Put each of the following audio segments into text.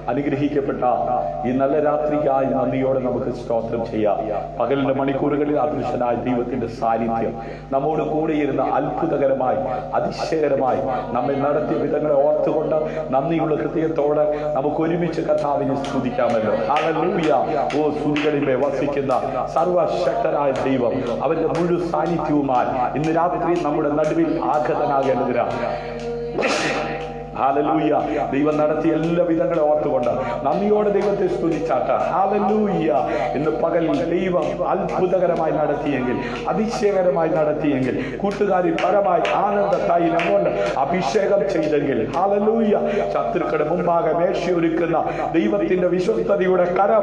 അനുഗ്രഹിക്കപ്പെട്ട ഈ നല്ല രാത്രിക്കായി നന്ദിയോടെ നമുക്ക് സ്തോത്രം ചെയ്യാം. പകലിന്റെ മണിക്കൂറുകളിൽ അദൃശ്യനായ ദൈവത്തിന്റെ സാന്നിധ്യം നമ്മോട് കൂടെയിരുന്ന അത്ഭുതകരമായി അതിശയകരമായി നമ്മെ നടത്തിയ വിധങ്ങളെ ഓർത്തുകൊണ്ട് നന്ദിയുള്ള ഹൃദയത്തോടെ നമുക്ക് ഒരുമിച്ച് കർത്താവിനെ സ്തുതിക്കാമല്ലോ. ഹല്ലേലൂയ. ഓ സ്തുതികളിന്മേൽ വസിക്കുന്ന സർവശക്തനായ ദൈവം അവന്റെ മുഴു സാന്നിധ്യവുമായി ഇന്ന് രാത്രി നമ്മുടെ നടുവിൽ ആഗതനാകേണ്ടതിനാണ്. ഹല്ലേലൂയ. ദൈവം നടത്തിയ എല്ലാ വിധങ്ങളെ ഓർത്തുകൊണ്ട് നന്ദിയോടെ ദൈവത്തെ സ്തുതിച്ചാട്ട്. ഹല്ലേലൂയ. ഇന്ന് പകൽ ദൈവം അത്ഭുതകരമായി നടത്തിയെങ്കിൽ, അതിശയകരമായി നടത്തിയെങ്കിൽ, കൂട്ടുകാരിൽ പരമായി ആനന്ദ തൈലം കൊണ്ട് അഭിഷേകം ചെയ്തെങ്കിൽ, ഹല്ലേലൂയ, ശത്രുക്കളുടെ മുമ്പാകെ മേശയൊരുക്കുന്ന ദൈവത്തിന്റെ വിശ്വസ്തതയുടെ കരം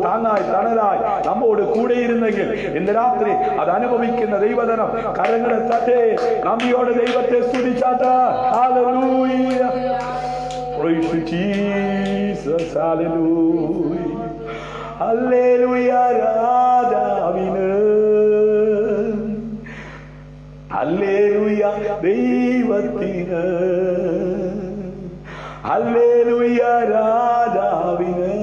താങ്ങായി തണലായി നമ്മോട് കൂടെയിരുന്നെങ്കിൽ ഇന്ന് രാത്രി അത് അനുഭവിക്കുന്ന ദൈവജനം കരങ്ങളെ തട്ടേ നന്ദിയോടെ ദൈവത്തെ സ്തുതിച്ചാട്ട്. Hallelujah. Praise you, Jesus. Hallelujah. Hallelujah. രാജാവിന് ഹല്ലേലൂയ. ദൈവത്തിന് ഹല്ലേലൂയ. രാജാവിന്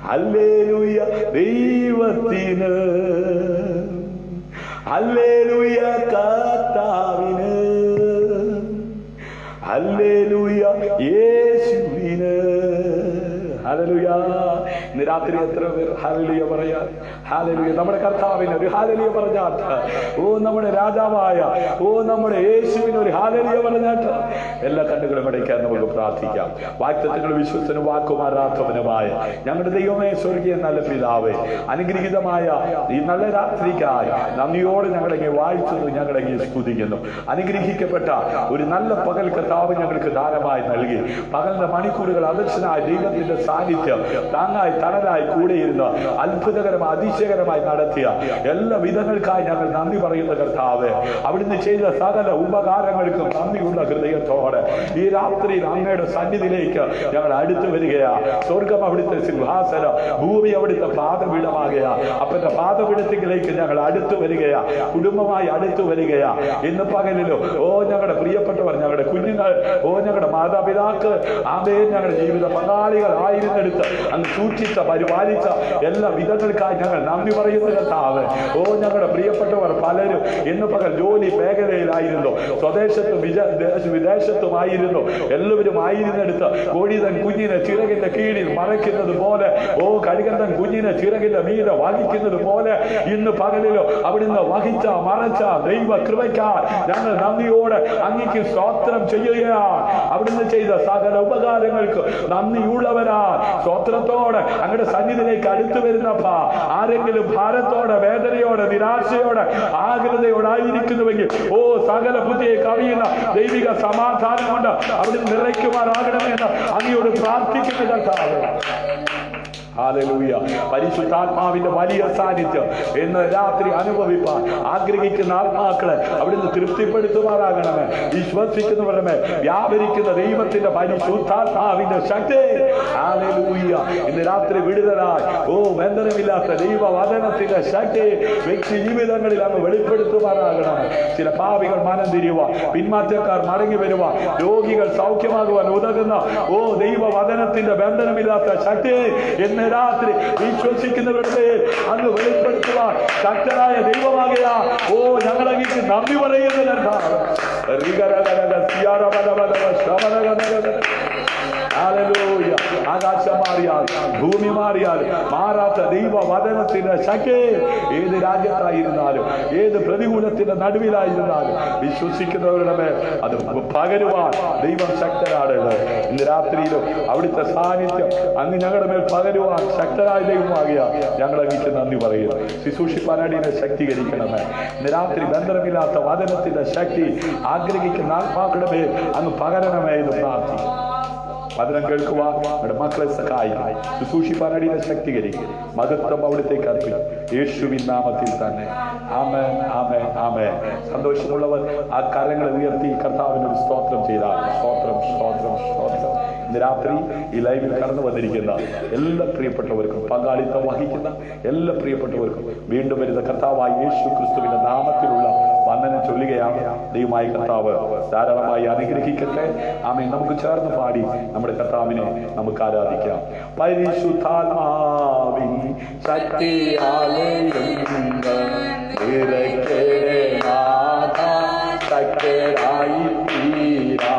ഹല്ലേലൂയ. ദൈവത്തിന് ഹല്ലേലൂയ. കർത്താവിന് ഹല്ലേലൂയ. യേശുവിന് ഹല്ലേലൂയ. ഇന്ന് രാത്രി എത്ര പേർ ഹല്ലേലൂയ പറയാ? ഹല്ലേലൂയ. നമ്മുടെ കർത്താവിന് ഒരു ഹല്ലേലൂയ പറഞ്ഞാട്ട്. നമ്മുടെ രാജാവായ നമ്മുടെ യേശുവിന് ഒരു ഹല്ലേലൂയ പറഞ്ഞാട്ട്. എല്ലാ കണ്ണുകളും അടയ്ക്കാൻ നമുക്ക് പ്രാർത്ഥിക്കാം. വാഗ്ദത്തങ്ങൾ വിശ്വസനും വാക്കുമാറാത്തവനുമായ ഞങ്ങളുടെ ദൈവമേ, സ്വർഗീയ നല്ല പിതാവേ, അനുഗ്രഹീതമായ ഈ നല്ല രാത്രിക്കായി നന്ദിയോടെ ഞങ്ങളെങ്ങനെ വായിച്ചത് ഞങ്ങളെങ്ങനെ സ്തുതിക്കുന്നു. അനുഗ്രഹിക്കപ്പെട്ട ഒരു നല്ല പകൽ കർത്താവ് ഞങ്ങൾക്ക് ദാനമായി നൽകി. പകലിന്റെ മണിക്കൂറുകൾ അദൃശ്യനായ ദൈവത്തിന്റെ സാന്നിധ്യം താങ്ങായി തണലായി കൂടെയിരുന്ന് അത്ഭുതകരമായി അതിശയകരമായി നടത്തിയ എല്ലാ വിധങ്ങൾക്കായി ഞങ്ങൾ നന്ദി പറയുന്ന കർത്താവ്, അവിടുന്ന് ചെയ്ത സകല ഉപകാരങ്ങൾക്കും നന്ദിയുള്ള ഹൃദയത്തോടെ ഈ രാത്രിയിൽ അങ്ങയുടെ സന്നിധിയിലേക്ക് ഞങ്ങൾ അടുത്തു വരികയാ. സ്വർഗം അവിടുത്തെ സിംഹാസനം, ഭൂമി അവിടുത്തെ പാദപീഠമാകുകയാ. അപ്പന്റെ പാദപീഠത്തിലേക്ക് ഞങ്ങൾ അടുത്തു വരികയാ, കുടുംബമായി അടുത്തു വരികയാ. ഇന്ന് പകലിലും ഞങ്ങളുടെ പ്രിയപ്പെട്ടവർ, ഞങ്ങളുടെ കുഞ്ഞുങ്ങൾ, ഞങ്ങളുടെ മാതാപിതാക്കൾ, ഞങ്ങളുടെ ജീവിത പങ്കാളികൾ ആയിരുന്നെടുത്ത് അങ്ങ് സൂക്ഷിച്ച പരിപാലിച്ച എല്ലാ വിധങ്ങൾക്കായി ഞങ്ങൾ നന്ദി പറയുന്ന കർത്താവ്. ഞങ്ങളുടെ പ്രിയപ്പെട്ടവർ പലരും ഇന്ന് പകൽ ജോലി മേഖലയിലായിരുന്നു, സ്വദേശത്തും വിദേശത്തുമായിരുന്നു. എല്ലാവരും ആയിരുന്നെടുത്ത് കോഴിതൻ കുഞ്ഞിനെ ചിറകിന്റെ കീഴിൽ മറയ്ക്കുന്നത് പോലെ, കഴുകന്തൻ കുഞ്ഞിനെ ചിറകിന്റെ മീതെ വഹിക്കുന്നത് പോലെ ഇന്ന് പകലിലോ അവിടുന്ന് വഹിച്ച മറച്ച ദൈവ കൃപയ്ക്കാൽ ഞങ്ങൾ നന്ദിയോടെ അങ്ങേക്ക് സ്തോത്രം ചെയ്യുകയാണ്. അവിടുന്ന് ചെയ്ത സകല ഉപകാരങ്ങൾക്ക് നന്ദിയുള്ളവരാ സ്തോത്രത്തോടെ അങ്ങയുടെ സന്നിധിയിലേക്ക് അടുത്തു വരുന്നപ്പ ആരെങ്കിലും ഭാരത്തോടെ, വേദനയോടെ, നിരാശയോടെ, ആകുലതയോടായിരിക്കുന്നുവെങ്കിൽ സകല ബുദ്ധിയെ കവിയുന്ന ദൈവിക സമാധാനം കൊണ്ട് അവിടുന്ന് നിറയ്ക്കുമാറാകണമെന്ന് അങ്ങയോട് പ്രാർത്ഥിക്കുന്ന കർത്താവ്. ഹല്ലേലൂയ. പരിശുദ്ധാത്മാവിന്റെ വലിയ സാന്നിധ്യം ഇന്ന് രാത്രി അനുഭവിപ്പാൻ ആഗ്രഹിക്കുന്ന ആത്മാക്കളെ അവിടുന്ന് തൃപ്തിപ്പെടുത്തുമാറാകണമേ. വിശ്വസിക്കുന്നവരുടെ വ്യാപരിക്കുന്ന ദൈവത്തിന്റെ പരിശുദ്ധാത്മാവിന്റെ ശക്തി. ഹല്ലേലൂയ. ഇന്ന് രാത്രി വിടുതലായി ബന്ധനമില്ലാത്ത ദൈവവചനത്തിന്റെ ശക്തി വ്യക്തി ജീവിതങ്ങളിൽ അങ്ങ് വെളിപ്പെടുത്തുമാറാകണമേ. ചില പാപികൾ മനം തിരിയുവാൻ, പിന്മാറ്റക്കാർ മടങ്ങി വരുവാൻ, രോഗികൾ സൗഖ്യമാകുവാൻ ഉതകുന്ന ദൈവവചനത്തിന്റെ ബന്ധനമില്ലാത്ത ശക്തി എന്ന് രാത്രി വിശ്വസിക്കുന്നവരുടെ അങ്ങ് വെളിപ്പെടുത്തുവാൻ ശക്തനായ ദൈവമാകയാ. ഞങ്ങളങ്ങേക്ക് നന്ദി പറയുന്നത്. ആകാശം മാറിയാൽ, ഭൂമി മാറിയാൽ മാറാത്ത ദൈവവചനത്തിന്റെ ശക്തി ഏത് രാജ്യത്തായിരുന്നാലും, ഏത് പ്രതികൂലത്തിന്റെ നടുവിലായിരുന്നാലും വിശ്വസിക്കുന്നവരുടെ മേൽ അത് പകരുവാൻ ദൈവം ശക്തനാണ്. ഇന്ന് രാത്രിയിലും അവിടുത്തെ സാന്നിധ്യം അങ്ങ് ഞങ്ങളുടെ മേൽ പകരുവാൻ ശക്തനായ ദൈവമാകിയ ഞങ്ങൾ അങ്ങേക്ക് നന്ദി പറയുന്നു. ശുശ്രൂഷിപ്പാനടിയെ ശക്തീകരിക്കണമേ. ഇന്ന് രാത്രി ബന്ധനമില്ലാത്ത വചനത്തിന്റെ ശക്തി ആഗ്രഹിക്കുന്ന ആത്മാക്കളുടെ മേൽ അങ്ങ് പകരണമേ എന്ന് പ്രാർത്ഥിക്കും. വചനം കേൾക്കുവാൻ നമ്മുടെ മക്കളെ സഹായിക്കും. ശുശ്രൂഷിപ്പാനടിയെ ശക്തീകരിക്കും. മഹത്വം അവിടുത്തേക്ക് അർപ്പിക്കും. യേശുവിൻ നാമത്തിൽ തന്നെ. ആമേൻ, ആമേൻ, ആമേൻ. സന്തോഷമുള്ളവർ ആ കരങ്ങളെ ഉയർത്തി കർത്താവിനോട് സ്തോത്രം ചെയ്താൽ. സ്തോത്രം, സ്തോത്രം, സ്തോത്രം. ഇന്ന് രാത്രി ഈ ലൈവിൽ കടന്നു വന്നിരിക്കുന്ന എല്ലാ പ്രിയപ്പെട്ടവർക്കും, പങ്കാളിത്തം വഹിക്കുന്ന എല്ലാ പ്രിയപ്പെട്ടവർക്കും വീണ്ടും വരുന്ന കർത്താവായ യേശു ക്രിസ്തുവിന്റെ നാമത്തിലുള്ള വന്ദനം ചൊല്ലുകയാണ്. ദൈവമായ കർത്താവ് ധാരാളമായി അനുഗ്രഹിക്കട്ടെ. ആമേൻ. നമുക്ക് ചേർന്ന് പാടി നമ്മുടെ കർത്താവിനെ നമുക്ക് ആരാധിക്കാം. പരിശുദ്ധാത്മാവിൻ ശക്തിയാലയം ശക്തരായി തീരാ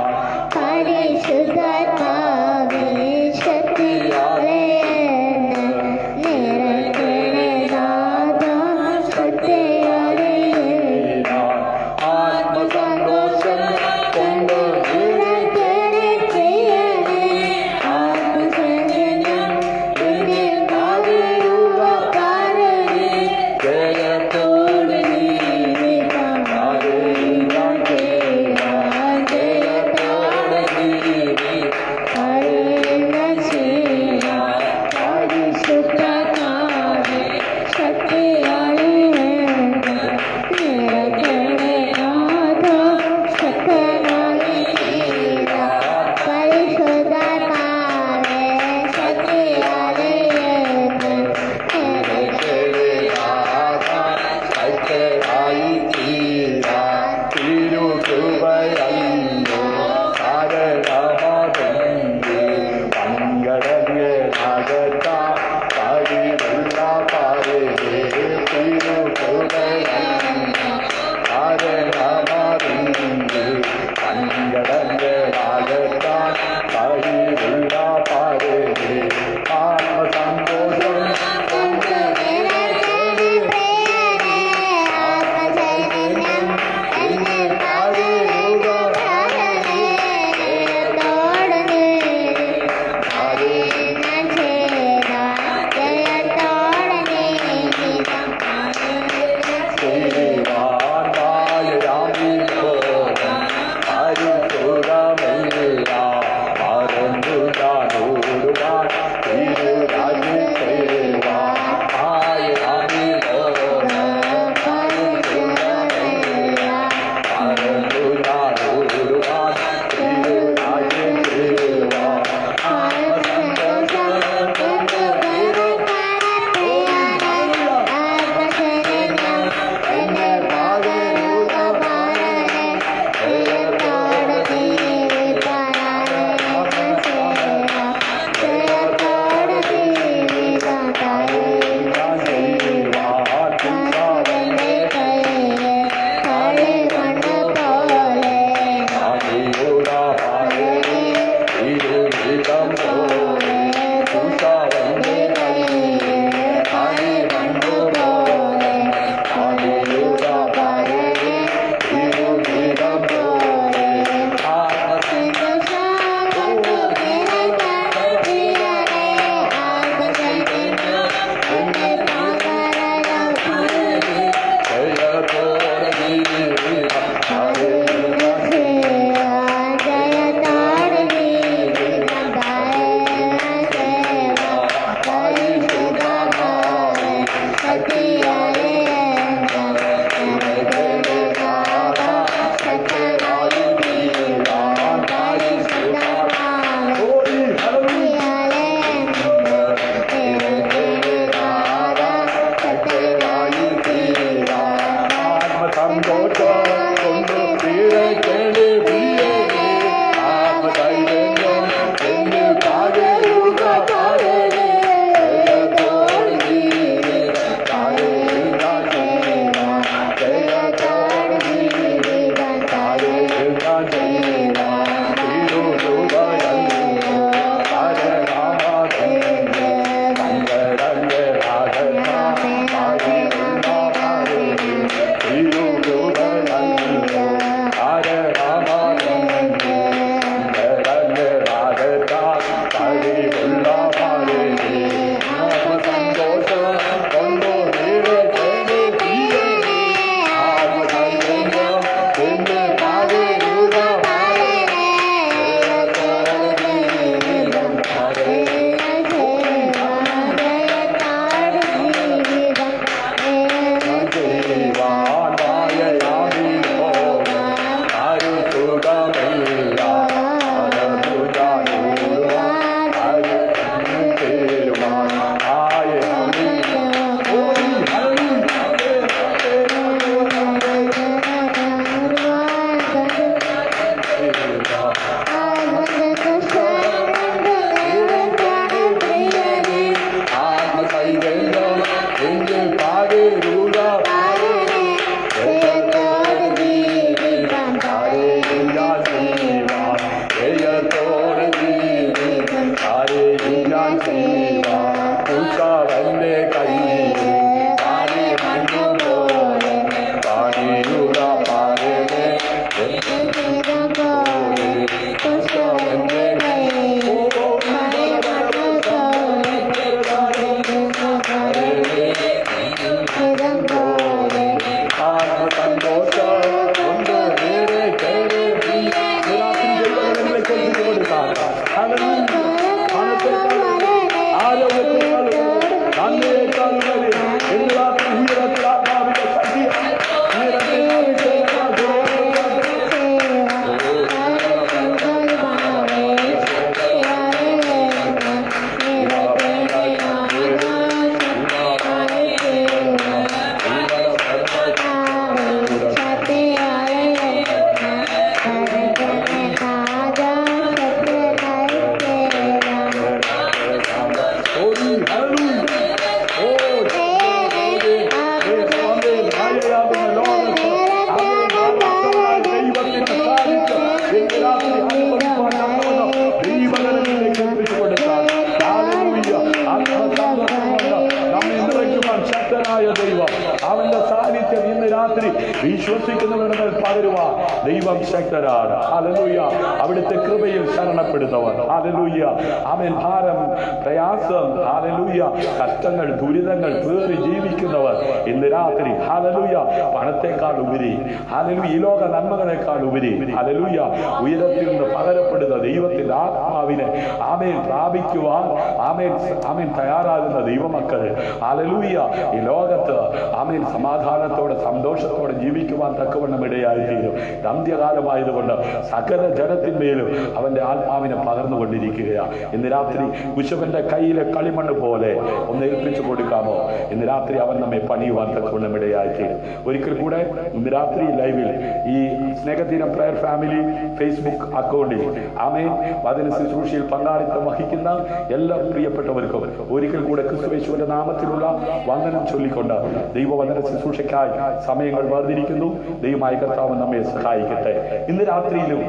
ദൈവം ശക്തരാണ്. ഹല്ലേലൂയ. അവിടുത്തെ കൃപയിൽ ശരണപ്പെടുന്നവർ, ഹല്ലേലൂയ, ആമേൻ, ഭാരം, പ്രയാസം, ഹല്ലേലൂയ, കഷ്ടങ്ങൾ, ദുരിതങ്ങൾ പേറി ജീവിക്കുന്നവർ ഇന്ന് രാത്രി, ഹല്ലേലൂയ, പണത്തെക്കാൾ ഉപരി, ഹല്ലേലൂയ, ഈ ലോക നന്മകളെക്കാൾ ഉപരി, ഹല്ലേലൂയ, ഉയരത്തിൽ നിന്ന് പകരപ്പെടുന്ന ദൈവത്തിന്റെ ആത്മാവിനെ ആമേൻ പ്രാപിക്കുവാൻ ആമേൻ തയ്യാറാകുന്ന ദൈവമക്കൾ, ഹല്ലേലൂയ, ഈ ലോകത്ത് ആമേൻ സമാധാനത്തോടെ സന്തോഷത്തോടെ ജീവിക്കുവാൻ തക്കവണ്ണം ഇടയായിത്തീരും. അന്ത്യകാലമായതുകൊണ്ട് സകല ജനത്തിന്മേലും അവന്റെ ആത്മാവിനെ പകർന്നുകൊണ്ടിരിക്കുകയാണ്. ഇന്ന് രാത്രി കുശവന്റെ കയ്യിലെ കളിമണ്ണ് പോലെ ഒന്ന് ഏൽപ്പിച്ചു കൊടുക്കാമോ? ഇന്ന് രാത്രി അവൻ നമ്മെ പണിയുവാൻ തക്കവണ്ണം ഇടയായിത്തീരും. ഒരിക്കൽ കൂടെ ഇന്ന് രാത്രി ലൈവിൽ ഈ സ്നേഹതീരം പ്രയർ ഫാമിലി ഫേസ്ബുക്ക് അക്കൗണ്ടിൽ ആമേൻ വചന ശുശ്രൂഷയിൽ പങ്കാളിത്തം വഹിക്കുന്ന എല്ലാ പ്രിയപ്പെട്ടവർക്കും ഒരിക്കൽ കൂടെ ക്രിസ്തുയേശുവിന്റെ നാമത്തിലുള്ള വന്ദനം ചൊല്ലിക്കൊണ്ട് ദൈവവചന ശുശ്രൂഷയ്ക്കായി സമയങ്ങൾ വേർതിരിക്കുന്നു. ദൈവമായ കർത്താവ് നമ്മെ സഹായിക്കട്ടെ. ഇന്ന് രാത്രിയിലും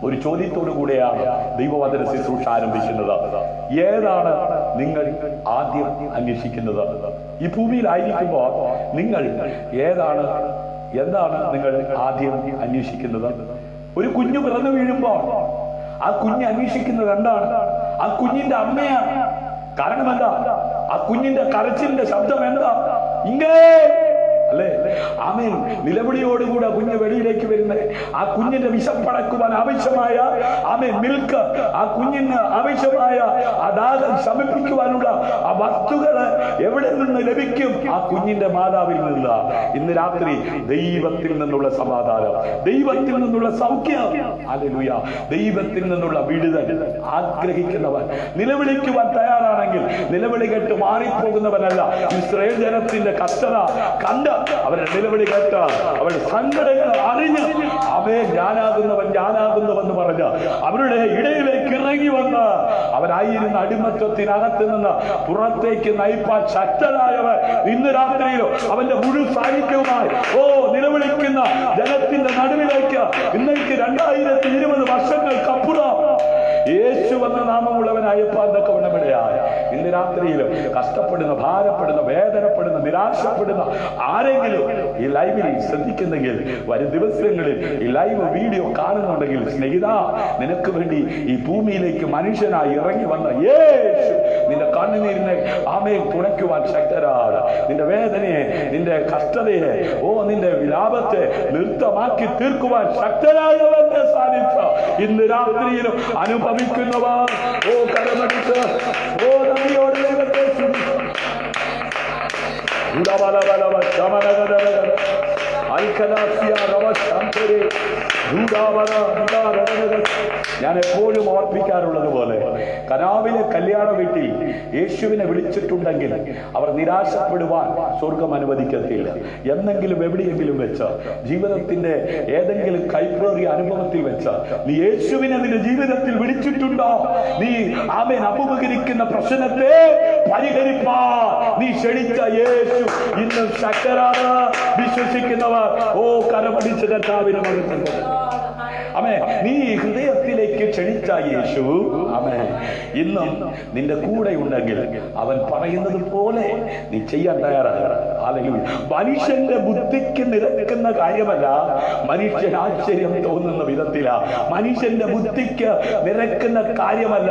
ഒരു ചോദ്യത്തോടു കൂടെയാണ് ദൈവവചന ശുശ്രൂഷ ആരംഭിക്കുന്നത്. ഏതാണ് നിങ്ങൾ ആദ്യം അന്വേഷിക്കുന്നത്? ഈ ഭൂമിയിലായിരിക്കുമ്പോൾ നിങ്ങൾ എന്താണ് നിങ്ങൾ ആദ്യം അന്വേഷിക്കുന്നത്? ഒരു കുഞ്ഞു പിറന്നു വീഴുമ്പോൾ ആ കുഞ്ഞ് അന്വേഷിക്കുന്നത് എന്താണ്? ആ കുഞ്ഞിന്റെ അമ്മയാണ്. കാരണം എന്താ? ആ കുഞ്ഞിന്റെ കരച്ചിലിന്റെ ശബ്ദം എന്താ? ഇങ്ങേ അല്ലേ? ആമേൻ. നിലവിളിയോടുകൂടെ കുഞ്ഞ് വെളിയിലേക്ക് വരുന്നത് ആ കുഞ്ഞിന്റെ വിശപ്പടക്കുവാൻ ആവശ്യമായ ആമേൻ മിൽക്ക്, ആ കുഞ്ഞിന് ആവശ്യമായ ആ ദാഹം ശമിപ്പിക്കുവാനുള്ള ആ വസ്തുക്കള് എവിടെ നിന്ന് ലഭിക്കും? ആ കുഞ്ഞിന്റെ മാതാവിൽ നിന്ന്. ഇന്ന് രാത്രി ദൈവത്തിൽ നിന്നുള്ള സമാധാനം, ദൈവത്തിൽ നിന്നുള്ള സൗഖ്യം, ഹല്ലേലൂയ, ദൈവത്തിൽ നിന്നുള്ള വിടുതൽ ആഗ്രഹിക്കുന്നവൻ, നിലവിളിക്കുവാൻ തയ്യാറാണെങ്കിൽ നിലവിളി കേട്ട് മാറിപ്പോകുന്നവനല്ല. ഇസ്രായേൽ ജനത്തിന്റെ കഷ്ടത കണ്ട് അവരുടെ നിലവിളി കേട്ട അവരുടെ സങ്കടങ്ങൾ അറിഞ്ഞ് ഞാനാകുന്നവെന്ന് പറഞ്ഞ് അവരുടെ ഇടയിലേക്ക് ഇറങ്ങി വന്ന് അവരായിരുന്ന അടിമത്വത്തിനകത്ത് നിന്ന് പുറത്തേക്ക് നയിപ്പാൻ ശക്തനായവർ ഇന്ന് രാത്രിയിലും അവന്റെ മുഴു സാന്നിധ്യവുമായി നിലവിളിക്കുന്ന ജനത്തിന്റെ നടുവിലേക്ക് ഇന്നേക്ക് 2020 വർഷങ്ങൾക്കപ്പുറം യേശു എന്ന നാമമുള്ളവനായപ്പാൻ തക്കവണ്ണമിടയായ ഇന്ന് രാത്രിയിലും കഷ്ടപ്പെടുന്ന, ഭാരപ്പെടുന്ന, വേദനപ്പെടുന്ന, നിരാശപ്പെടുന്ന ആരെങ്കിലും ഈ ലൈവിൽ ശ്രദ്ധിക്കുന്നെങ്കിൽ, വരും ദിവസങ്ങളിൽ ഈ ലൈവ് വീഡിയോ കാണുന്നുണ്ടെങ്കിൽ, സ്നേഹിത, നിനക്ക് വേണ്ടി ഈ ഭൂമിയിലേക്ക് മനുഷ്യനായി ഇറങ്ങി വന്ന യേശു നിന്റെ കണ്ണുനീരിനെ ആമേൻ തുണയ്ക്കുവാൻ ശക്തരാണ്. നിന്റെ വേദനയെ, നിന്റെ കഷ്ടതയെ, നിന്റെ വിലാപത്തെ നൃത്തമാക്കി തീർക്കുവാൻ ശക്തരായവന്റെ സാന്നിധ്യം ഇന്ന് രാത്രിയിലും അനുഭവിക്കുന്നവർ കരമടിച്ച് നന്ദിയോട് ദൈവത്തെ ഞാൻ എപ്പോഴും ഓർപ്പിക്കാറുള്ളത് പോലെ കനാവിലെ കല്യാണ വീട്ടിൽ യേശുവിനെ വിളിച്ചിട്ടുണ്ടെങ്കിൽ അവർ നിരാശപ്പെടുവാൻ സ്വർഗം അനുവദിക്കത്തില്ല. എന്നെങ്കിലും എവിടെയെങ്കിലും വെച്ച് ജീവിതത്തിന്റെ ഏതെങ്കിലും കൈപ്പേറിയ അനുഭവത്തിൽ വെച്ച് നീ യേശുവിനെ നിന്റെ ജീവിതത്തിൽ വിളിച്ചിട്ടുണ്ടോ? നീ ആമേൻ അഭിമുഖീകരിക്കുന്ന പ്രശ്നത്തെ പരിഹരിപ്പാൻ നീ ക്ഷണിച്ച യേശു ഇന്നും ശക്തരാണ്. വിശ്വസിക്കുന്നവർ കരമടിച്ച് കർത്താവിനെ മഹത്വപ്പെടുത്തുന്നു. ആമേ, നീ ഹൃദയത്തിലേക്ക് ക്ഷണിച്ച യേശു ആമേ ഇന്നും നിന്റെ കൂടെ ഉണ്ടെങ്കിൽ അവൻ പറയുന്നത് പോലെ നീ ചെയ്യാൻ തയ്യാറാണ്. ഹല്ലേലൂയ. മനുഷ്യന്റെ ബുദ്ധിക്ക് നിരക്കുന്ന കാര്യമല്ല, മനുഷ്യൻ ആശ്ചര്യം തോന്നുന്ന വിധത്തിലാ. മനുഷ്യന്റെ ബുദ്ധിക്ക് നിരക്കുന്ന കാര്യമല്ല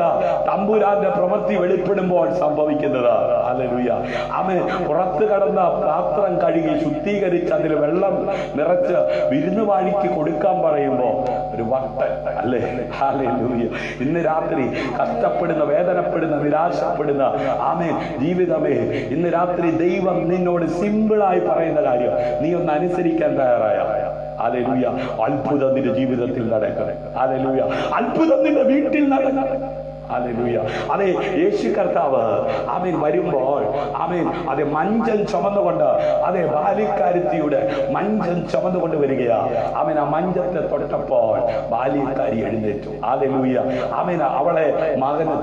തമ്പുരാന്റെ പ്രവൃത്തി വെളിപ്പെടുമ്പോൾ സംഭവിക്കുന്നത്. ഹല്ലേലൂയ. ആമേൻ. പുറത്ത് കടന്ന പാത്രം കഴുകി ശുദ്ധീകരിച്ച് അതിൽ വെള്ളം നിറച്ച് വിരുന്നുവാഴിക്ക് കൊടുക്കാൻ പറയുമ്പോ ഒരു വട്ടൻ അല്ലേ? ഹല്ലേലൂയ. ഇന്ന് രാത്രി കഷ്ടപ്പെടുന്ന, വേദനപ്പെടുന്ന, നിരാശപ്പെടുന്ന ആമേൻ ജീവിതമേ, ഇന്ന് രാത്രി ദൈവം നിന്നോട് സിമ്പിളായി പറയുന്ന കാര്യം നീ ഒന്ന് അനുസരിക്കാൻ തയ്യാറായ ഹല്ലേലൂയ, അത്ഭുതം നിന്റെ ജീവിതത്തിൽ നടക്കും. ഹല്ലേലൂയ. അത്ഭുതം നിന്റെ വീട്ടിൽ നടക്കും. ഹല്ലേലൂയ. അതെ, യേശു കർത്താവ് ആമേൻ വരുമ്പോൾ ആമേൻ അതെ മഞ്ചൻ ചുമന്നുകൊണ്ട്, അതെ ബാല്യക്കാരത്തിയുടെ മഞ്ചൻ ചുമന്നുകൊണ്ട് വരികയാ. ആമേൻ ആ മഞ്ചത്തെ തൊട്ടപ്പോൾ ബാല്യക്കാരി എഴുന്നേറ്റു. ഹല്ലേലൂയ. ആമേൻ അവളെ മകന്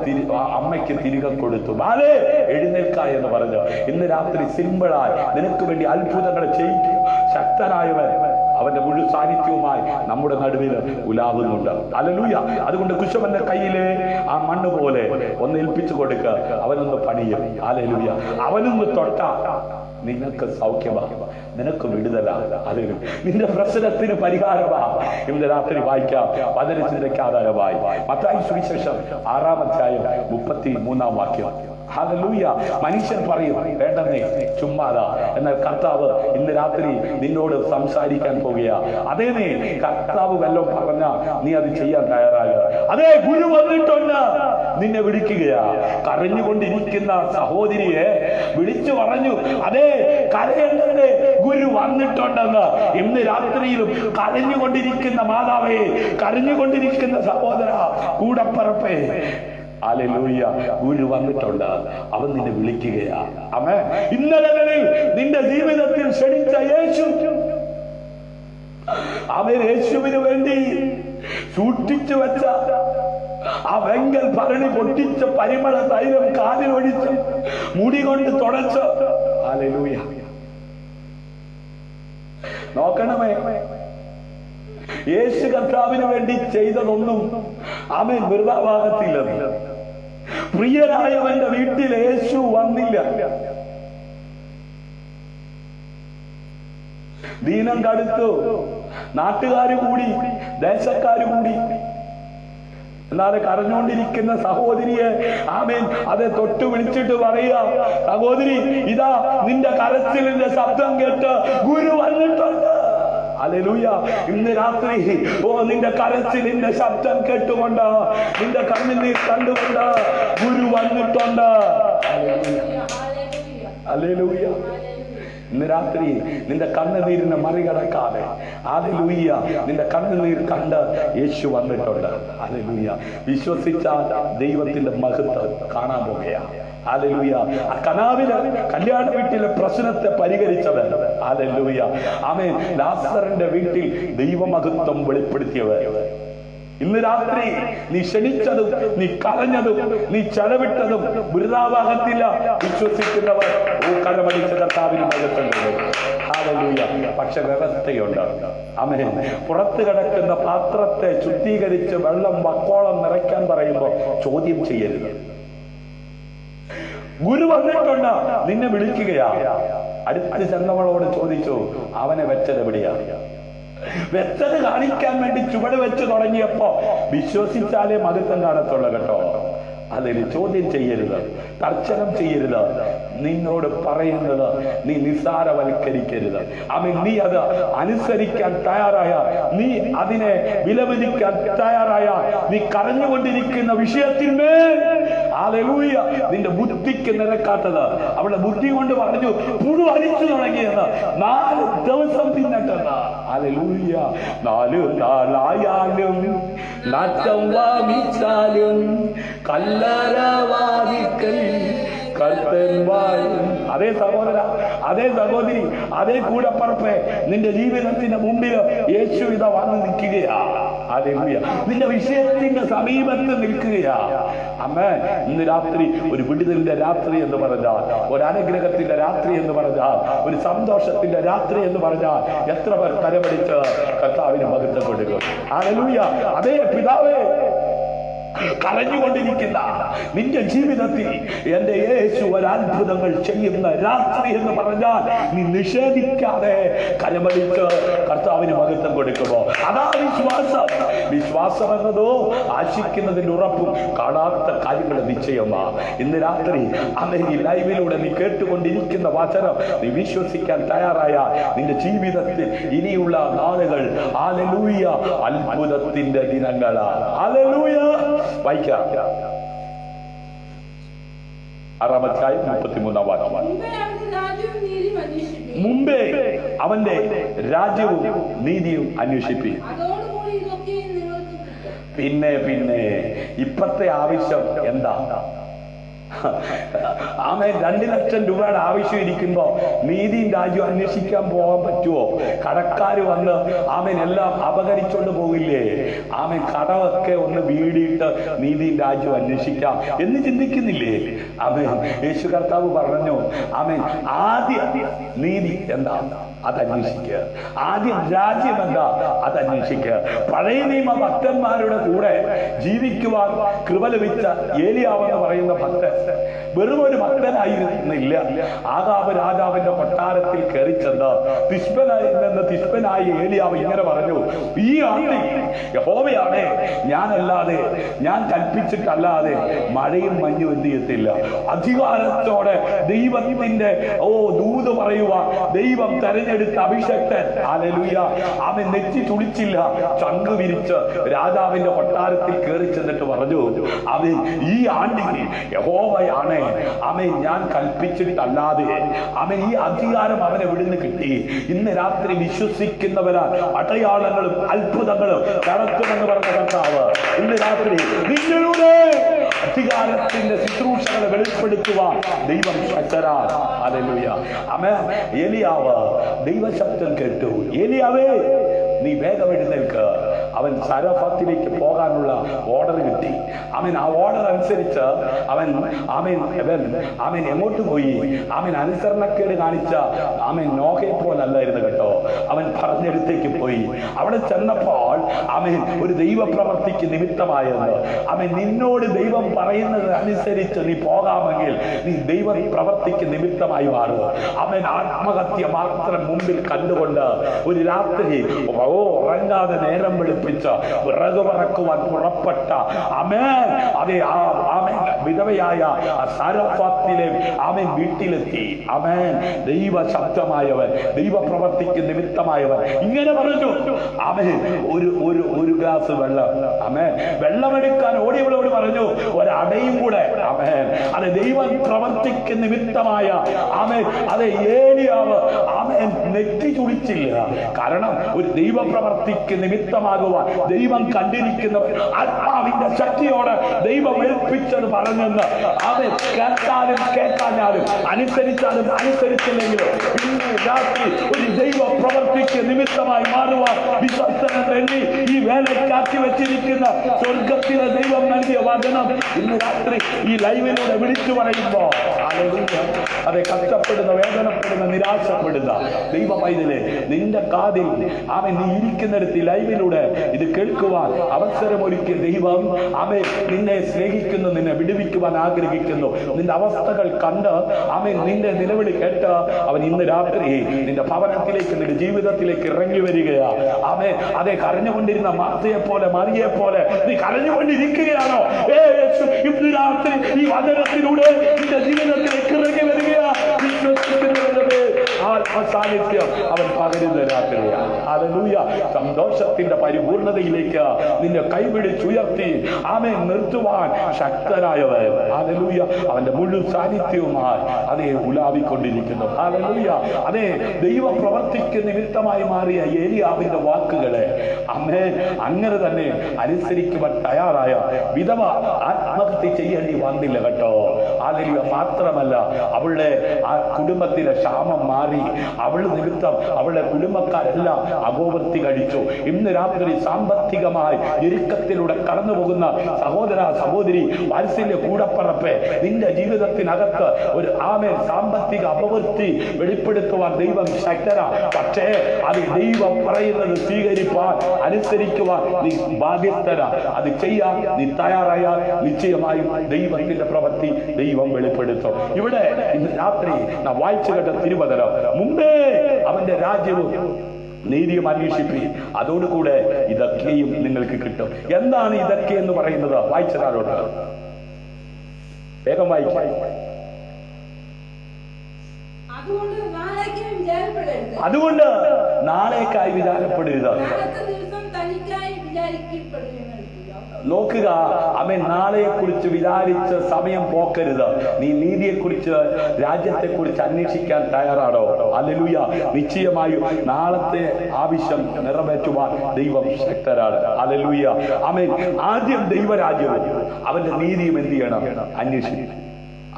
അമ്മയ്ക്ക് തിരികെ കൊടുത്തു. ബാലേ എഴുന്നേൽക്ക എന്ന് പറഞ്ഞു. ഇന്ന് രാത്രി സിമ്പിളായി നിനക്ക് വേണ്ടി അത്ഭുതങ്ങളെ ചെയ്യിക്കും ശക്തനായവൻ അവന്റെ മുഴു സാന്നിധ്യവുമായി നമ്മുടെ നടുവിൽ ഉലാവുന്നുണ്ട്. ഹല്ലേലൂയ. അതുകൊണ്ട് കുശവന്റെ കയ്യിലെ ആ മണ്ണ് പോലെ ഒന്ന് ഏൽപ്പിച്ചു കൊടുക്കുക, അവനൊന്ന് പണിയും. ഹല്ലേലൂയ. അവനൊന്ന് തൊട്ട നിനക്ക് സൗഖ്യമാ, നിനക്ക് വിടുതലാ. അത് നിന്റെ പ്രശ്നത്തിന് പരിഹാരമാ. ഇന്ന് രാത്രി വായിക്കാം വചനചിന്തയ്ക്ക് ആധാരമായി മത്തായി സുവിശേഷം 6-ാം അധ്യായം 33-ാം വാക്യം. ഹല്ലേലൂയ. മനുഷ്യൻ പറയും വേണ്ടെന്നേ, ചുമ്മാതാ. എന്നാൽ കർത്താവ് ഇന്ന് രാത്രി നിന്നോട് സംസാരിക്കാൻ പോകുകയാ. അതേ, നീ കർത്താവ് വല്ലതും പറഞ്ഞ നീ അത് ചെയ്യാൻ തയ്യാറാകുക. അതേ, ഗുരു വന്നിട്ടുണ്ട്, നിന്നെ വിളിക്കുകയാ. കരഞ്ഞുകൊണ്ടിരിക്കുന്ന സഹോദരിയെ വിളിച്ചു പറഞ്ഞു, അതേ കരയണ്ടേ, ഗുരു വന്നിട്ടുണ്ടെന്ന്. ഇന്ന് രാത്രിയിലും കരഞ്ഞുകൊണ്ടിരിക്കുന്ന മാതാവേ, കരഞ്ഞുകൊണ്ടിരിക്കുന്ന സഹോദര, കൂടപ്പറപ്പേ, ഹല്ലേലൂയ, ഗുരു വന്നിട്ടുണ്ട്, അവൻ നിന്നെ വിളിക്കുകയാ. ആമേൻ. ഇന്നലകളിൽ നിന്റെ ജീവിതത്തിൽ ക്ഷണിച്ച യേശു, അവൻ യേശുവിന് വേണ്ടി സൂക്ഷിച്ചു വെച്ച ആ വെങ്കൽ ഭരണി പൊട്ടിച്ച പരിമള തൈലം കാലിൽ ഒഴിച്ച് മുടി കൊണ്ട് തുടച്ച്, ഹല്ലേലൂയ. നോക്കണമേ, യേശു കർത്താവിന് വേണ്ടി ചെയ്തതൊന്നും അവൻ വൃഥാവാകത്തില്ലെന്ന്. പ്രിയനായവന്റെ വീട്ടിൽ യേശു വന്നില്ല. ദീനം കടുത്തു, നാട്ടുകാര് കൂടി, ദേശക്കാര് കൂടി. എന്നാലും കരഞ്ഞുകൊണ്ടിരിക്കുന്ന സഹോദരിയെ ആമേൻ അതെ തൊട്ട് വിളിച്ചിട്ട് പറയുക, സഹോദരി, ഇതാ നിന്റെ കരച്ചിലിന്റെ ശബ്ദം കേട്ട് ഗുരു വന്നിട്ടുണ്ട്. ഹല്ലേലൂയ. ഇന്ന് രാത്രി നിന്റെ കരച്ചിലിന്റെ ശബ്ദം കേട്ടുകൊണ്ട്, നിന്റെ കണ്ണുനീർ കണ്ടുകൊണ്ട് ഗുരു വന്നിട്ടുണ്ട്. ഹല്ലേലൂയ. ഇന്ന് രാത്രി നിന്റെ കണ്ണുനീരിനെ മറികടക്കാതെ, ഹല്ലേലൂയ, നിന്റെ കണ്ണുനീർ കണ്ട് യേശു വന്നിട്ടുണ്ട്. ഹല്ലേലൂയ. വിശ്വസിച്ചാൽ ദൈവത്തിന്റെ മഹത്വം കാണാൻ പോകുകയാണ്. ഹല്ലേലൂയ. ആ കനാവിലെ കല്യാണ വീട്ടിലെ പ്രശ്നത്തെ പരിഹരിച്ചവൻ. ഹല്ലേലൂയ. ആമേൻ. ലാസറിന്റെ വീട്ടിൽ ദൈവമഹത്വം വെളിപ്പെടുത്തിയവർ. ഇന്ന് രാത്രി നീ ക്ഷണിച്ചതും നീ കരഞ്ഞതും നീ ചെലവിട്ടതും വൃഥാവാകത്തില്ല. വിശ്വസിക്കുന്നവർ കരമടിച്ച കർത്താവിന് മഹത്വമുണ്ട്. ഹല്ലേലൂയ. പക്ഷെ വ്യവസ്ഥയുണ്ട്. ആമേൻ. പുറത്ത് കിടക്കുന്ന പാത്രത്തെ ശുദ്ധീകരിച്ച് വെള്ളം വക്കോളം നിറയ്ക്കാൻ പറയുമ്പോൾ ചോദ്യം ചെയ്യരുത്. ഗുരു വന്നിട്ടുണ്ട്, നിന്നെ വിളിക്കുകയാ. അടുത്ത് ചെന്നവളോട് ചോദിച്ചു, അവനെ വെച്ചത് എവിടെയാണ്? വെച്ചത് കാണിക്കാൻ വേണ്ടി ചുവട് വെച്ച് തുടങ്ങിയപ്പോ വിശ്വസിച്ചാലേ മഹത്വം കാണത്തുള്ളൂ കേട്ടോ. അതിൽ ചോദ്യം ചെയ്യരുത്, തർച്ചനം ചെയ്യരുത്. നിന്നോട് പറയുന്നത് നീ നിസ്സാരവൽക്കരിക്കരുത്. നീ അത് അനുസരിക്കാൻ തയ്യാറായ, നീ അതിനെ വിലമതിക്കാൻ തയ്യാറായ, നീ കരഞ്ഞുകൊണ്ടിരിക്കുന്ന വിഷയത്തിന്മേൽ ഹല്ലേലൂയ നിന്റെ ബുദ്ധിക്ക് നിരക്കാത്തത് അവളുടെ ബുദ്ധി കൊണ്ട് പറഞ്ഞു പുഴു അരിച്ചു തുടങ്ങിയത് 4 ദിവസം പിന്നിട്ടെന്ന്. ഹല്ലേലൂയ. 4 നാളായാലും നാറ്റം വാമിച്ചാലും കല്ലറവാതിക്കൽ കർത്തൻ വാഴും. അതേ സഹോദര, അതേ സഹോദരി, അതേ കൂടപ്പറപ്പേ, നിന്റെ ജീവിതത്തിന്റെ മുമ്പിൽ യേശു ഇതാ വന്ന് നിൽക്കുകയാ. ഹല്ലേലൂയ. നിന്റെ വിഷയത്തിന്റെ സമീപത്ത് നിൽക്കുകയാ. ആമേൻ. ഇന്ന് രാത്രി ഒരു വിടുതലിന്റെ രാത്രി എന്ന് പറഞ്ഞാൽ, ഒരു അനുഗ്രഹത്തിന്റെ രാത്രി എന്ന് പറഞ്ഞാൽ, ഒരു സന്തോഷത്തിന്റെ രാത്രി എന്ന് പറഞ്ഞാൽ എത്ര പേർ കരമടിച്ച് കർത്താവിന് മഹത്വം കൊടുക്കും. ഹല്ലേലൂയ. അതേ പിതാവേ, കരഞ്ഞുകൊണ്ടിരിക്കുന്ന നിന്റെ ജീവിതത്തിൽ എന്റെ യേശു ഒരത്ഭുതങ്ങൾ ചെയ്യുന്ന രാത്രി എന്ന് പറഞ്ഞാൽ നീ നിഷേധിക്കാതെ കരമടിച്ച് കർത്താവിന് മഹത്വം കൊടുക്കുമോ? അതാ വിശ്വാസം. വിശ്വാസം എന്നതോ ആശിക്കുന്നതിന്റെ ഉറപ്പും കാണാത്ത കാര്യങ്ങളുടെ നിശ്ചയമാ. ഇന്ന് രാത്രി അന്ന് ഈ ലൈവിലൂടെ നീ കേട്ടുകൊണ്ടിരിക്കുന്ന വചനം നീ വിശ്വസിക്കാൻ തയ്യാറായ നിന്റെ ജീവിതത്തിൽ ഇനിയുള്ള നാളുകൾ ഹല്ലേലൂയ അത്ഭുതത്തിന്റെ ദിനങ്ങളാണ്. ഹല്ലേലൂയ. വായിക്കാം. 6-ാം അധ്യായം 33-ാം വാക്യം. മുമ്പേ അവന്റെ രാജ്യവും നീതിയും അന്വേഷിപ്പിക്കും. പിന്നെ ഇപ്പത്തെ ആവശ്യം എന്താ? ആമേൻ. 2 ലക്ഷം രൂപയുടെ ആവശ്യം ഇരിക്കുമ്പോ നീതിയും രാജ്യവും അന്വേഷിക്കാൻ പോകാൻ പറ്റുമോ? കടക്കാര് വന്ന് ആമേൻ എല്ലാം അപകരിച്ചോണ്ട് പോകില്ലേ? ആമേൻ. കടമൊക്കെ ഒന്ന് വീടിയിട്ട് നീതിയും രാജ്യവും അന്വേഷിക്കാം എന്ന് ചിന്തിക്കുന്നില്ലേ? ആമേൻ. യേശു കർത്താവ് പറഞ്ഞു, ആമേൻ, ആദ്യ നീതി എന്താ? അതന്വേഷിക്കുക. ആദ്യം രാജ്യം എന്താ അതന്വേഷിക്കുക. പഴയ നിയമ ഭക്തന്മാരുടെ കൂടെ ജീവിക്കുവാൻ കൃപ ലഭിച്ച ഏലിയാവെന്ന് പറയുന്ന ഭക്തൻ വെറും ഒരു ഭക്തനായിരുന്നില്ല. ആഹാബ് രാജാവിന്റെ കൊട്ടാരത്തിൽ കയറി ചെന്ന് തിഷ്പനായ ഏലിയാവ് ഇങ്ങനെ പറഞ്ഞു, ഈ ആണ്ടി യഹോവയാണേ, ഞാനല്ലാതെ, ഞാൻ കൽപ്പിച്ചിട്ടല്ലാതെ മഴയും മഞ്ഞും എന്ത് ചെയ്യത്തില്ല. അധികാരത്തോടെ ദൈവത്തിന്റെ ദൂത് പറയുവാൻ ദൈവം തെരഞ്ഞെടുത്ത അഭിഷക്തൻ, ഹല്ലേലൂയ, അവൻ നെറ്റി തുളിച്ചില്ല, ചങ്ക് വിരിച്ച് രാജാവിന്റെ കൊട്ടാരത്തിൽ കയറി ചെന്നിട്ട് പറഞ്ഞു, അവൻ ഈ ആണ്ടിൽ യഹോവയാണ്, അവൻ ഞാൻ കൽപ്പിച്ചിട്ടല്ലാതെ. അവൻ ഈ അധികാരം അവനെ എവിടുന്ന് കിട്ടി? ഇന്ന് രാത്രി വിശ്വസിക്കുന്നവരാൽ അടയാളങ്ങളും അത്ഭുതങ്ങളും നടക്കുമെന്ന് പറഞ്ഞ കർത്താവ് ഇന്ന് രാത്രി നിങ്ങളുടെ അധികാരത്തിന്റെ ശുശ്രൂഷകളെ വെളിപ്പെടുത്തുവാൻ ദൈവം ശക്തരാൻ. ഹല്ലേലൂയ. ആമേൻ. ഏലിയാവ് ദൈവശബ്ദം കേട്ടു. ഏലിയാവേ, നീ വേഗം എഴുന്നേൽക്ക്. അവൻ സരഫത്തിലേക്ക് പോകാനുള്ള ഓർഡർ കിട്ടി. അവൻ ആ ഓർഡർ അനുസരിച്ച് അവൻ എങ്ങോട്ട് പോയി? അവൻ അനുസരണക്കേട് കാണിച്ച നോഹയെ പോലല്ലായിരുന്നു കേട്ടോ. അവൻ പറഞ്ഞെടുത്തേക്ക് പോയി. അവിടെ ചെന്നപ്പോൾ അവൻ ഒരു ദൈവപ്രവർത്തിക്ക് നിമിത്തമായെന്ന്. അവൻ നിന്നോട് ദൈവം പറയുന്നത് അനുസരിച്ച് നീ പോകാമെങ്കിൽ നീ ദൈവ പ്രവർത്തിക്ക് നിമിത്തമായി മാറുക. അവൻ ആത്മഹത്യ മാത്രം മുമ്പിൽ കണ്ടുകൊണ്ട് ഒരു രാത്രി ഉറങ്ങാതെ നേരം വെളുപ്പിച്ച് വിറക് പറക്കുവാൻ പുറപ്പെട്ട വിധവയായ സാരഫാത്തിലെ അവൻ വീട്ടിലെത്തി. അവൻ ദൈവ ശബ്ദമായവൻ, ദൈവ പ്രവർത്തിക്ക് നിമിത്തമായവൻ ഇങ്ങനെ പറഞ്ഞു. അവൻ ഒരു ഗ്ലാസ് വെള്ളം, വെള്ളമെടുക്കാൻ ഓടിയവളോട് പറഞ്ഞു, ഒരടയും കൂടെ. അത് ദൈവ പ്രവർത്തിക്ക് നിമിത്തമായ അത് ഏലിയാവ് നെറ്റി ചുളിച്ചില്ല. കാരണം ഒരു ദൈവ പ്രവർത്തിക്ക് നിമിത്തമാകുവാൻ ദൈവം കണ്ടിരിക്കുന്നവർ ആത്മാവിന്റെ ശക്തിയോടെ ദൈവം ഏൽപ്പിച്ചത് പറഞ്ഞെന്ന് അവൻ കേട്ടാലും കേട്ടാലും അനുസരിച്ചാലും അനുസരിച്ചില്ലെങ്കിലും ഇന്ന് രാത്രി ഒരു ദൈവ പ്രവർത്തിക്ക് നിമിത്തമായി മാറുവാൻ വിശ്വസ്തനെന്ന് എണ്ണി ഈ വേല കാത്തി വെച്ചിരിക്കുന്ന സ്വർഗത്തിലെ ദൈവം നൽകിയ വചനം ഇന്ന് രാത്രി ഈ ലൈവിലൂടെ വിളിച്ചു പറയുമ്പോ അതെ, കഷ്ടപ്പെടുന്ന, വേദനപ്പെടുന്ന, നിരാശപ്പെടുന്ന ദൈവ പൈതലെ, നിന്റെ കാതിൽ നീ ഇരിക്കുന്നിടത്ത് ലൈവിലൂടെ ഇത് കേൾക്കുവാൻ അവസരമൊരുക്കിയ ദൈവം നിന്നെ സ്നേഹിക്കുന്നു, നിന്നെ വിടുവിക്കുവാൻ ആഗ്രഹിക്കുന്നു. നിന്റെ അവസ്ഥകൾ കണ്ട് നിന്റെ നിലവിളി കേട്ട് അവൻ ഇന്ന് രാത്രി നിന്റെ ഭവനത്തിലേക്ക്, നിന്റെ ജീവിതത്തിലേക്ക് ഇറങ്ങി വരികയാ. അതെ, കരഞ്ഞുകൊണ്ടിരുന്ന മാർത്തയെ പോലെ, മറിയെ പോലെ നീ കരഞ്ഞുകൊണ്ടിരിക്കുകയാണോ? ഇന്ന് രാത്രി ഈ വചനത്തിലൂടെ നിന്റെ ജീവിതത്തിലേക്ക് ഇറങ്ങി വരികയാ. വിശ്വസിക്കുന്നവരുടെ സാന്നിധ്യം അവൻ പകരുന്ന രാത്രിയാണ്. ഹല്ലേലൂയ. സന്തോഷത്തിന്റെ പരിപൂർണതയിലേക്ക് നിന്നെ കൈപിടിച്ചുയർത്തി നിർത്തുവാൻ ശക്തനായവൻ. ഹല്ലേലൂയ. അവന്റെ മുഴുവൻ സാന്നിധ്യവുമായി അതേ ഉലാവിക്കൊണ്ടിരിക്കുന്നു. ഹല്ലേലൂയ. അതേ, ദൈവ പ്രവർത്തിക്ക് നിമിത്തമായി മാറിയ ഏലിയാവിന്റെ വാക്കുകളെ അങ്ങനെ തന്നെ അനുസരിക്കുവാൻ തയ്യാറായ വിധവ ആത്മഹത്യ ചെയ്യേണ്ടി വന്നില്ല കേട്ടോ. ഹല്ലേലൂയ. മാത്രമല്ല, അവളുടെ ആ കുടുംബത്തിലെ ക്ഷാമം മാറി. അവൾ നിമിത്തം അവളുടെ കുടുംബക്കാരെല്ലാം അഗോപത്തി കഴിച്ചു. ഇന്ന് രാത്രി സാമ്പത്തികമായി ഞെരുക്കത്തിലൂടെ കടന്നു പോകുന്ന സഹോദര, സഹോദരി, വാത്സല്യ കൂടപ്പറപ്പെ, നിന്റെ ജീവിതത്തിനകത്ത് ഒരു സാമ്പത്തിക അപവൃത്തി വെളിപ്പെടുത്തുവാൻ ദൈവം ശക്തരാ. പക്ഷേ അത് ദൈവം പറയുന്നത് സ്വീകരിപ്പാൻ, അനുസരിക്കുവാൻ നീ ബാധ്യസ്ഥര. അത് ചെയ്യാൻ നീ തയ്യാറായാൽ നിശ്ചയമായും ദൈവത്തിന്റെ പ്രവൃത്തി ദൈവം വെളിപ്പെടുത്തും. ഇവിടെ ഇന്ന് രാത്രി നാം വായിച്ചു കേട്ട തിരുവചനം, മുമ്പേ അവന്റെ രാജ്യവും നീതിയും അന്വേഷിപ്പി, അതോടുകൂടെ ഇതൊക്കെയും നിങ്ങൾക്ക് കിട്ടും. എന്താണ് ഇതൊക്കെ എന്ന് പറയുന്നത്? വായിച്ചതാരോട്ട് വേഗം വായിക്കാം. അതുകൊണ്ട് നാളേക്കായി വിചാരപ്പെടരുത്. നോക്കുക, അവൻ നാളെയെ കുറിച്ച് വിചാരിച്ച് സമയം പോക്കരുത്. നീ നീതിയെ കുറിച്ച്, രാജ്യത്തെ കുറിച്ച് അന്വേഷിക്കാൻ തയ്യാറാണോ? ഹല്ലേലൂയ. നിശ്ചയമായും നാളത്തെ ആവശ്യം നിറവേറ്റുവാൻ ദൈവം ശക്തരാണ്. ഹല്ലേലൂയ. അവൻ ആദ്യം ദൈവരാജ്യവും അവന്റെ നീതിയും എന്ത് ചെയ്യണം? അന്വേഷിക്കും.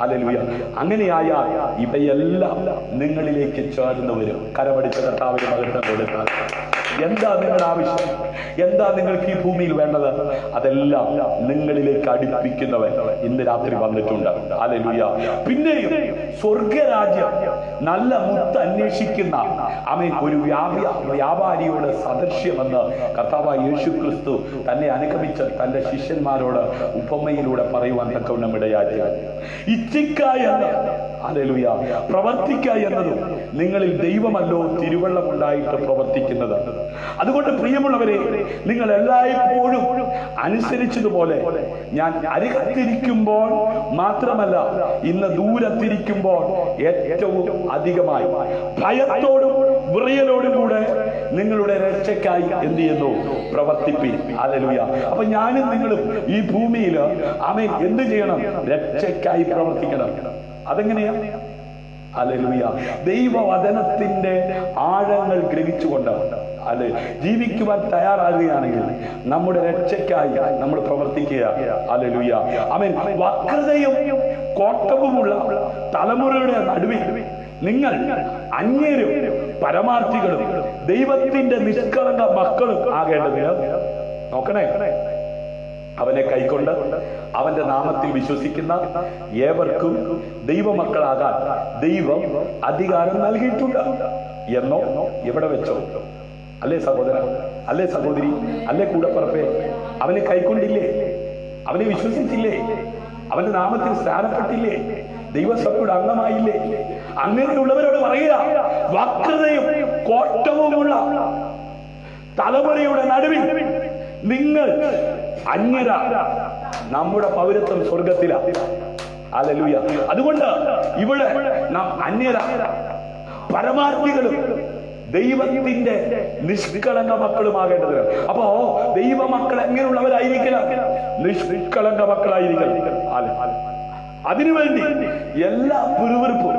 ഹല്ലേലൂയ. അങ്ങനെയായാൽ ഇവയെല്ലാം നിങ്ങളിലേക്ക് ചേർന്ന് വരും. കരമടിച്ച കർത്താവിന് മഹത്വം കൊടുത്താൽ എന്താ നിങ്ങളുടെ ആവശ്യം? എന്താ നിങ്ങൾക്ക് ഈ ഭൂമിയിൽ വേണ്ടത്? അതെല്ലാം നിങ്ങളിലേക്ക് അടുപ്പിക്കുന്നവൻ ഇന്ന് രാത്രി വന്നിട്ടുണ്ട്. ഹല്ലേലൂയ. പിന്നെയും സ്വർഗരാജ്യം നല്ല മുത്ത് അന്വേഷിക്കുന്ന ആമേൻ ഒരു വ്യാപാരിയുടെ സദൃശ്യമെന്ന് കർത്താവായ യേശു ക്രിസ്തു തന്നെ അനുഗമിച്ച തന്റെ ശിഷ്യന്മാരോട് ഉപമയിലൂടെ പറയുവാൻ തക്കവണ്ണം ഇടയാക്കി. ഇച്ഛിക്ക എന്ന്, ഹല്ലേലൂയ, പ്രവർത്തിക്ക എന്നതും നിങ്ങളിൽ ദൈവമല്ലോ തിരുവള്ളമുണ്ടായിട്ട് പ്രവർത്തിക്കുന്നത്. അതുകൊണ്ട് പ്രിയമുള്ളവരെ, നിങ്ങൾ എല്ലായ്പ്പോഴും അനുസരിച്ചതുപോലെ ഞാൻ അരികത്തിരിക്കുമ്പോൾ മാത്രമല്ല, ഇന്ന് ദൂരത്തിരിക്കുമ്പോൾ ഏറ്റവും അധികമായി ഭയത്തോടും വിറയലോടും കൂടെ നിങ്ങളുടെ രക്ഷയ്ക്കായി എന്ത് ചെയ്യുന്നു? പ്രവർത്തിപ്പിൻ. ഹല്ലേലൂയ. അപ്പൊ ഞാനും നിങ്ങളും ഈ ഭൂമിയിൽ ആമേൻ എന്ത് ചെയ്യണം? രക്ഷയ്ക്കായി പ്രവർത്തിക്കണം. അതെങ്ങനെയാ? ഹല്ലേലൂയ. ദൈവവചനത്തിന്റെ ആഴങ്ങൾ ഗ്രഹിച്ചുകൊണ്ട് അല്ലെ ജീവിക്കുവാൻ തയ്യാറാകുകയാണെങ്കിൽ നമ്മുടെ രക്ഷയ്ക്കായി നമ്മൾ പ്രവർത്തിക്കുക. ഹല്ലേലൂയ. ആമേൻ. വക്രതയും കോട്ടവുമുള്ള തലമുറയുടെ നടുവിൽ നിങ്ങൾ അന്യരും പരമാർത്ഥികളും ദൈവത്തിന്റെ നിഷ്കളങ്ക മക്കളും ആകേണ്ടതിന് നോക്കണേ. അവനെ കൈക്കൊണ്ട് അവന്റെ നാമത്തിൽ വിശ്വസിക്കുന്ന ഏവർക്കും ദൈവമക്കളാകാൻ ദൈവം അധികാരം നൽകിയിട്ടുണ്ട് എന്നോ എവിടെ വെച്ചോ? അല്ലേ സഹോദരൻ? അല്ലേ സഹോദരി? അല്ലേ കൂടപ്പറപ്പേ? അവനെ കൈക്കൊണ്ടില്ലേ? അവനെ വിശ്വസിച്ചില്ലേ? അവന്റെ നാമത്തിൽ സ്നാനപ്പെട്ടില്ലേ? ദൈവസഭയുടെ അംഗമായില്ലേ? അങ്ങനെയുള്ളവരോട് പറയുക, വക്രതയും കോട്ടവുമുള്ള തലമുറയുടെ നടുവിൽ നിങ്ങൾ അന്യര, നമ്മുടെ പൗരത്വം സ്വർഗത്തിലാണ്. ഹല്ലേലൂയ. അതുകൊണ്ട് ഇവിടെ നാം അന്യര, പരമാർത്ഥികളും ദൈവത്തിന്റെ നിഷ്കളങ്ക മക്കളുമാകേണ്ടത്. അപ്പോ ദൈവമക്കൾ എങ്ങനെയുള്ളവരായിരിക്കണം? നിഷ്കളങ്ക മക്കളായിരിക്കണം. അതിനുവേണ്ടി എല്ലാ പിറുവിറുപ്പും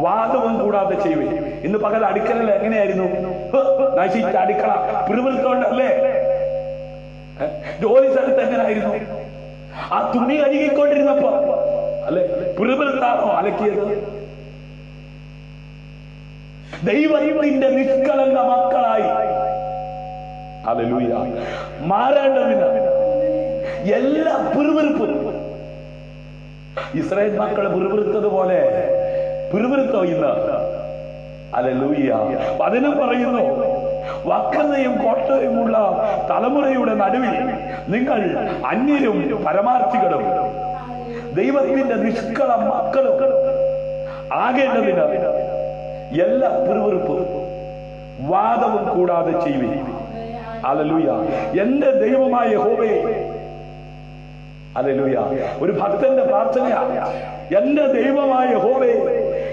വാദവും കൂടാതെ ചെയ്യുവേ. ഇന്ന് പകൽ അടുക്കളയിൽ എങ്ങനെയായിരുന്നു? നശിച്ച അടുക്കള പിറുവിറുക്കൊണ്ടല്ലേ? ജോലി സ്ഥലത്ത് എങ്ങനെയായിരുന്നു? ആ തുണി കഴുകിക്കൊണ്ടിരുന്നപ്പോ അല്ലെ പിറുവിറുത്താണോ അലക്കിയത്? ദൈവത്തിന്റെ നിഷ്കളങ്ക മക്കളായി ഹല്ലേലൂയ മാറേണ്ടതിന് എല്ലാ പിറുവിറുപ്പും ഇസ്രായേൽ മക്കൾ പിറുവിറുത്തതുപോലെ പിറുവിറുത്തോ ഇന്ന്? ഹല്ലേലൂയ. വചനം പറയുന്നു, വക്രതയും കോട്ടയുമുള്ള തലമുറയുടെ നടുവിൽ നിങ്ങൾ അന്യരും പരമാർത്ഥികളും ദൈവത്തിന്റെ നിഷ്കള മക്കളും ആകേണ്ടതിന് എല്ലാ പിറുവിറുപ്പും വാദവും കൂടാതെ ചെയ്യുവേ. ഹല്ലേലൂയ. എന്റെ ദൈവമായ യഹോവേ, ഹല്ലേലൂയ, ഒരു ഭക്തന്റെ പ്രാർത്ഥനയാണ്. എന്റെ ദൈവമായ യഹോവേ,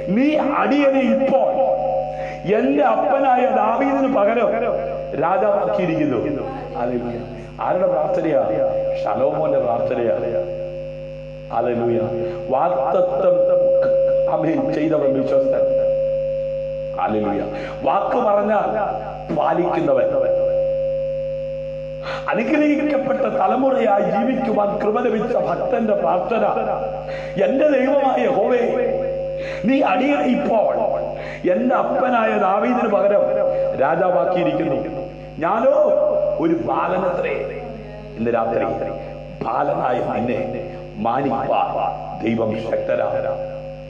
നീ അടിയനെ ഇപ്പോൾ എന്റെ അപ്പനായ ദാവീദിന് പകരം രാജാവാക്കിയിരിക്കുന്നു. ഹല്ലേലൂയ. ആരുടെ പ്രാർത്ഥനയാ? ശലോമോന്റെ പ്രാർത്ഥനയാ. ഹല്ലേലൂയ. വാഗ്ദത്തം ആമേൻ ചെയ്തവൻ വിശ്വസ്തൻ. ഹല്ലേലൂയ. വാക്ക് പറഞ്ഞാൽ പാലിക്കുന്നവൻ. അനുഗ്രഹിക്കപ്പെട്ട തലമുറയായി ജീവിക്കുവാൻ കൃപ ലഭിച്ച ഭക്തന്റെ പ്രാർത്ഥന, എന്റെ ദൈവമായ യഹോവേ, നീ അടിയനെ ഇപ്പോൾ എന്റെ അപ്പനായ ദാവീദിന് പകരം രാജാവാക്കിയിരിക്കുന്നു. ഞാനോ ഒരു ബാലനത്രേ. ഇന്ന് രാത്രി ബാലനായ നിന്നെ മാനിപ്പാൻ ദൈവം ശക്തരാ.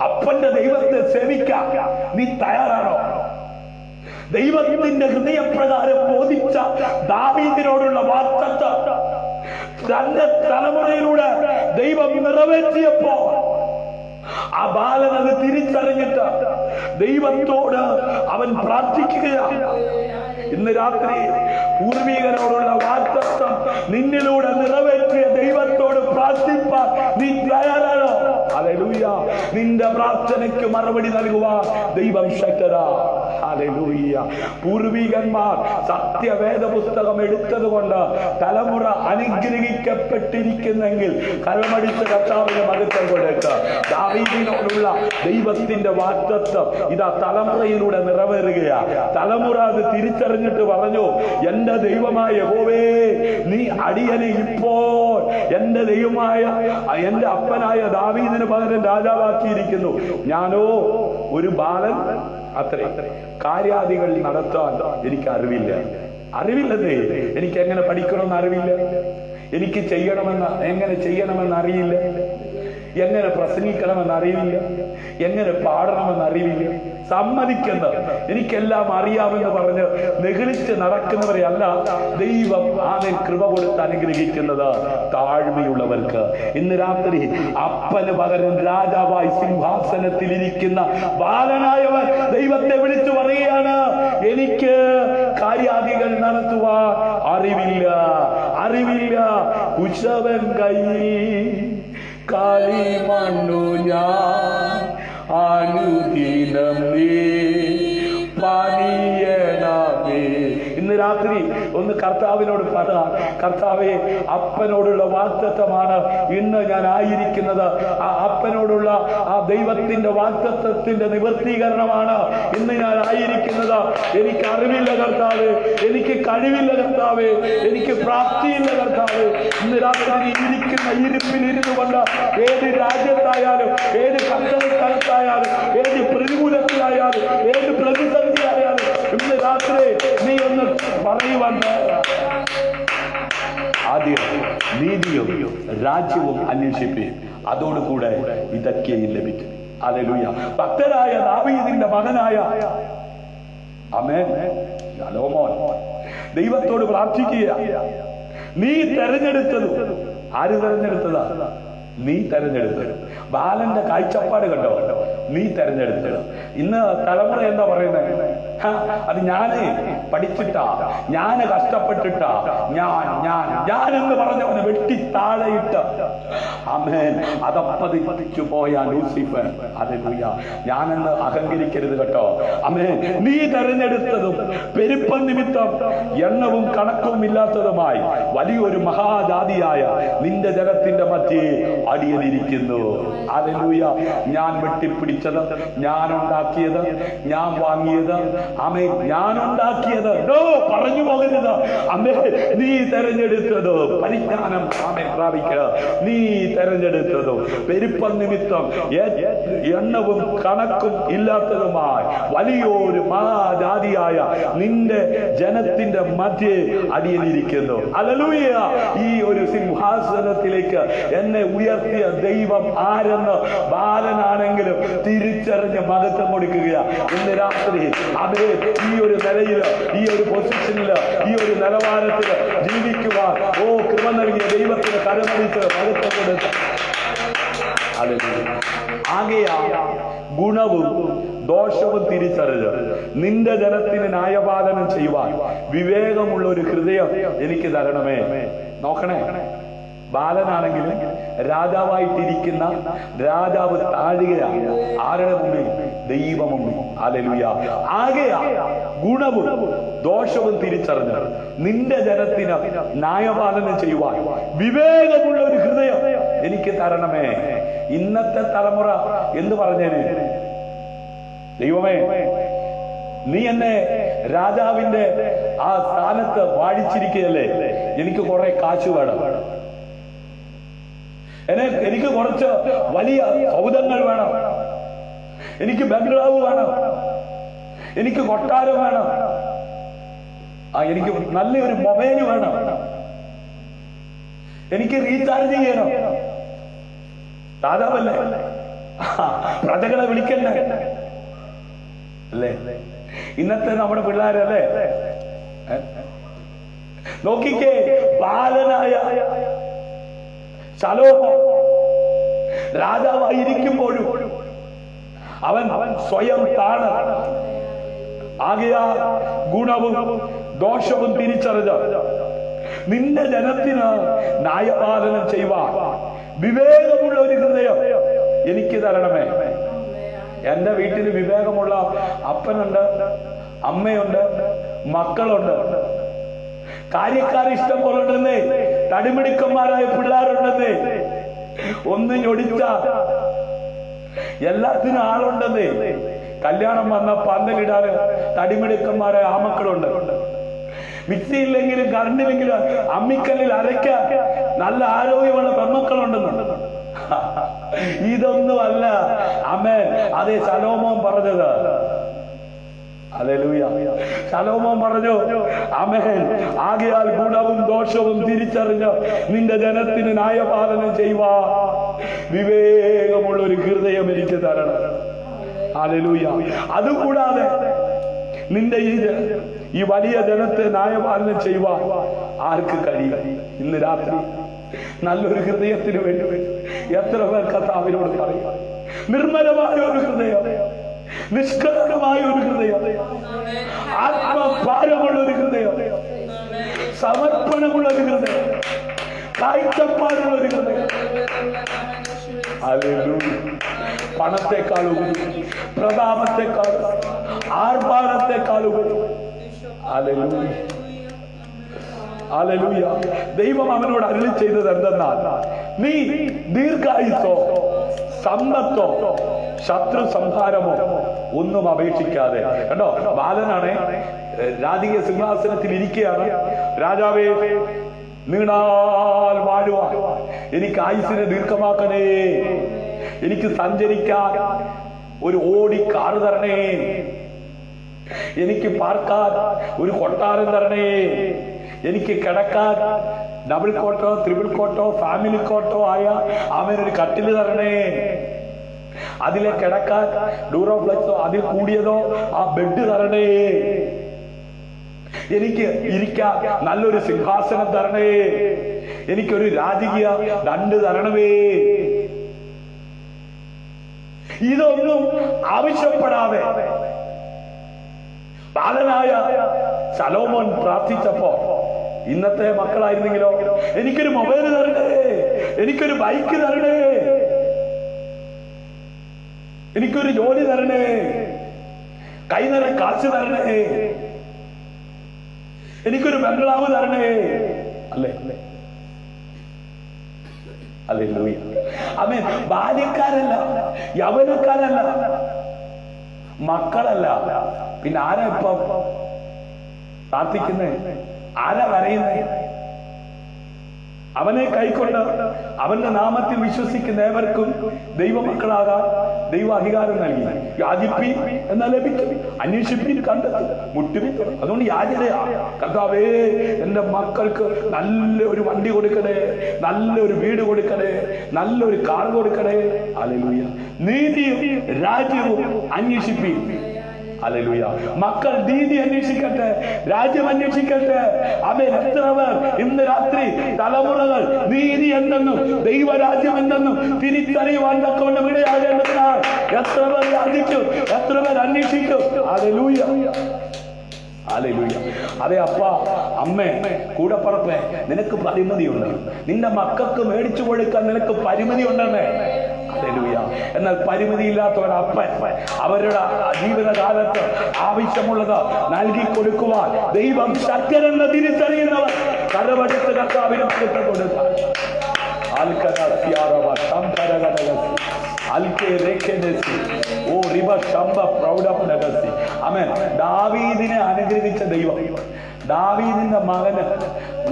അപ്പന്റെ ദൈവത്തെ സേവിക്കാൻ നീ തയ്യാറാണോ? ദൈവത്തിന്റെ ഹൃദയപ്രകാരം ബോധിച്ച ദാവീദിനോടുള്ള വാഗ്ദത്തം തന്റെ തലമുറയിലൂടെ ദൈവം നിറവേറ്റിയപ്പോ ആ ബാലൻ അത് തിരിച്ചറിഞ്ഞിട്ട് ദൈവത്തോട് അവൻ പ്രാർത്ഥിക്കുകയാണ്. ഇന്ന് രാത്രി പൂർവികരോടുള്ള വാഗ്ദത്തം നിന്നിലൂടെ നിറവേറ്റിയ ദൈവത്തോട് പ്രാർത്ഥിപ്പാൻ നീ തയ്യാറാണോ? ഹല്ലേലൂയ. നിന്റെ പ്രാർത്ഥനയ്ക്ക് മറുപടി നൽകുവാൻ ദൈവം ശക്തരാ. ഹല്ലേലൂയ. പൂർവികന്മാർ സത്യവേദ പുസ്തകം എടുത്തത് കൊണ്ട് തലമുറ അനുഗ്രഹിക്കപ്പെട്ടിരിക്കുന്നെങ്കിൽ കരമടിച്ച കർത്താവിന് മഹത്വം കൊടുക്ക. ദാവീദിനോടുള്ള ദൈവത്തിന്റെ വാഗ്ദത്തം ഇതാ തലമുറയിലൂടെ നിറവേറുകയാ. തലമുറ അത് തിരിച്ചറിഞ്ഞിട്ട് പറഞ്ഞു, എന്റെ ദൈവമായ യഹോവേ, നീ അടിയനെ ഇപ്പോൾ എന്റെ ദൈവമായ എന്റെ അപ്പനായ ദാവീദിന് പകരം രാജാവാക്കിയിരിക്കുന്നു. ഞാനോ ഒരു ബാലൻ അത്രേ. കാര്യാദികൾ നടത്താൻ എനിക്ക് അറിവില്ല. അറിവില്ലതേ. എനിക്ക് എങ്ങനെ പഠിക്കണമെന്ന് അറിവില്ല, എനിക്ക് എങ്ങനെ ചെയ്യണമെന്ന് അറിയില്ല, എങ്ങനെ പ്രസംഗിക്കണമെന്ന് അറിയില്ല, എങ്ങനെ പാടണമെന്ന് അറിയില്ല. സമ്മതിക്കുന്ന എനിക്കെല്ലാം അറിയാമെന്ന് പറഞ്ഞ് നെഗളിച്ച് നടക്കുന്നവരെ അല്ല ദൈവം ആദ്യം കൃപ കൊടുത്ത് അനുഗ്രഹിക്കുന്നത്, താഴ്മയുള്ളവർക്ക്. ഇന്ന് രാത്രി അപ്പന് പകരം രാജാവായി സിംഹാസനത്തിൽ ഇരിക്കുന്ന ബാലനായവൻ ദൈവത്തെ വിളിച്ചു പറയുകയാണ്, എനിക്ക് കാര്യാദികൾ നടത്തുവാൻ അറിവില്ല. കുശവൻ കയ്യിൽ കളിമണ്ണു ഞാൻ അനുദിനം നീ പണിയണമേ. ഇന്ന് രാത്രി ഒന്ന് കർത്താവിനോട് പറ, കർത്താവേ, അപ്പനോടുള്ള വാഗ്ദത്തമാണ് ഇന്ന് ഞാൻ ആയിരിക്കുന്നത്. ആ അപ്പനോടുള്ള ആ ദൈവത്തിന്റെ വാഗ്ദത്തത്തിന്റെ നിവർത്തീകരണമാണ് ഇന്ന് ഞാൻ ആയിരിക്കുന്നത്. എനിക്ക് അറിവില്ല കർത്താവേ, എനിക്ക് കഴിവില്ല കർത്താവേ, എനിക്ക് പ്രാപ്തിയില്ല കർത്താവേ. ഇന്ന് രാത്രി ഇരിക്കുന്ന ഇരിപ്പിൽ ഇരുന്നു കൊണ്ട് ഏത് രാജ്യത്തായാലും, ഏത് കഷ്ടസ്ഥലത്തായാലും, ഏത് പ്രതികൂലത്തിലായാലും, ഏത് പ്രതിസന്ധിയായാലും ഇന്ന് രാത്രി നീ ഒന്ന് പറയുവാൻ, ആദ്യം നീതിയും രാജ്യവും അന്വേഷിപ്പി, അതോടുകൂടെ ഇതൊക്കെയും ലഭിക്കും. ഹല്ലേലൂയ. ഭക്തനായ ദാവീദിന്റെ മകനായ ആമേൻ ശലോമോൻ ദൈവത്തോട് പ്രാർത്ഥിക്കുക, നീ തെരഞ്ഞെടുത്തത്. ആര് തെരഞ്ഞെടുത്തതാ? നീ തെരഞ്ഞെടുത്തത്. ബാലന്റെ കാഴ്ചപ്പാട് കണ്ടോ? നീ തെരഞ്ഞെടുത്തത്. ഇന്ന് തലമുറ എന്താ പറയുന്നത്? അത് ഞാന് പഠിച്ചിട്ടാ, ഞാന് കഷ്ടപ്പെട്ടിട്ടാ, ഞാൻ എന്ന് പറഞ്ഞവനെ വെട്ടി താഴെയിട്ട് ആമേൻ അതപ്പതിച്ചു പോയ ലൂസിഫർ. ഹല്ലേലൂയ. ഞാനെന്ന് അഹങ്കരിക്കരുത് കേട്ടോ. ആമേൻ. നീ തെരഞ്ഞെടുത്തതും പെരുപ്പം നിമിത്തം എണ്ണവും കണക്കും ഇല്ലാത്തതുമായി വലിയൊരു മഹാജാതിയായ നിന്റെ ജനത്തിന്റെ മധ്യേ അടിയനിരിക്കുന്നു. ഹല്ലേലൂയ. ഞാൻ വെട്ടിപ്പിടിച്ചത്, ഞാൻ ഉണ്ടാക്കിയത്, ഞാൻ വാങ്ങിയത്, ആമേ, ഞാൻ ഉണ്ടാക്കിയത് പറഞ്ഞു പോകരുത്. അമ്മേ, നീ തെരഞ്ഞെടുത്തത് പരിജ്ഞാനം ആമേ പ്രാപിക്കുക. നീ തെരഞ്ഞെടുത്തത് പെരുപ്പം നിമിത്തം എണ്ണവും കണക്കും ഇല്ലാത്തതുമായി വലിയൊരു മഹാജാതിയായ നിന്റെ ജനത്തിന്റെ മധ്യേ അടിയനിരിക്കുന്നു. ഹല്ലേലൂയ. ഈ ഒരു സിംഹാസനത്തിലേക്ക് എന്നെ ഉയർത്തിയ ദൈവം ആരെന്ന് ബാലനാണെങ്കിലും തിരിച്ചറിഞ്ഞ് മഹത്വം കൊടുക്കുക. ഇന്ന് രാത്രി അതേ ഈ ഒരു നിലയിൽ, ഈ ഒരു പൊസിഷനില്, ഈ ഒരു നിലവാരത്തിൽ ജീവിക്കുവാൻ കൃപ നൽകിയ ദൈവത്തിന് കരമടിച്ച് മഹത്വം കൊടുത്ത് ആകെയാ ഗുണവും ദോഷവും തിരിച്ചറിഞ്ഞ് നിന്റെ ജനത്തിന് ന്യായപാലനം ചെയ്യുവാൻ വിവേകമുള്ള ഒരു ഹൃദയം എനിക്ക് തരണമേ. നോക്കണേ, ബാലനാണെങ്കിലും രാജാവായിട്ടിരിക്കുന്ന രാജാവ് താഴുകയാണ്. ആരുടെ മുമ്പിൽ? ദൈവം മുമ്പിൽ. ഹല്ലേലൂയ. ആകെയാ ഗുണവും ദോഷവും തിരിച്ചറിഞ്ഞ് നിന്റെ ജനത്തിന് ന്യായപാലനം ചെയ്യുവാൻ വിവേകമുള്ള ഒരു ഹൃദയം എനിക്ക് തരണമേ. ഇന്നത്തെ തലമുറ എന്ന് പറഞ്ഞേനെ, ദൈവമേ, നീ എന്നെ രാജാവിന്റെ ആ സ്ഥാനത്ത് വാഴിച്ചിരിക്കുകയല്ലേ, എനിക്ക് കുറെ കാശ് വേണം, എനിക്ക് കുറച്ച് വലിയ സൗധങ്ങൾ വേണം, എനിക്ക് ബംഗ്ലാവ് വേണം, എനിക്ക് കൊട്ടാരം വേണം, എനിക്ക് നല്ലൊരു മൊബൈൽ വേണം, എനിക്ക് റീചാർജ് ചെയ്യണം. രാജാവല്ലേ, പ്രജകളെ വിളിക്കണ്ടേ അല്ലേ? ഇന്നത്തെ നമ്മുടെ പിള്ളേരല്ലേ? നോക്കിക്കേ, ബാലനായ ശലോമോൻ രാജാവായിരിക്കുമ്പോഴും അവൻ സ്വയം താണ്. ആകയാ ഗുണവും ദോഷവും തിരിച്ചറിഞ്ഞ് നിന്റെ ജനത്തിന് ന്യായപാലനം ചെയ്യുവാൻ വിവേകമുള്ള ഒരു ഹൃദയം എനിക്ക് തരണമേ. എന്റെ വീട്ടിൽ വിവേകമുള്ള അപ്പനുണ്ട്, അമ്മയുണ്ട്, മക്കളുണ്ട്, കാര്യക്കാർ ഇഷ്ടം പോലെ ഉണ്ടെന്നേ, തടിമിടുക്കന്മാരായ പിള്ളേരുണ്ടെന്നേ, ഒന്ന് ഞൊടിച്ച എല്ലാത്തിനും ആളുണ്ടെന്നേ. കല്യാണം വന്ന പന്തലിടാന് തടിമിടുക്കന്മാരായ ആമക്കളുണ്ട്. മിക്സി ഇല്ലെങ്കിലും കറണ്ടില്ലെങ്കിലും അമ്മിക്കല്ലിൽ അരയ്ക്കാൻ നല്ല ആരോഗ്യമുള്ള പെൺമക്കളുണ്ടെന്ന്. ഇതൊന്നുമല്ല ആമേൻ അതേ ശലോമോൻ പറഞ്ഞത്. ഹല്ലേലൂയ. ശലോമോൻ പറഞ്ഞു, ആമേൻ, ആകയാൽ ഗുണവും ദോഷവും തിരിച്ചറിഞ്ഞ് നിന്റെ ജനത്തിന് ന്യായപാലനം ചെയ്യുവാൻ വിവേകമുള്ള ഒരു ഹൃദയം എനിക്ക് തരണം. ഹല്ലേലൂയ. അതുകൂടാതെ നിന്റെ ഈ വലിയ ജനത്തെ ന്യായപാലനം ചെയ്യുവാൻ ആർക്ക് കഴിയും? ഇന്ന് രാത്രി നല്ലൊരു ഹൃദയത്തിന് വേണ്ടി എത്ര പേർ കർത്താവിനോട് പറയും? നിർമ്മലമായ ഒരു ഹൃദയം, നിഷ്കളങ്കമായ ഒരു ഹൃദയം, ആത്മഭാരമുള്ള ഒരു ഹൃദയം, സമർപ്പണമുള്ള ഒരു ഹൃദയം, കാഴ്ചപ്പാടുള്ള ഒരു ഹൃദയം. ഹല്ലേലൂയ. പണത്തെക്കാളുപരി, പ്രതാപത്തെക്കാളും, ആർഭാടത്തെക്കാളുപരി, ഹല്ലേലൂയ, ഹല്ലേലൂയ, ദൈവം അവനോട് അരുളി ചെയ്തത് എന്തെന്നാൽ, നീ ദീർഘായുസ്സോ സമ്പത്തോ ശത്രു സംഹാരമോ ഒന്നും അപേക്ഷിക്കാതെ. കണ്ടോ, ബാലനാണ്, രാജകീയ സിംഹാസനത്തിൽ ഇരിക്കുകയാണ്. രാജാവേ, നീണാൽ വാഴുവാൻ എനിക്ക് ആയുസിനെ ദീർഘമാക്കണേ, എനിക്ക് സഞ്ചരിക്കാൻ ഒരു ഓടി കാറ് തരണേ, എനിക്ക് പാർക്കാൻ ഒരു കൊട്ടാരം തരണേ, എനിക്ക് കിടക്കാൻ ഡബിൾ കോട്ടോ ട്രിപ്പിൾ കോട്ടോ ഫാമിലി കോട്ടോ ആയ അവനൊരു കട്ടില് തരണേ, അതിലെ കിടക്കാൻ ഡൂറോഫ്ലെക്സോ അതിൽ കൂടിയതോ ആ ബെഡ് തരണേ, എനിക്ക് ഇരിക്കാൻ നല്ലൊരു സിംഹാസനം തരണേ, എനിക്കൊരു രാജകീയ ദണ്ഡ് തരണമേ. ഇതൊന്നും ആവശ്യപ്പെടാതെ ബാലനായ ശലോമോൻ പ്രാർത്ഥിച്ചപ്പോ, ഇന്നത്തെ മക്കളായിരുന്നെങ്കിലോ, എനിക്കൊരു മൊബൈൽ തരണേ, എനിക്കൊരു ബൈക്ക് തരണേ, എനിക്കൊരു ജോലി തരണേ, കൈനിറ കാശ് തരണേ, എനിക്കൊരു ബംഗ്ലാവ് തരണേ. അല്ലേ? ഹല്ലേലൂയ. ആമേൻ. ബാല്യക്കാരല്ല, യൗവനക്കാരല്ല, മക്കളല്ല, പിന്നെ ആരാ ഇപ്പൊ പ്രാർത്ഥിക്കുന്നേ? ആരാ കരയുന്നേ? അവനെ കൈക്കൊണ്ട് അവന്റെ നാമത്തിൽ വിശ്വസിക്കുന്ന ഏവർക്കും ദൈവമക്കളാകാൻ ദൈവ അധികാരം നൽകി. യാചിപ്പി എന്നാൽ ലഭിക്കും, അന്വേഷിപ്പിൻ കണ്ടെത്തും, മുട്ടുവിൻ. അതുകൊണ്ട് യാചനയാ. കർത്താവേ, എന്റെ മക്കൾക്ക് നല്ലൊരു വണ്ടി കൊടുക്കണേ, നല്ലൊരു വീട് കൊടുക്കണേ, നല്ലൊരു കാർ കൊടുക്കണേ. ഹല്ലേലൂയ. നീതിയും രാജ്യവും അന്വേഷിപ്പിൻ. ഹല്ലേലൂയ. മക്കൾ നീതി അന്വേഷിക്കട്ടെ, രാജ്യം അന്വേഷിക്കട്ടെ. ആമേൻ. എത്ര പേർ ഇന്ന് രാത്രി തലമുറകൾ നീതി എന്തെന്നും ദൈവരാജ്യം എന്തെന്നും തിരിച്ചറിയുവാൻ തക്കവണ്ണം ഇടയാകേണ്ടതിനാൽ എത്ര പേർ യാചിക്കും, എത്ര പേർ അന്വേഷിക്കും. Hallelujah, hallelujah. അതെ അപ്പ, അമ്മേ, കൂടപ്പുറപ്പേ, നിനക്ക് പരിമിതിയുണ്ട്. നിന്റെ മക്കൾക്ക് മേടിച്ചു കൊടുക്കാൻ നിനക്ക് പരിമിതി ഉണ്ടെന്നേ. ഹല്ലേലൂയ. എന്നാൽ പരിമിതിയില്ലാത്തവരപ്പൻ അവരുടെ ജീവിതകാലത്ത് ആവശ്യമുള്ളത് നൽകി കൊടുക്കുവാൻ ദൈവം ശക്തരെന്ന് തിരിച്ചറിയുന്നവർ കരവെടുത്ത് കർത്താവിനും കൊടുത്താൽ ദാവീദിനെ അനുഗ്രഹിച്ച ദൈവം ദാവീദിന്റെ മകന്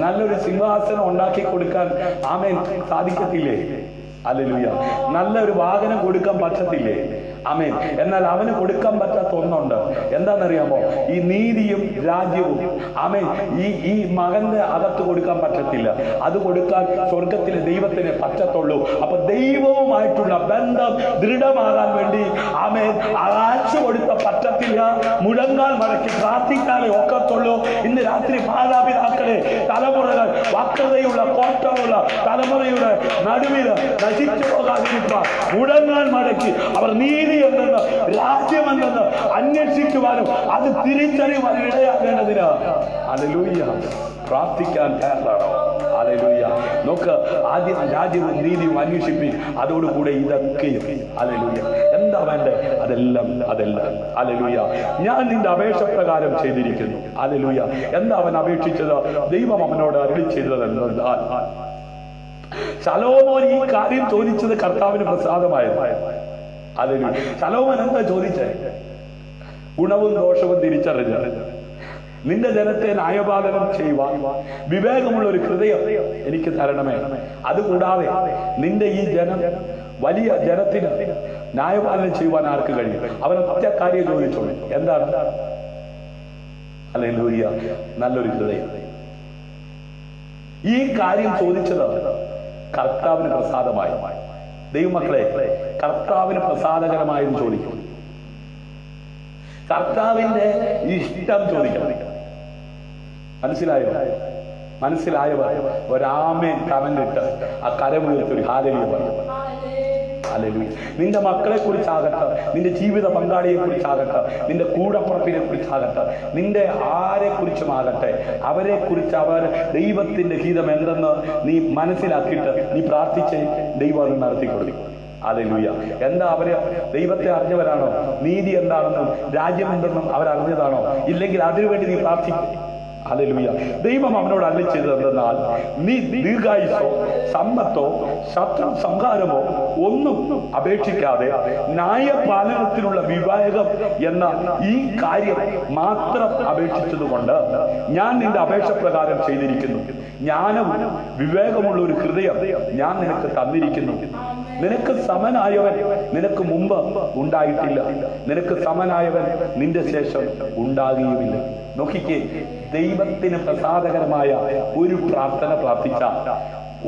നല്ലൊരു സിംഹാസനം ഉണ്ടാക്കി കൊടുക്കാൻ ആമേൻ സാധിക്കത്തില്ലേ? ഹല്ലേലൂയ. നല്ലൊരു വാഹനം കൊടുക്കാൻ പറ്റത്തില്ലേ? ആമേൻ. എന്നാൽ അവന് കൊടുക്കാൻ പറ്റാത്ത ഒന്നുണ്ട്. എന്താണെന്നറിയാമോ? ഈ നീതിയും രാജ്യവും. ആമേൻ. ഈ മകന്റെ അകത്ത് കൊടുക്കാൻ പറ്റത്തില്ല. അത് കൊടുക്കാൻ സ്വർഗത്തിലെ ദൈവത്തിന് പറ്റത്തുള്ളൂ. അപ്പൊ ദൈവവുമായിട്ടുള്ള ബന്ധം ദൃഢമാകാൻ വേണ്ടി ആമേൻ ആഴ്ച കൊടുത്ത പറ്റത്തില്ല. മുഴങ്ങാൽ മടക്കി പ്രാർത്ഥിക്കാനേ ഒക്കത്തുള്ളൂ. ഇന്ന് രാത്രി മാതാപിതാക്കളെ, തലമുറകൾ വക്രതയുള്ള കോട്ടമുള്ള തലമുറയുടെ നടുവിൽ നശിച്ചു പോകാതിരിക്കാൻ മുഴങ്ങാൻ മടക്കി അവർ നീതി എന്തെന്ന് രാജ്യമെന്തെന്ന് അന്വേഷിക്കുവാനും അത് തിരിച്ചറിയുവാനും ഇടയാകേണ്ടതിന് ഹല്ലേലൂയ പ്രാർത്ഥിക്കാൻ തയ്യാറാണോ? ഹല്ലേലൂയ. നോക്ക്, ആദ്യം രാജ്യവും നീതിയും അന്വേഷിപ്പിൻ, അതോടുകൂടെ ഇതൊക്കെയും. ഹല്ലേലൂയ. എന്താ വേണ്ടേ? അതെല്ലാം. ഹല്ലേലൂയ. ഞാൻ നിന്റെ അപേക്ഷ പ്രകാരം ചെയ്തിരിക്കുന്നു. ഹല്ലേലൂയ. എന്താ അവൻ അപേക്ഷിച്ചത്? ദൈവം അവനോട് അരുളി ചെയ്തത് എന്നാൽ, ശലോമോൻ ഈ കാര്യം ചോദിച്ചത് കർത്താവിന് പ്രസാദമായത്. ഹല്ലേലൂയ. ശലോമോൻ എന്താ ചോദിച്ചേ? ഗുണവും ദോഷവും തിരിച്ചറിഞ്ഞ് നിന്റെ ജനത്തെ ന്യായപാലനം ചെയ്യുവാൻ വിവേകമുള്ള ഒരു ഹൃദയം എനിക്ക് തരണമേ. അതുകൂടാതെ നിന്റെ ഈ ജനം, വലിയ ജനത്തിന് ന്യായപാലനം ചെയ്യുവാൻ ആർക്ക് കഴിയും? അവൻ ഒറ്റ കാര്യം ചോദിച്ചോളൂ. എന്താണ്? ഹല്ലേലൂയ. നല്ലൊരു ഹൃദയം. ഈ കാര്യം ചോദിച്ചത് കർത്താവിന് പ്രസാദമായി. ദൈവമക്കളെ, കർത്താവിന് പ്രസാദകരമായെന്ന് ചോദിക്കും. കർത്താവിന്റെ ഇഷ്ടം ചോദിക്കണം. മനസ്സിലായോ? മനസ്സിലായവർ ഒരാമേൻ കമന്റിട്ട് ആ കരമുയർത്തി ഒരു ഹല്ലേലൂയ പറഞ്ഞു. ഹല്ലേലൂയ. നിന്റെ മക്കളെ കുറിച്ചാകട്ടെ, നിന്റെ ജീവിത പങ്കാളിയെ കുറിച്ചാകട്ടെ, നിന്റെ കൂടപ്പുറപ്പിനെ കുറിച്ചാകട്ടെ, നിന്റെ ആരെ കുറിച്ചുമാകട്ടെ, അവരെ കുറിച്ച് അവർ ദൈവത്തിന്റെ ഹിതം എന്തെന്ന് നീ മനസ്സിലാക്കിയിട്ട് നീ പ്രാർത്ഥിച്ച് ദൈവം അത് നടത്തി കൊടുക്കും. ഹല്ലേലൂയ. എന്താ അവര് ദൈവത്തെ അറിഞ്ഞവരാണോ? നീതി എന്താണെന്നും രാജ്യം എന്തെന്നും അവരറിഞ്ഞതാണോ? ഇല്ലെങ്കിൽ അതിനുവേണ്ടി നീ പ്രാർത്ഥിക്കും. ഹല്ലേലൂയ. ദൈവം അവനോട് അരുളി ചെയ്തത് എന്തെന്നാൽ, നീ ദീർഘായുസ്സോ സമ്പത്തോ ശത്രു സംഹാരമോ ഒന്നും അപേക്ഷിക്കാതെ ന്യായപാലനത്തിനുള്ള വിവേകം എന്ന ഈ കാര്യം മാത്രം അപേക്ഷിച്ചതുകൊണ്ട് ഞാൻ നിന്റെ അപേക്ഷ പ്രകാരം ചെയ്തിരിക്കുന്നു. ജ്ഞാനവും വിവേകമുള്ള ഒരു ഹൃദയം ഞാൻ നിനക്ക് തന്നിരിക്കുന്നു. നിനക്ക് സമനായവൻ നിനക്ക് മുമ്പ് ഉണ്ടായിട്ടില്ല, നിനക്ക് സമനായവൻ നിന്റെ ശേഷം ഉണ്ടാകുകയുമില്ല. നോക്കിക്കേ, ദൈവത്തിന് പ്രസാദകരമായ ഒരു പ്രാർത്ഥന പ്രാർത്ഥിച്ച,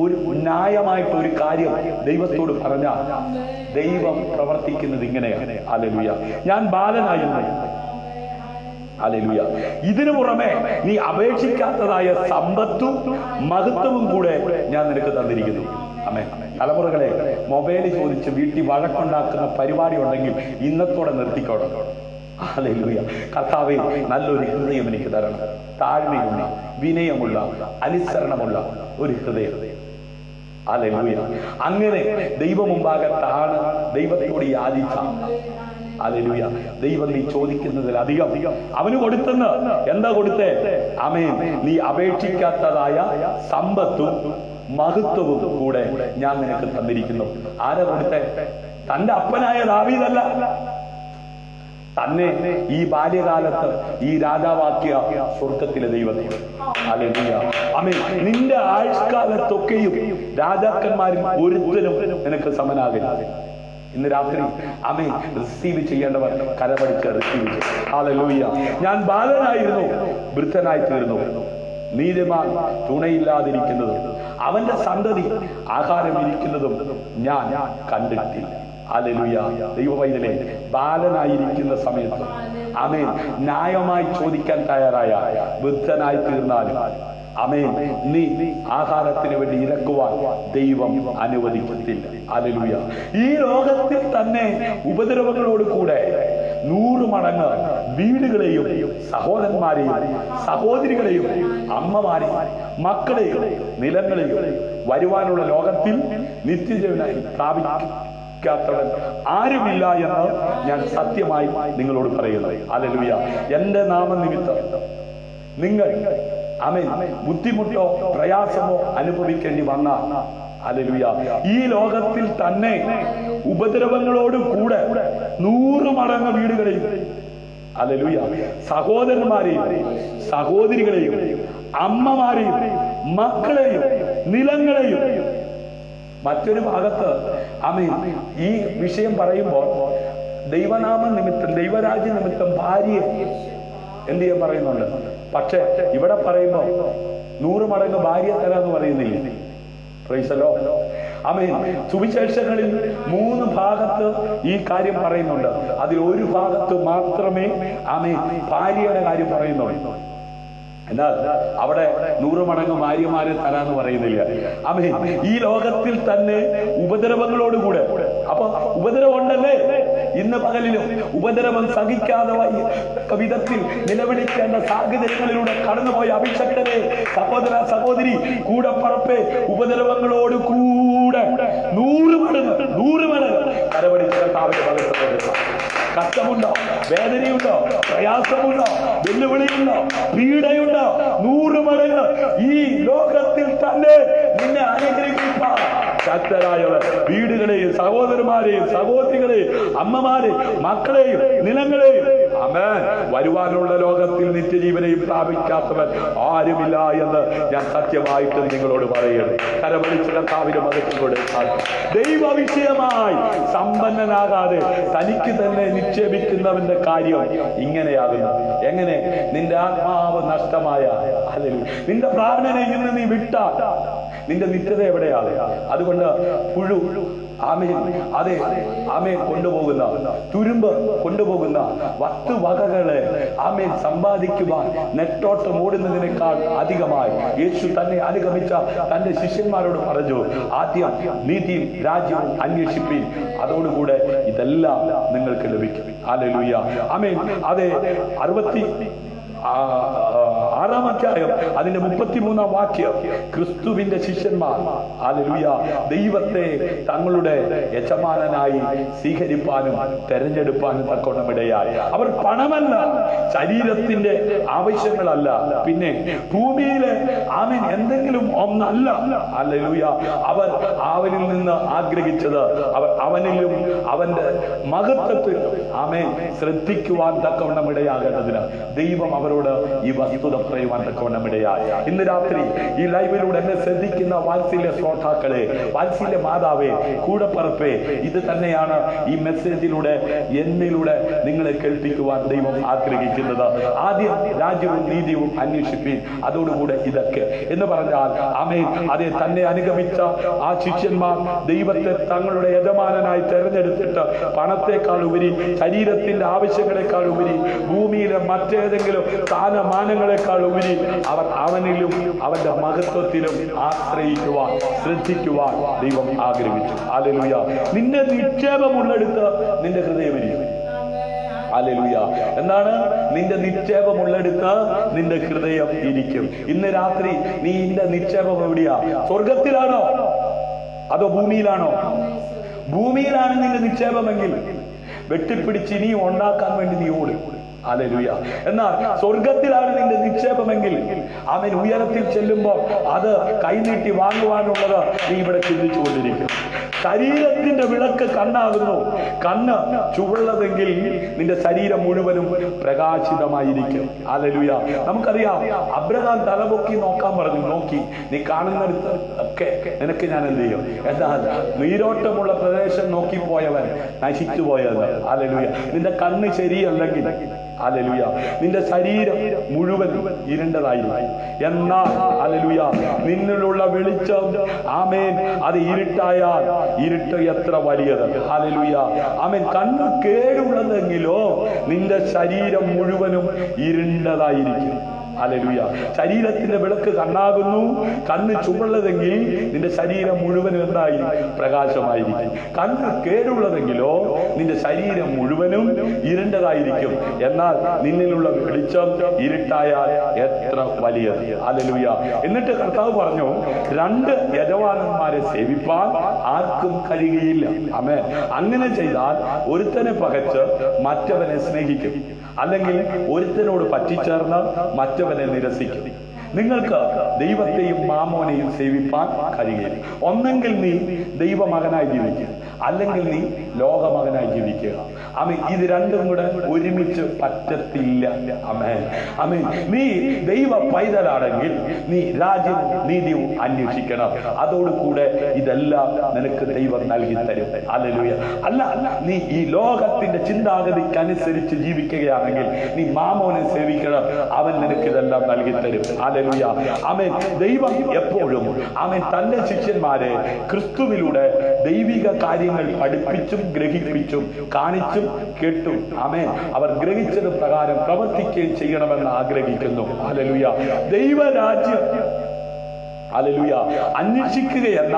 ഒരു ന്യായമായിട്ട് ഒരു കാര്യം ദൈവത്തോട് പറഞ്ഞ ദൈവം പ്രവർത്തിക്കുന്നത് ഇങ്ങനെയാണ്. ഹല്ലേലൂയ. ഞാൻ ബാലനായിരുന്നു. ഹല്ലേലൂയ. ഇതിനു പുറമെ നീ അപേക്ഷിക്കാത്തതായ സമ്പത്തും മഹത്വവും കൂടെ ഞാൻ നിനക്ക് തന്നിരിക്കുന്നു. ആമേൻ. തലമുറകളെ, മൊബൈൽ ചോദിച്ച് വീട്ടിൽ വഴക്കുണ്ടാക്കുന്ന പരിപാടി ഉണ്ടെങ്കിൽ ഇന്നത്തോടെ നിർത്തിക്കോണം. ഹല്ലേലൂയ. കർത്താവേ, നല്ലൊരു ഹൃദയം എനിക്ക് തരണം. താഴ്മയുള്ള, വിനയമുള്ള, അനുസരണമുള്ള ഒരു ഹൃദയം. ഹല്ലേലൂയ. അങ്ങനെ ദൈവം മുമ്പാകെ താണ് ദൈവത്തോട് യാചിച്ച, ഹല്ലേലൂയ, ദൈവം നീ ചോദിക്കുന്നതിലധികം അവന് കൊടുത്തെന്ന്. എന്താ കൊടുത്തേ? ആമേൻ. നീ അപേക്ഷിക്കാത്തതായ സമ്പത്തും മഹത്വവും കൂടെ ഞാൻ നിനക്ക് തന്നിരിക്കുന്നു. ആരാ കൊടുത്തേ? തന്റെ അപ്പനായ ദാവീദല്ല, തന്നെ ഈ ബാല്യകാലത്ത് ഈ രാജാവാക്കിയ സ്വർഗത്തിലെ ദൈവത്തെ. ഹല്ലേലൂയ. ആമേൻ. നിന്റെ ആയുഷ്കാലത്തൊക്കെയും രാജാക്കന്മാരും ഒരുത്തരും നിനക്ക് സമനാകില്ല. ഇന്ന് രാത്രി ആമേൻ റിസീവ് ചെയ്യേണ്ടവർ കരപടിച്ച് റിസീവ് ചെയ്യും. ഹല്ലേലൂയ. ഞാൻ ബാലനായിരുന്നു, വൃദ്ധനായി തീർന്നു. നീതിമാൻ തുണയില്ലാതിരിക്കുന്നതും അവന്റെ സന്തതി ആഹാരം ഇരിക്കുന്നതും ഞാൻ കണ്ടിട്ടില്ല. ഹല്ലേലൂയ. ദൈവവൈദ്യനെ, ബാലനായിരിക്കുന്ന സമയത്ത് ആമേൻ ന്യായമായി ചോദിക്കാൻ തയ്യാറായ വൃദ്ധനായി തീർന്നാലും ആമേൻ നീ ആഹാരത്തിന് വേണ്ടി ഇരക്കുവാൻ ദൈവം അനുവദിക്കത്തില്ല. ഹല്ലേലൂയ. ഈ ലോകത്തിൽ തന്നെ ഉപദ്രവങ്ങളോട് കൂടെ 100 മടങ്ങ് വീടുകളെയും സഹോദരന്മാരെയും സഹോദരികളെയും അമ്മമാരെയും മക്കളെയും നിലങ്ങളെയും വരുവാനുള്ള ലോകത്തിൽ നിത്യജീവനായി പ്രാപിക്കാത്തവൻ ആരുമില്ല എന്ന് ഞാൻ സത്യമായി നിങ്ങളോട് പറയുന്നത്. ഹല്ലേലൂയ. എന്റെ നാമനിമിത്തം നിങ്ങൾ ആമേൻ ബുദ്ധിമുട്ടോ പ്രയാസമോ അനുഭവിക്കേണ്ടി വന്ന, ഹല്ലേലൂയ, ഈ ലോകത്തിൽ തന്നെ ഉപദ്രവങ്ങളോട് കൂടെ 100 മടങ്ങ് വീടുകളെയും, ഹല്ലേലൂയ, സഹോദരന്മാരെയും സഹോദരികളെയും അമ്മമാരെയും മക്കളെയും നിലങ്ങളെയും. മറ്റൊരു ഭാഗത്ത് ആമേൻ ഈ വിഷയം പറയുമ്പോൾ ദൈവനാമ നിമിത്തം ദൈവരാജ്യ നിമിത്തം ഭാര്യയെ എന്ത് ചെയ്യാൻ പറയുന്നുണ്ട്. പക്ഷെ ഇവിടെ പറയുമ്പോ 100 മടങ്ങ് ഭാര്യ തരാന്ന് പറയുന്നില്ല. Praise the lord. ആമേൻ. സുവിശേഷങ്ങളിൽ 3 ഭാഗത്ത് ഈ കാര്യം പറയുന്നുണ്ട്. അതിൽ ഒരു ഭാഗത്ത് മാത്രമേ ആമേൻ ഭാര്യയുടെ കാര്യം പറയുന്നുള്ളൂ. എന്നാൽ അവിടെ 100 മടങ്ങ് ഭാര്യമാരെ തരാന്ന് പറയുന്നില്ല. ആമേൻ. ഈ ലോകത്തിൽ തന്നെ ഉപദ്രവങ്ങളോടുകൂടെ. അപ്പൊ ഉപദ്രവം ഉണ്ടല്ലേ? ഇന്ന് പകലിലും ഉപദ്രവം സഹിക്കാതെ വിധത്തിൽ നിലവിളിക്കേണ്ട സാഹചര്യങ്ങളിലൂടെ കടന്നുപോയ അഭിഷക്തനെ, സഹോദര സഹോദരി, കൂടപ്പറപ്പെ, ഉപദ്രവങ്ങളോട് കൂടെ 100 മടങ്ങ് കരവടിച്ച കർത്താവിന്റെ ഭാഗത്ത്. കഷ്ടമുണ്ടോ? വേദനയുണ്ടോ? പ്രയാസമുണ്ടോ? വെല്ലുവിളിയുണ്ടോ? പീഡയുണ്ടോ? 100 മടങ്ങ് ഈ ലോകത്തിൽ തന്നെ നിന്നെ അനുഗ്രഹിക്കാൻ ശക്തരായവർ വീടുകളെയും സഹോദരന്മാരെയും സഹോദരികളെയും അമ്മമാരെയും മക്കളെയും നിലങ്ങളെയും ആമേൻ. വരുവാനുള്ള ലോകത്തിൽ നിത്യജീവനെയും പ്രാപിക്കാത്തവൻ ആരുമില്ല എന്ന് ഞാൻ സത്യമായിട്ട് നിങ്ങളോട് പറയുന്നു. കരമടിച്ച കർത്താവിന്റെ മകത്തിലൂടെ ദൈവവിഷയമായി സമ്പന്നനാകാതെ തനിക്ക് തന്നെ നിക്ഷേപിക്കുന്നവന്റെ കാര്യം ഇങ്ങനെയാകുന്നു. എങ്ങനെ? നിന്റെ ആത്മാവ് നഷ്ടമായ, നിന്റെ പ്രാണനെ ഇന്ന് നീ വിട്ടാൽ നിന്റെ നിത്യത എവിടെയാണ്? അതുകൊണ്ട് പുഴു, ആമേൻ, അതെ, ആമേൻ, കൊണ്ടുപോകുന്ന തുരുമ്പ് കൊണ്ടുപോകുന്ന വസ്തുവകകളെ ആമേൻ സമ്പാദിക്കുവാൻ നെട്ടോട്ടം ഓടുന്നതിനേക്കാൾ അധികമായി യേശു തന്നെ അനുഗമിച്ച തന്റെ ശിഷ്യന്മാരോട് പറഞ്ഞു, ആദ്യം നീതിയും രാജ്യവും അന്വേഷിപ്പീൻ, അതോടുകൂടെ ഇതെല്ലാം നിങ്ങൾക്ക് ലഭിക്കും. ഹല്ലേലൂയ, ആമേൻ. അതെ, 66-ാം അധ്യായം അതിന്റെ 33-ാം വാക്യം, ക്രിസ്തുവിന്റെ ശിഷ്യന്മാർ ഹല്ലേലൂയ ദൈവത്തെ തങ്ങളുടെ യജമാനനായി സ്വീകരിപ്പാനും തെരഞ്ഞെടുപ്പാനും തക്കോണമിടയായി. അവർ പണമല്ല, ശരീരത്തിന്റെ ആവശ്യങ്ങളല്ല, പിന്നെ ഭൂമിയിലെ ആമേൻ എന്തെങ്കിലും ഒന്നല്ല. ഹല്ലേലൂയ, അവർ അവനിൽ നിന്ന് ആഗ്രഹിച്ചത് അവർ അവനിലും അവന്റെ മഹത്വത്തിൽ ആമേൻ ശ്രദ്ധിക്കുവാൻ തക്കവണ്ണമിടയാകേണ്ടതിന് ദൈവം അവരോട് ഈ വസ്തുത പറയുവാൻ തക്കവണ്ണമിടയായി. ഇന്ന് രാത്രി ഈ ലൈവിലൂടെ എന്നെ ശ്രദ്ധിക്കുന്ന വാത്സല്യ ശ്രോതാക്കളെ, വാത്സല്യ മാതാവേ, കൂടപ്പറപ്പേ, ഇത് തന്നെയാണ് ഈ മെസ്സേജിലൂടെ എന്നിലൂടെ നിങ്ങളെ കേൾപ്പിക്കുവാൻ ദൈവം ആഗ്രഹിക്കുന്നത്. ആദ്യം രാജ്യവും നീതിയും അന്വേഷിപ്പീൻ, അതോടുകൂടെ ഇതൊക്കെ എന്ന് പറഞ്ഞാൽ ആമേൻ. അതെ, തന്നെ അനുഗമിച്ച ആ ശിഷ്യന്മാർ ദൈവത്തെ തങ്ങളുടെ യജമാനനായി തെരഞ്ഞെടുത്തിട്ട് പണത്തെക്കാൾ ഉപരി, ശരീരത്തിന്റെ ആവശ്യങ്ങളെക്കാൾ ഉപരി, ഭൂമിയിലെ മറ്റേതെങ്കിലും സ്ഥാനമാനങ്ങളെക്കാൾ ഉപരി അവർ അവനിലും അവന്റെ മഹത്വത്തിലും ആശ്രയിക്കുവാൻ, ശ്രദ്ധിക്കുവാൻ ദൈവം ആഗ്രഹിച്ചു. ഹല്ലേലൂയ. നിന്റെ നിക്ഷേപമുള്ളിടത്ത് നിന്റെ ഹൃദയം ഇരിക്കും. ഹല്ലേലൂയ. എന്താണ്? നിന്റെ നിക്ഷേപമുള്ളിടത്ത് നിന്റെ ഹൃദയം ഇരിക്കും. ഇന്ന് രാത്രി നിന്റെ നിക്ഷേപം എവിടെയാ? സ്വർഗത്തിലാണോ അതോ ഭൂമിയിലാണോ? ഭൂമിയിലാണ് നിന്റെ നിക്ഷേപമെങ്കിൽ വെട്ടിപ്പിടിച്ച് ഇനി ഉണ്ടാക്കാൻ വേണ്ടി നീ ഓടും. ഹല്ലേലൂയ. എന്നാൽ സ്വർഗത്തിലാണ് നിന്റെ നിക്ഷേപമെങ്കിൽ അവൻ ഉയരത്തിൽ ചെല്ലുമ്പോൾ അത് കൈനീട്ടി വാങ്ങുവാനുള്ളത് നീ ഇവിടെ ചിന്തിച്ചു കൊണ്ടിരിക്കും. ശരീരത്തിന്റെ വിളക്ക് കണ്ണാകുന്നു. കണ്ണ് ചുവള്ളതെങ്കിൽ നിന്റെ ശരീരം മുഴുവനും പ്രകാശിതമായിരിക്കും. ഹല്ലേലൂയ. നമുക്കറിയാം, അബ്രഹാം തലപൊക്കി നോക്കാൻ പറഞ്ഞു. നോക്കി, നീ കാണുന്നിടത്ത് ഒക്കെ നിനക്ക് ഞാൻ എന്ത് ചെയ്യും? എന്നാൽ നീരോട്ടമുള്ള പ്രദേശം നോക്കിപ്പോയവൻ നശിച്ചു പോയത്. ഹല്ലേലൂയ. നിന്റെ കണ്ണ് ശരിയല്ലെങ്കിൽ ഹല്ലേലൂയ നിന്റെ ശരീരം മുഴുവൻ ഇരുണ്ടതായിരിക്കും. എന്നാൽ ഹല്ലേലൂയ നിന്നിലുള്ള വെളിച്ചം ആമേൻ അത് ഇരുട്ടായാൽ ഇരുട്ട് എത്ര വലിയത്. ഹല്ലേലൂയ. ആമേൻ. കണ്ണ് കേടുള്ളതെങ്കിലോ നിന്റെ ശരീരം മുഴുവനും ഇരുണ്ടതായിരിക്കും. ഹല്ലേലൂയ. ശരീരത്തിന്റെ വിളക്ക് കണ്ണാകുന്നു. കണ്ണ് ചുവള്ളതെങ്കിൽ നിന്റെ ശരീരം മുഴുവനും എന്തായി? പ്രകാശമായിരിക്കും. കണ്ണ് കേടുള്ളതെങ്കിലോ നിന്റെ ശരീരം മുഴുവനും ഇരുണ്ടതായിരിക്കും. എന്നാൽ നിന്നിലുള്ള വെളിച്ചം ഇരുട്ടായാൽ എത്ര വലിയത്. ഹല്ലേലൂയ. എന്നിട്ട് കർത്താവ് പറഞ്ഞു, രണ്ട് യജമാനന്മാരെ സേവിപ്പാൻ ആർക്കും കഴിയുകയില്ല. ആമേൻ. അങ്ങനെ ചെയ്താൽ ഒരുത്തനെ പകച്ച് മറ്റവനെ സ്നേഹിക്കും, അല്ലെങ്കിൽ ഒരുത്തനോട് പറ്റിച്ചേർന്ന് മറ്റവനെ നിരസിക്കും. നിങ്ങൾക്ക് ദൈവത്തെയും മാമോനെയും സേവിപ്പാൻ കഴിയില്ല. ഒന്നെങ്കിൽ നീ ദൈവമകനായി ജീവിക്കുക, അല്ലെങ്കിൽ നീ ലോകമകനായി ജീവിക്കുക. ആമേൻ. ഇത് രണ്ടും കൂടെ ഒരുമിച്ച് പറ്റത്തില്ല. ആമേൻ. ആമേൻ. നീ ദൈവ പൈതലാണെങ്കിൽ നീ രാജ്യവും നീതിയും അന്വേഷിക്കണം. അതോടുകൂടെ ഇതെല്ലാം നിനക്ക് ദൈവം നൽകി തരും. ഹല്ലേലൂയ. അല്ല, നീ ഈ ലോകത്തിന്റെ ചിന്താഗതിക്കനുസരിച്ച് ജീവിക്കുകയാണെങ്കിൽ നീ മാമോനെ സേവിക്കണം. അവൻ നിനക്ക് ഇതെല്ലാം നൽകി തരും. ഹല്ലേലൂയ. ആമേൻ. ദൈവം എപ്പോഴും ആമേൻ തന്റെ ശിഷ്യന്മാരെ ക്രിസ്തുവിലൂടെ ദൈവിക കാര്യങ്ങൾ പഠിപ്പിച്ചും ഗ്രഹിപ്പിച്ചും കാണിച്ചും കേട്ടും ആമേൻ അവർ ഗ്രഹിച്ചത് പ്രകാരം പ്രവർത്തിക്കുകയും ചെയ്യണമെന്ന് ആഗ്രഹിക്കുന്നു. ഹല്ലേലൂയ. ദൈവരാജ്യം ഹല്ലേലൂയ അന്വേഷിക്കുകയെന്ന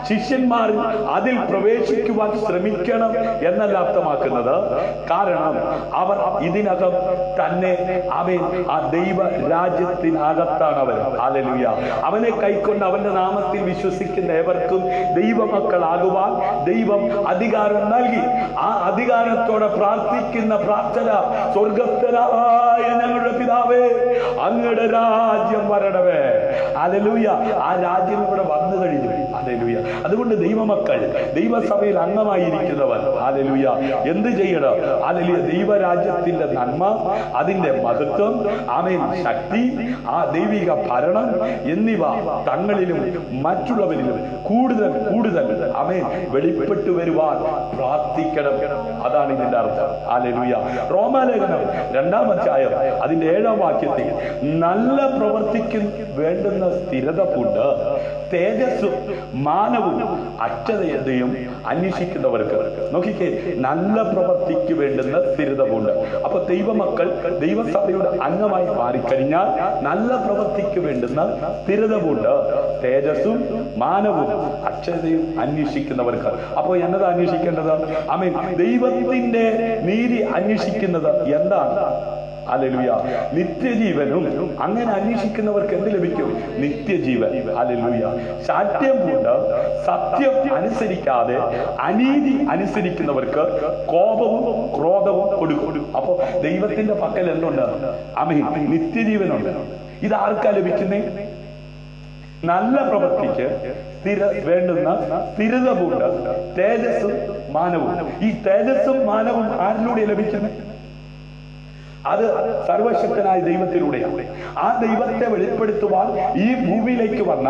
ശിഷ്യന്മാർ അതിൽ പ്രവേശിക്കുവാൻ ശ്രമിക്കണം എന്നല്ല അർത്ഥമാക്കുന്നത്. കാരണം അവർ ഇതിനകം തന്നെ അവൻ ആ ദൈവ രാജ്യത്തിനകത്താണ് അവർ. ഹല്ലേലൂയ. അവനെ കൈക്കൊണ്ട് അവന്റെ നാമത്തിൽ വിശ്വസിക്കുന്ന ഏവർക്കും ദൈവമക്കളാകുവാൻ ദൈവം അധികാരം നൽകി. ആ അധികാരത്തോടെ പ്രാർത്ഥിക്കുന്ന പ്രാർത്ഥന, സ്വർഗസ്ഥനായ ഞങ്ങളുടെ പിതാവേ, അങ്ങയുടെ രാജ്യം വരണമേ. ഹല്ലേലൂയ. ആ രാജ്യം ഇവിടെ വന്നു കഴിഞ്ഞു. ഹല്ലേലൂയ. അത് അതുകൊണ്ട് ദൈവമക്കൾ, ദൈവസഭയിൽ അംഗമായിരിക്കുന്നവർ ഹല്ലേലൂയ എന്ത് ചെയ്യണം? ഹല്ലേലൂയ ദൈവരാജ്യത്തിന്റെ നന്മ, അതിന്റെ മഹത്വം, ആമേൻ, ശക്തി, ആ ദൈവിക ഭരണം എന്നിവ തങ്ങളിലും മറ്റുള്ളവരിലും കൂടുതൽ കൂടുതൽ ആമേൻ വെളിപ്പെട്ടു വരുവാൻ പ്രാർത്ഥിക്കണം. അതാണ് ഇതിന്റെ അർത്ഥം. ഹല്ലേലൂയ. റോമാലേഖനം 2-ാം അധ്യായം അതിന്റെ 7-ാം വാക്യത്തിൽ നല്ല പ്രവർത്തിക്ക് വേണ്ടുന്ന സ്ഥിരത കൊണ്ട് തേജസ്സും മാനവും അക്ഷതയും അന്വേഷിക്കുന്നവർക്ക്. നോക്കിക്കേ, നല്ല പ്രവർത്തിക്ക് വേണ്ടുന്ന സ്ഥിരത കൊണ്ട്. അപ്പൊ ദൈവമക്കൾ ദൈവസഭയുടെ അംഗമായി മാറിക്കഴിഞ്ഞാൽ നല്ല പ്രവർത്തിക്ക് വേണ്ടുന്ന സ്ഥിരത കൊണ്ട് തേജസ്സും മാനവും അക്ഷതയും അന്വേഷിക്കുന്നവർക്ക്. അപ്പൊ എന്നതാ അന്വേഷിക്കേണ്ടത്? ആമേൻ, ദൈവത്തിന്റെ നീതി അന്വേഷിക്കുന്നത് എന്താണ്? ഹല്ലേലൂയ. നിത്യജീവനും. അങ്ങനെ അന്വേഷിക്കുന്നവർക്ക് എന്ത് ലഭിക്കും? നിത്യജീവൻ. ഹല്ലേലൂയ. ശാഠ്യം കൊണ്ട് സത്യം അനുസരിക്കാതെ അനീതി അനുസരിക്കുന്നവർക്ക് കോപവും ക്രോധവും കൊടുക്കും. അപ്പൊ ദൈവത്തിന്റെ പക്കൽ എന്തുണ്ട്? ആമേൻ, നിത്യജീവനുണ്ട്. ഇത് ആർക്കാ ലഭിക്കുന്നേ? നല്ല പ്രവൃത്തിക്ക് വേണ്ടുന്ന സ്ഥിരത കൊണ്ട് തേജസ്സും മാനവും. ഈ തേജസ്സും മാനവും ആരിലൂടെ ലഭിക്കുന്നത്? അത് സർവശക്തനായ ദൈവത്തിലൂടെയാണ്. ആ ദൈവത്തെ വെളിപ്പെടുത്തുവാൻ ഈ ഭൂമിയിലേക്ക് വന്ന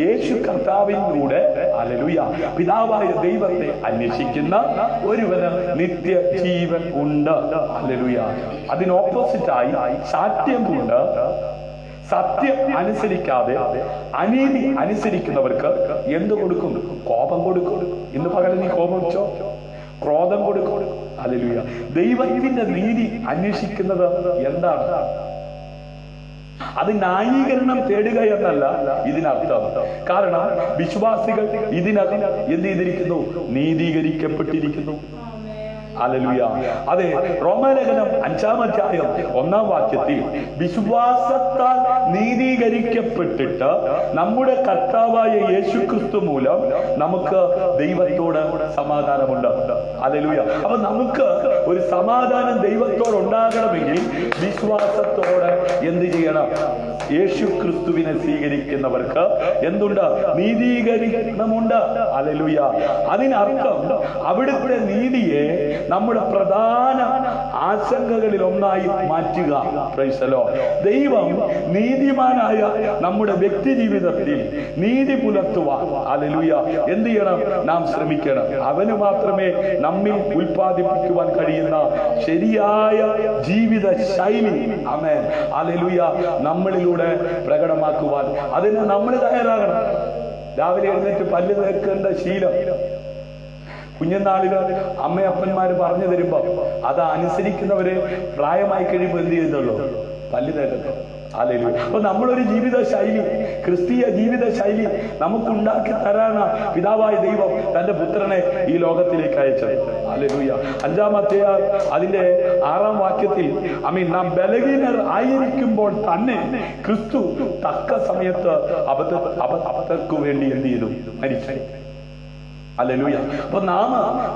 യേശു കർത്താവിലൂടെ ഹല്ലേലൂയ പിതാവായ ദൈവത്തെ അന്വേഷിക്കുന്ന ഒരുവന് നിത്യജീവൻ ഉണ്ട്. ഹല്ലേലൂയ. അതിന് ഓപ്പോസിറ്റായി ശാഠ്യം കൊണ്ട് സത്യം അനുസരിക്കാതെ അനീതി അനുസരിക്കുന്നവർക്ക് എന്ത് കൊടുക്കും? കോപം കൊടുക്കും. ഇന്ന് പകൽ നീ കോപം വെച്ചോ? ക്രോധം കൊടുക്കും. ഹല്ലേലൂയ. ദൈവത്തിന്റെ നീതി അന്വേഷിക്കുന്നത് എന്താണ്? അത് ന്യായീകരണം തേടുക എന്നല്ല ഇതിനർത്ഥം. കാരണം വിശ്വാസികൾ ഇതിനകം എന്ത് ചെയ്തിരിക്കുന്നു? നീതീകരിക്കപ്പെട്ടിരിക്കുന്നു. ഹല്ലേലൂയ. അതെ, റോമാലേഖനം 5-ാം അധ്യായം 1-ാം വാക്യത്തിൽ വിശ്വാസത്താൽ നീതീകരിക്കപ്പെട്ടിട്ട് നമ്മുടെ കർത്താവായ യേശുക്രിസ്തു മൂലം നമുക്ക് ദൈവത്തോട് സമാധാനമുണ്ട്. ഹല്ലേലൂയ. അപ്പൊ നമുക്ക് ഒരു സമാധാനം ദൈവത്തോട് ഉണ്ടാകണമെങ്കിൽ വിശ്വാസത്തോടെ എന്ത് ചെയ്യണം? യേശുക്രിസ്തുവിനെ സ്വീകരിക്കുന്നവർക്ക് എന്തുണ്ട്? നീതീകരണമുണ്ട്. ഹല്ലേലൂയ. അതിനർത്ഥം അവിടുത്തെ നീതിയെ നമ്മുടെ പ്രധാന ആശങ്കകളിൽ ഒന്നായി മാറ്റുക. Price the Lord. ദൈവം നീതിമാനായ നമ്മുടെ വ്യക്തി ജീവിതത്തിൽ നീതി പുലർത്തുവാൻ ഹല്ലേലൂയ എന്ത് ചെയ്യണം? നാം ശ്രമിക്കണം. അവന് മാത്രമേ നമ്മിൽ ഉൽപ്പാദിപ്പിക്കുവാൻ കഴിയുന്ന ശരിയായ ജീവിത ശൈലി ആമേൻ ഹല്ലേലൂയ നമ്മളിലൂടെ പ്രകടമാക്കുവാൻ അതിന് നമ്മൾ തയ്യാറാകണം. രാവിലെ എഴുന്നേറ്റ് പല്ല് തേക്കേണ്ട ശീലം കുഞ്ഞുനാളില് അമ്മയപ്പന്മാര് പറഞ്ഞു തരുമ്പോ അത് അനുസരിക്കുന്നവര് പ്രായമായി കഴിയുമ്പോൾ എന്ത് ചെയ്യുന്നുള്ളൂ? പല്ല് തേക്കട്ടെ. ഹല്ലേലൂയ. അപ്പൊ നമ്മളൊരു ജീവിത ശൈലി, ക്രിസ്തീയ ജീവിത ശൈലി നമുക്കുണ്ടാക്കി തരാനാ പിതാവായ ദൈവം തന്റെ പുത്രനെ ഈ ലോകത്തിലേക്ക് അയച്ചത്. ഹല്ലേലൂയ. 5-ാം അധ്യായം അതിന്റെ 6-ാം വാക്യത്തിൽ നാം ബലഹീനർ ആയിരിക്കുമ്പോൾ തന്നെ ക്രിസ്തു തക്ക സമയത്ത് അബദ്ധർക്ക് വേണ്ടി എന്ത് ചെയ്തു? മരിച്ചു. ഹല്ലേലൂയ. അപ്പൊ നാം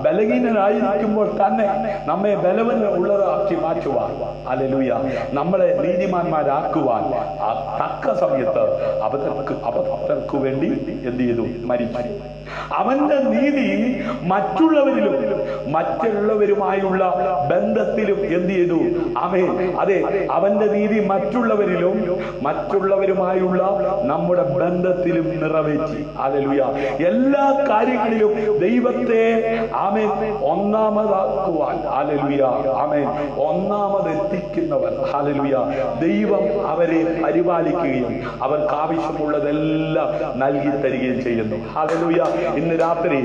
ബലഹീനരായിരിക്കുമ്പോൾ തന്നെ നമ്മെ ബലവനുള്ളതാക്കി മാറ്റുവാൻ ഹല്ലേലൂയ നമ്മളെ നീതിമാന്മാരാക്കുവാൻ തക്ക സമയത്ത് അബദ്ധർക്ക് വേണ്ടി എന്ത് ചെയ്തു? മരിച്ചു. അവന്റെ നീതി മറ്റുള്ളവരുമായുള്ള ബന്ധത്തിലും എന്ത് ചെയ്തു? അതെ, അവന്റെ നീതി മറ്റുള്ളവരുമായുള്ള നമ്മുടെ ബന്ധത്തിലും നിറവേറ്റി. ഹല്ലേലൂയ. എല്ലാ കാര്യങ്ങളിലും ദൈവത്തെ ഒന്നാമതാക്കുവാൻ ഹല്ലേലൂയ ഒന്നാമതെത്തിക്കുന്നവർ ഹല്ലേലൂയ ദൈവം അവരെ പരിപാലിക്കുകയും അവർക്ക് ആവശ്യമുള്ളതെല്ലാം നൽകി തരികയും ചെയ്യുന്നു. ഹല്ലേലൂയ. ഇന്ന് രാത്രി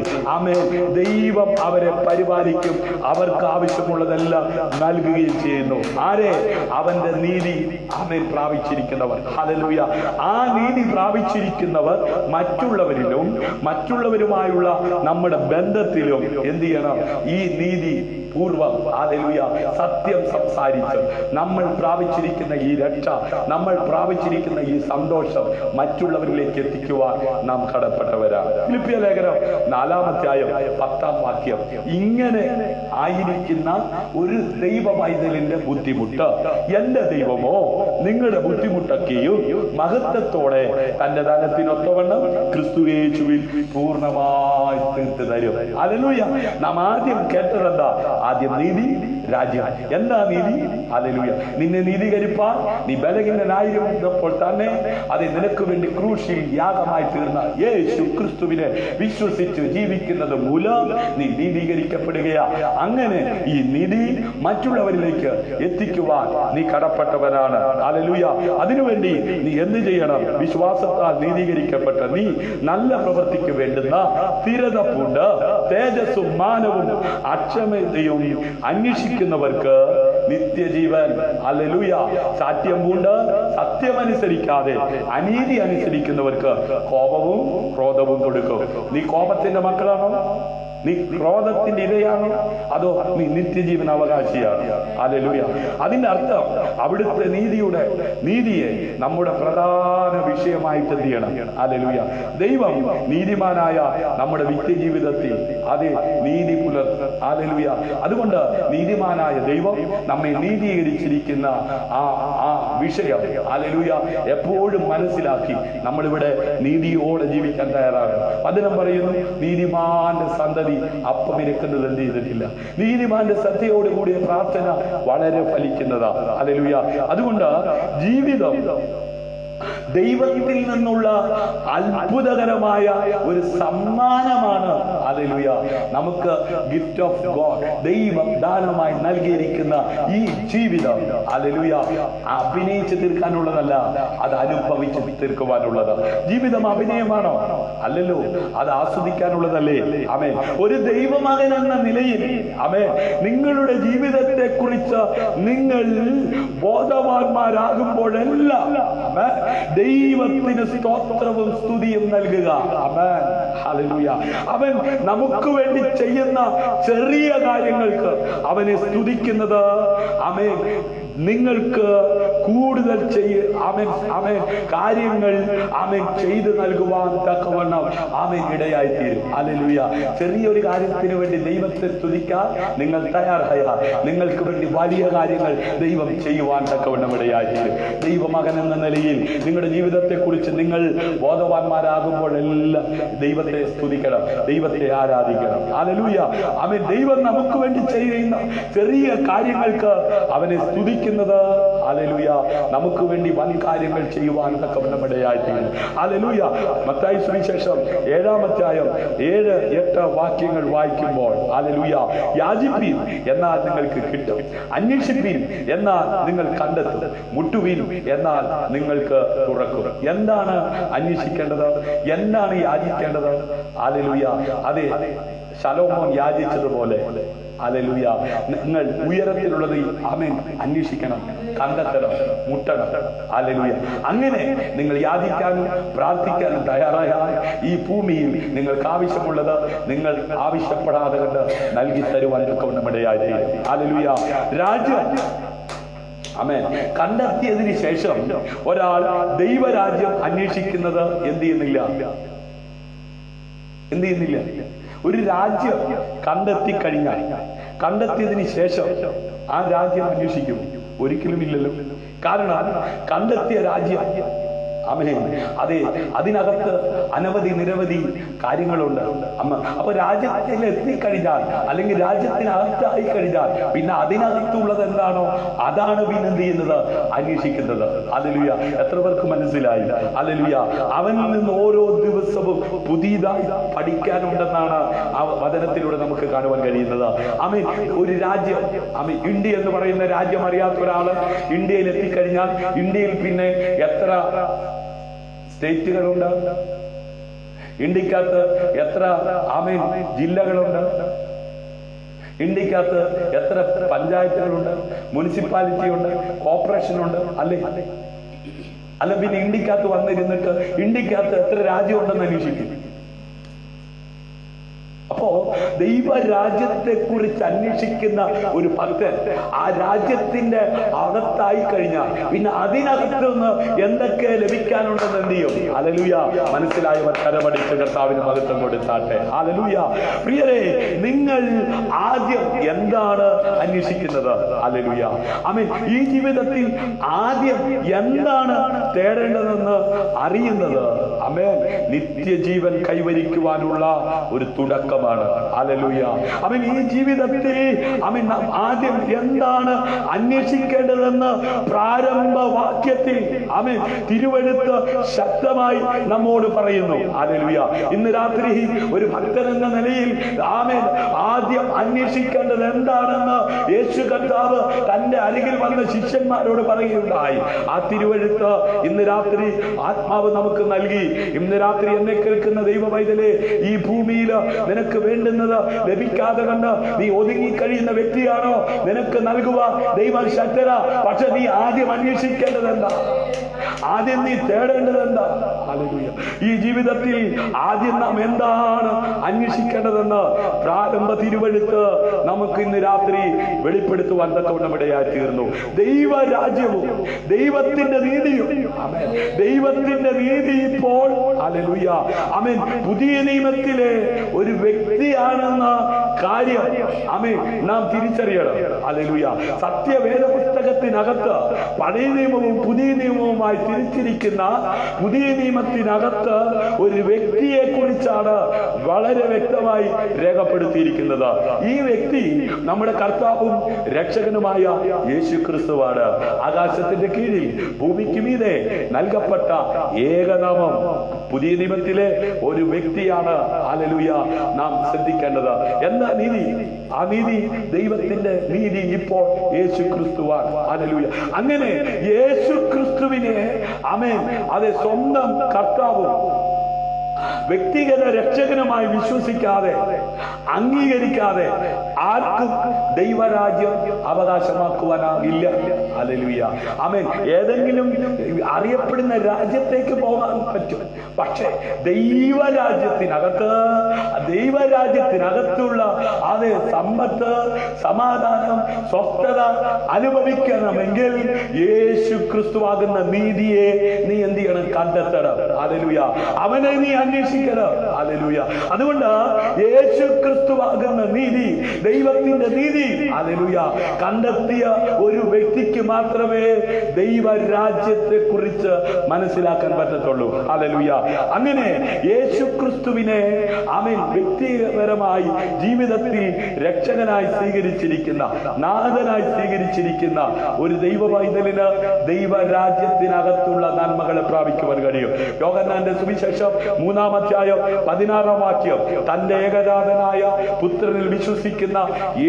ദൈവം അവരെ പരിപാലിക്കും, അവർക്ക് ആവശ്യമുള്ളതെല്ലാം നൽകുകയും ചെയ്യുന്നു. ആരെ? അവന്റെ നീതി പ്രാപിച്ചിരിക്കുന്നവർ. ഹല്ലേലൂയ. ആ നീതി പ്രാപിച്ചിരിക്കുന്നവർ മറ്റുള്ളവരുമായുള്ള നമ്മുടെ ബന്ധത്തിലും എന്ത് ചെയ്യണം? ഈ നീതി പൂർവം ഹല്ലേലൂയ സത്യം സംസാരിച്ച് നമ്മൾ പ്രാപിച്ചിരിക്കുന്ന ഈ രക്ഷ, നമ്മൾ പ്രാപിച്ചിരിക്കുന്ന ഈ സന്തോഷം മറ്റുള്ളവരിലേക്ക് എത്തിക്കുവാൻ നാം കടപ്പെട്ടവരാണ്. ഫിലിപ്പിയർ ലേഖനം 4-10 ഇങ്ങനെ ആയിരിക്കുന്ന ഒരു ദൈവ പൈതലിന്റെ ബുദ്ധിമുട്ട് എന്റെ ദൈവമോ നിങ്ങളുടെ ബുദ്ധിമുട്ടൊക്കെയും മഹത്വത്തോടെ തന്റെ ധനത്തിനൊത്തവണ്ണം ക്രിസ്തുയേശുവിൽ പൂർണ്ണമായി തീർത്ത് തരും. ഹല്ലേലൂയ. നാം ആദ്യം കേട്ടതെന്താ? ആദ്യം നീതി, രാജ്യം. എന്താ നീതി? ഹല്ലേലൂയ. നിന്നെ നീതീകരിപ്പാൻ നീ ബലഹീനനായിരുന്നപ്പോൾ തന്നെ അത് നിനക്ക് വേണ്ടി ക്രൂശിൽ യാഗമായി തീർന്ന യേശു ക്രിസ്തുവിനെ വിശ്വസിച്ച് ജീവിക്കുന്നത് മൂലം നീ നീതീകരിക്കപ്പെടുകയാ. അങ്ങനെ ഈ നീതി മറ്റുള്ളവരിലേക്ക് എത്തിക്കുവാൻ നീ കടപ്പെട്ടവനാണ്. ഹല്ലേലൂയ. അതിനുവേണ്ടി നീ എന്ത് ചെയ്യണം? വിശ്വാസത്താൽ നീതീകരിക്കപ്പെട്ട നീ നല്ല പ്രവൃത്തിക്ക് വേണ്ടുന്ന സ്ഥിരത പൂണ്ട് തേജസ്സും മാനവും അക്ഷമതയും അന്വേഷിക്കുന്നവർക്ക് നിത്യജീവൻ. ഹല്ലേലൂയ. സാഠ്യം പൂണ്ട് സത്യമനുസരിക്കാതെ അനീതി അനുസരിക്കുന്നവർക്ക് കോപവും ക്രോധവും കൊടുക്കും. നീ കോപത്തിന്റെ മക്കളാണോ? നീ ക്രോധത്തിന്റെ ഇരയാണോ? അതോ നീ നിത്യജീവൻ അവകാശിയാണ്? ഹല്ലേലൂയ. അതിന്റെ അർത്ഥം അവിടുത്തെ നീതിയെ നമ്മുടെ പ്രധാന വിഷയമായിട്ട് എന്ത് ചെയ്യണം? ഹല്ലേലൂയ. ദൈവം നീതിമാനായ നമ്മുടെ വ്യക്തിജീവിതത്തിൽ അതേ നീതി പുലർത്തും. ഹല്ലേലൂയ. അതുകൊണ്ട് നീതിമാനായ ദൈവം നമ്മെ നീതീകരിച്ചിരിക്കുന്ന ആ വിഷയം ഹല്ലേലൂയ എപ്പോഴും മനസ്സിലാക്കി നമ്മളിവിടെ നീതിയോടെ ജീവിക്കാൻ തയ്യാറാകണം. വചനം പറയുന്നു, നീതിമാന്റെ സന്തതി അപ്പം ഇരക്കുന്നത് എന്ത് ചെയ്തിട്ടില്ല. നീതിമാന്റെ ശ്രദ്ധയോടുകൂടിയ പ്രാർത്ഥന വളരെ ഫലിക്കുന്നതാ. ഹല്ലേലൂയ. അതുകൊണ്ട് ജീവിതം ദൈവത്തിൽ നിന്നുള്ള അത്ഭുതകരമായ ഒരു സമ്മാനമാണ്. ഹല്ലേലൂയ. നമുക്ക് ഗിഫ്റ്റ് ഓഫ് ഗോഡ്, ദൈവം ദാനമായി നൽകിയിരിക്കുന്ന ഈ ജീവിതം ഹല്ലേലൂയ അഭിനയിച്ച് തീർക്കാനുള്ളതല്ല, അത് അനുഭവിച്ച് തീർക്കുവാനുള്ളത്. ജീവിതം അഭിനയമാണോ? അല്ലല്ലോ, അത് ആസ്വദിക്കാനുള്ളതല്ലേ. ആമേൻ. ഒരു ദൈവമകൻ എന്ന നിലയിൽ ആമേൻ നിങ്ങളുടെ ജീവിതത്തെ കുറിച്ച് നിങ്ങൾ ബോധവാന്മാരാകുമ്പോഴെല്ലാം ദൈവത്തിന് സ്തോത്രവും സ്തുതിയും നൽകുക. ആമേൻ. ഹല്ലേലൂയ. അവൻ നമുക്ക് വേണ്ടി ചെയ്യുന്ന ചെറിയ കാര്യങ്ങൾക്ക് അവനെ സ്തുതിക്കുന്നത് ആമേൻ നിങ്ങൾക്ക് കൂടുതൽ കാര്യങ്ങൾ ചെയ്തു നൽകുവാൻ തക്കവണ്ണം ഇടയായിത്തീരും. ഹല്ലേലൂയ. ചെറിയൊരു കാര്യത്തിന് വേണ്ടി ദൈവത്തെ സ്തുതിക്കാൻ നിങ്ങൾ തയ്യാറായാൽ നിങ്ങൾക്ക് വേണ്ടി വലിയ കാര്യങ്ങൾ ദൈവം ചെയ്യുവാൻ തക്കവണ്ണം ഇടയായിത്തീരും. ദൈവമകൻ എന്ന നിലയിൽ നിങ്ങളുടെ ജീവിതത്തെ കുറിച്ച് നിങ്ങൾ ബോധവാന്മാരാകുമ്പോഴെല്ലാം ദൈവത്തെ സ്തുതിക്കണം, ദൈവത്തെ ആരാധിക്കണം. ഹല്ലേലൂയ. ദൈവം നമുക്ക് വേണ്ടി ചെയ്യുന്ന ചെറിയ കാര്യങ്ങൾക്ക് അവനെ സ്തുതിക്കുന്നത് ഹല്ലേലൂയ നമുക്ക് വേണ്ടി വൻ കാര്യങ്ങൾ ചെയ്യുവാൻ തക്കവണ്ണം ഇടയായിത്തീരും. ഹല്ലേലൂയ. മത്തായി സുവിശേഷം 7-8 വാക്യങ്ങൾ വായിക്കുമ്പോൾ ഹല്ലേലൂയ, യാചിപ്പീൻ എന്നാൽ നിങ്ങൾക്ക് കിട്ടും, അന്വേഷിപ്പീൻ എന്നാൽ നിങ്ങൾ കണ്ടെത്തും, മുട്ടുവീൻ എന്നാൽ നിങ്ങൾക്ക് തുറക്കും. എന്താണ് അന്വേഷിക്കേണ്ടത്? എന്താണ് യാചിക്കേണ്ടത്? ഹല്ലേലൂയ. അതെ, ശലോമോൻ യാചിച്ചതുപോലെ ഹല്ലേലൂയ നിങ്ങൾ ഉയരത്തിലുള്ളത് ആമേൻ അന്വേഷിക്കണം, കണ്ടെത്തണം, മുട്ടണം. ഹല്ലേലൂയ. അങ്ങനെ നിങ്ങൾ യാചിക്കാനും പ്രാർത്ഥിക്കാനും തയ്യാറായാൽ ഈ ഭൂമിയിൽ നിങ്ങൾക്ക് ആവശ്യമുള്ളത് നിങ്ങൾ ആവശ്യപ്പെടാതെ കണ്ട് നൽകി തരുവാൻ ഇടയായിത്തീരും. ഹല്ലേലൂയ. രാജ്യം ആമേൻ കണ്ടെത്തിയതിന് ശേഷം ഒരാൾ ദൈവരാജ്യം അന്വേഷിക്കുന്നത് എന്ത് ചെയ്യുന്നില്ല? ഒരു രാജ്യം കണ്ടെത്തിയതിന് ശേഷം ആ രാജ്യം അന്വേഷിക്കും? ഒരിക്കലും ഇല്ലല്ലോ. കാരണം കണ്ടെത്തിയ രാജ്യം അതെ, അതിനകത്ത് നിരവധി കാര്യങ്ങളുണ്ട്. അപ്പൊ രാജ്യത്തിൽ എത്തിക്കഴിഞ്ഞാൽ അല്ലെങ്കിൽ രാജ്യത്തിനകത്തായി കഴിഞ്ഞാൽ പിന്നെ അതിനകത്തുള്ളത് എന്താണോ അതാണ് പിന്നെ എന്ത് ചെയ്യുന്നത്? അന്വേഷിക്കുന്നത്. ഹല്ലേലൂയ. എത്ര പേർക്ക് മനസ്സിലായി? ഹല്ലേലൂയ. അവനിൽ നിന്ന് ഓരോ ദിവസവും പുതിയതായി പഠിക്കാനുണ്ടെന്നാണ് ആ വചനത്തിലൂടെ നമുക്ക് കാണുവാൻ കഴിയുന്നത്. ഒരു രാജ്യം ഇന്ത്യ എന്ന് പറയുന്ന രാജ്യം അറിയാത്ത ഒരാള് ഇന്ത്യയിൽ എത്തിക്കഴിഞ്ഞാൽ ഇന്ത്യയിൽ പിന്നെ എത്ര സ്റ്റേറ്റുകളുണ്ട്? ഇന്ത്യക്കകത്ത് എത്ര ജില്ലകളുണ്ട്? ഇന്ത്യക്കകത്ത് എത്ര പഞ്ചായത്തുകളുണ്ട്? മുനിസിപ്പാലിറ്റി ഉണ്ട്, കോർപ്പറേഷൻ ഉണ്ട്, അല്ലേ? പിന്നെ ഇന്ത്യക്കകത്ത് വന്നിരുന്നിട്ട് ഇന്ത്യക്കകത്ത് എത്ര രാജ്യം ഉണ്ടെന്ന് അന്വേഷിക്കും. അപ്പോ ദൈവരാജ്യത്തെ കുറിച്ച് അന്വേഷിക്കുന്ന ഒരു ഭക്തൻ ആ രാജ്യത്തിന്റെ അകത്തായി കഴിഞ്ഞാൽ പിന്നെ അതിനകത്തുനിന്ന് എന്തൊക്കെ ലഭിക്കാനുണ്ടെന്ന് എന്ത് ചെയ്യും? ഹല്ലേലൂയ. മനസ്സിലായവർ കരമടിച്ച് കർത്താവിന് മഹത്വം കൊടുത്താട്ടെ. ഹല്ലേലൂയ. പ്രിയരേ, നിങ്ങൾ ആദ്യം എന്താണ് അന്വേഷിക്കുന്നത്? ഹല്ലേലൂയ. ആമേൻ. ഈ ജീവിതത്തിൽ ആദ്യം എന്താണ് തേടേണ്ടതെന്ന് അറിയുന്നത് ആമേൻ നിത്യജീവൻ കൈവരിക്കുവാനുള്ള ഒരു തുടക്കമാണ്. ഹല്ലേലൂയ. ആമേൻ. ഈ ജീവിതത്തിൽ ആമേൻ ആദ്യം എന്താണ് അന്വേഷിക്കേണ്ടതെന്ന് പ്രാരംഭ വാക്യത്തിൽ ആമേൻ തിരുവെഴുത്ത് ശക്തമായി നമ്മോട് പറയുന്നു. ഹല്ലേലൂയ. ഇന്ന് രാത്രി ഒരു ഭക്തൻ എന്ന നിലയിൽ ആമേൻ ആദ്യം അന്വേഷിക്കേണ്ടത് എന്താണെന്ന് യേശു കർത്താവ് തന്റെ അരികിൽ വന്ന ശിഷ്യന്മാരോട് പറയുകയുണ്ടായി. ആ തിരുവെഴുത്ത് ഇന്ന് രാത്രി ആത്മാവ് നമുക്ക് നൽകി. ഇന്ന് രാത്രി എന്നെ കേൾക്കുന്ന ദൈവ പൈതലേ, ഈ ഭൂമിയിൽ നിനക്ക് വേണ്ടുന്നത് ലഭിക്കാതെ കണ്ട് നീ ഒതുങ്ങി കഴിയുന്ന വ്യക്തിയാണോ? നിനക്ക് നൽകുക ദൈവം ശക്തര. പക്ഷെ നീ ആദ്യം അന്വേഷിക്കേണ്ടത് എന്താ? ആദ്യം നീ തേടേണ്ടത് എന്താ? ഹല്ലേലൂയ. ഈ ജീവിതത്തിൽ ആദ്യം നാം എന്താണ് അന്വേഷിക്കേണ്ടതെന്ന് പ്രാരംഭ തിരുവെഴുത്ത് നമുക്ക് ഇന്ന് രാത്രി വെളിപ്പെടുത്തുവാൻ തക്കവണ്ണമിടയായി തീർന്നു. ദൈവരാജ്യവും ദൈവത്തിന്റെ നീതിയും. ആമേൻ. ദൈവത്തിന്റെ നീതി ഇപ്പോൾ ഹല്ലേലൂയ ആമേൻ പുതിയ നിയമത്തിലെ ഒരു വ്യക്തിയാണെന്ന കാര്യം ആമേൻ നാം തിരിച്ചറിയണം. ഹല്ലേലൂയ. സത്യവേദ പുസ്തകത്തിനകത്ത് പഴയ നിയമവും പുതിയ നിയമവുമായി തിരിച്ചിരിക്കുന്ന പുതിയ നിയമത്തിനകത്ത് ഒരു വ്യക്തിയെ കുറിച്ചാണ് വളരെ വ്യക്തമായി രേഖപ്പെടുത്തിയിരിക്കുന്നത്. ഈ വ്യക്തി നമ്മുടെ കർത്താവും രക്ഷകനുമായ യേശു ക്രിസ്തുവാണ്. ആകാശത്തിന്റെ കീഴിൽ ഭൂമിക്ക് മീതെ നൽകപ്പെട്ട ഏകനാമം പുതിയ നിയമത്തിലെ ഒരു വ്യക്തിയാണ്. ഹല്ലേലൂയ. നാം ശ്രദ്ധിക്കേണ്ടത് എന്താ? നീതി. ആ നീതി ദൈവത്തിന്റെ നീതി ഇപ്പോൾ യേശു ക്രിസ്തുവാണ്. ഹല്ലേലൂയ. അങ്ങനെ യേശു ക്രിസ്തുവിനെ ആമേൻ അതെ സ്വന്തം കർത്താവും വ്യക്തിഗത രക്ഷകനുമായി വിശ്വസിക്കാതെ അംഗീകരിക്കാതെ ആർക്കും ദൈവരാജ്യം അവകാശമാക്കുവാനാകില്ല. ഹല്ലേലൂയ. ആമേൻ. ഏതെങ്കിലും അറിയപ്പെടുന്ന രാജ്യത്തേക്ക് പോകാൻ പറ്റും. പക്ഷേ ദൈവരാജ്യത്തിനകത്തുള്ള അതേ സമ്പത്ത്, സമാധാനം, സ്വസ്ഥത അനുഭവിക്കണമെങ്കിൽ യേശു ക്രിസ്തുവാകുന്ന നീതിയെ നീ എന്ത് ചെയ്യണം? കണ്ടെത്തണം. ഹല്ലേലൂയ. അവനെ നീ അന്വേഷിക്കണം. ഹല്ലേലൂയ. അതുകൊണ്ട് യേശു ക്രിസ്തുവാകുന്ന നീതി, ദൈവത്തിന്റെ നീതി ഹല്ലേലൂയ കണ്ടെത്തിയ ഒരു വ്യക്തിക്ക് മാത്രമേ ദൈവരാജ്യത്തെ കുറിച്ച് മനസ്സിലാക്കാൻ പറ്റത്തുള്ളൂ. ഹല്ലേലൂയ. അങ്ങനെ യേശു ക്രിസ്തുവിനെ ആമേൻ വ്യക്തിപരമായി ജീവിതത്തിൽ രക്ഷകനായി സ്വീകരിച്ചിരിക്കുന്ന, നാഥനായി സ്വീകരിച്ചിരിക്കുന്ന ഒരു ദൈവ പൈതലിന് ദൈവരാജ്യത്തിനകത്തുള്ള നന്മകളെ പ്രാപിക്കുവാൻ കഴിയും. യോഹന്നാന്റെ സുവിശേഷം 3-ാം അധ്യായം 16-ാം വാക്യം, തന്റെ ഏകജാതനായ പുത്രനിൽ വിശ്വസിക്കുന്ന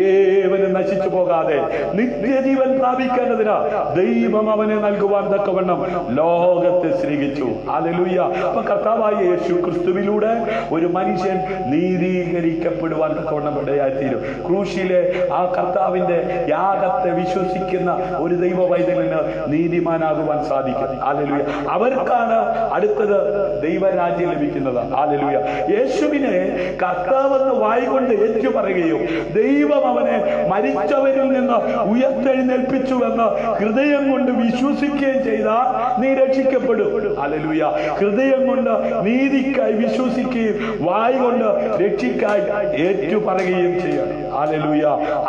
ഏവനും നശിച്ചു പോകാതെ നിത്യജീവൻ പ്രാപിക്കേണ്ടതിന് ദൈവം അവനെ നൽകുവാൻ തക്കവണ്ണം ലോകത്തെ സ്നേഹിച്ചു. ഹല്ലേലൂയ. അപ്പൊ കർത്താവായ യേശു ക്രിസ്തുവിലൂടെ ഒരു മനുഷ്യൻ നീതീകരിക്കപ്പെടുവാൻ തക്കവണ്ണം ഇടയായിത്തീരും. ക്രൂശിലെ ആ കർത്താവിന്റെ യാഗത്തെ വിശ്വസിക്കുന്ന ഒരു ദൈവ പൈതലിന് നീതിമാനാകുവാൻ സാധിക്കും. ഹല്ലേലൂയ. അവർക്കാണ് അടുത്തത് ദൈവരാജ്യം ലഭിക്കുന്നത്. ഹല്ലേലൂയ. യേശുവിനെ കർത്താവെന്ന് വായ്കൊണ്ട് ഏറ്റു പറയുകയും ദൈവം അവനെ മരിച്ചവരിൽ നിന്ന് ഉയർത്തെഴുന്നേൽപ്പിച്ചുവെന്ന് ഹൃദയം കൊണ്ട് വിശ്വസിക്കുകയും ചെയ്താൽ നീ രക്ഷിക്കപ്പെടും. ഹല്ലേലൂയ. ഹൃദയം കൊണ്ട് നീതിക്കായി വിശ്വസിക്കുകയും വായ് കൊണ്ട് രക്ഷിക്കായി ഏറ്റു പറയുകയും ചെയ്യണം. ഹല്ലേലൂയ.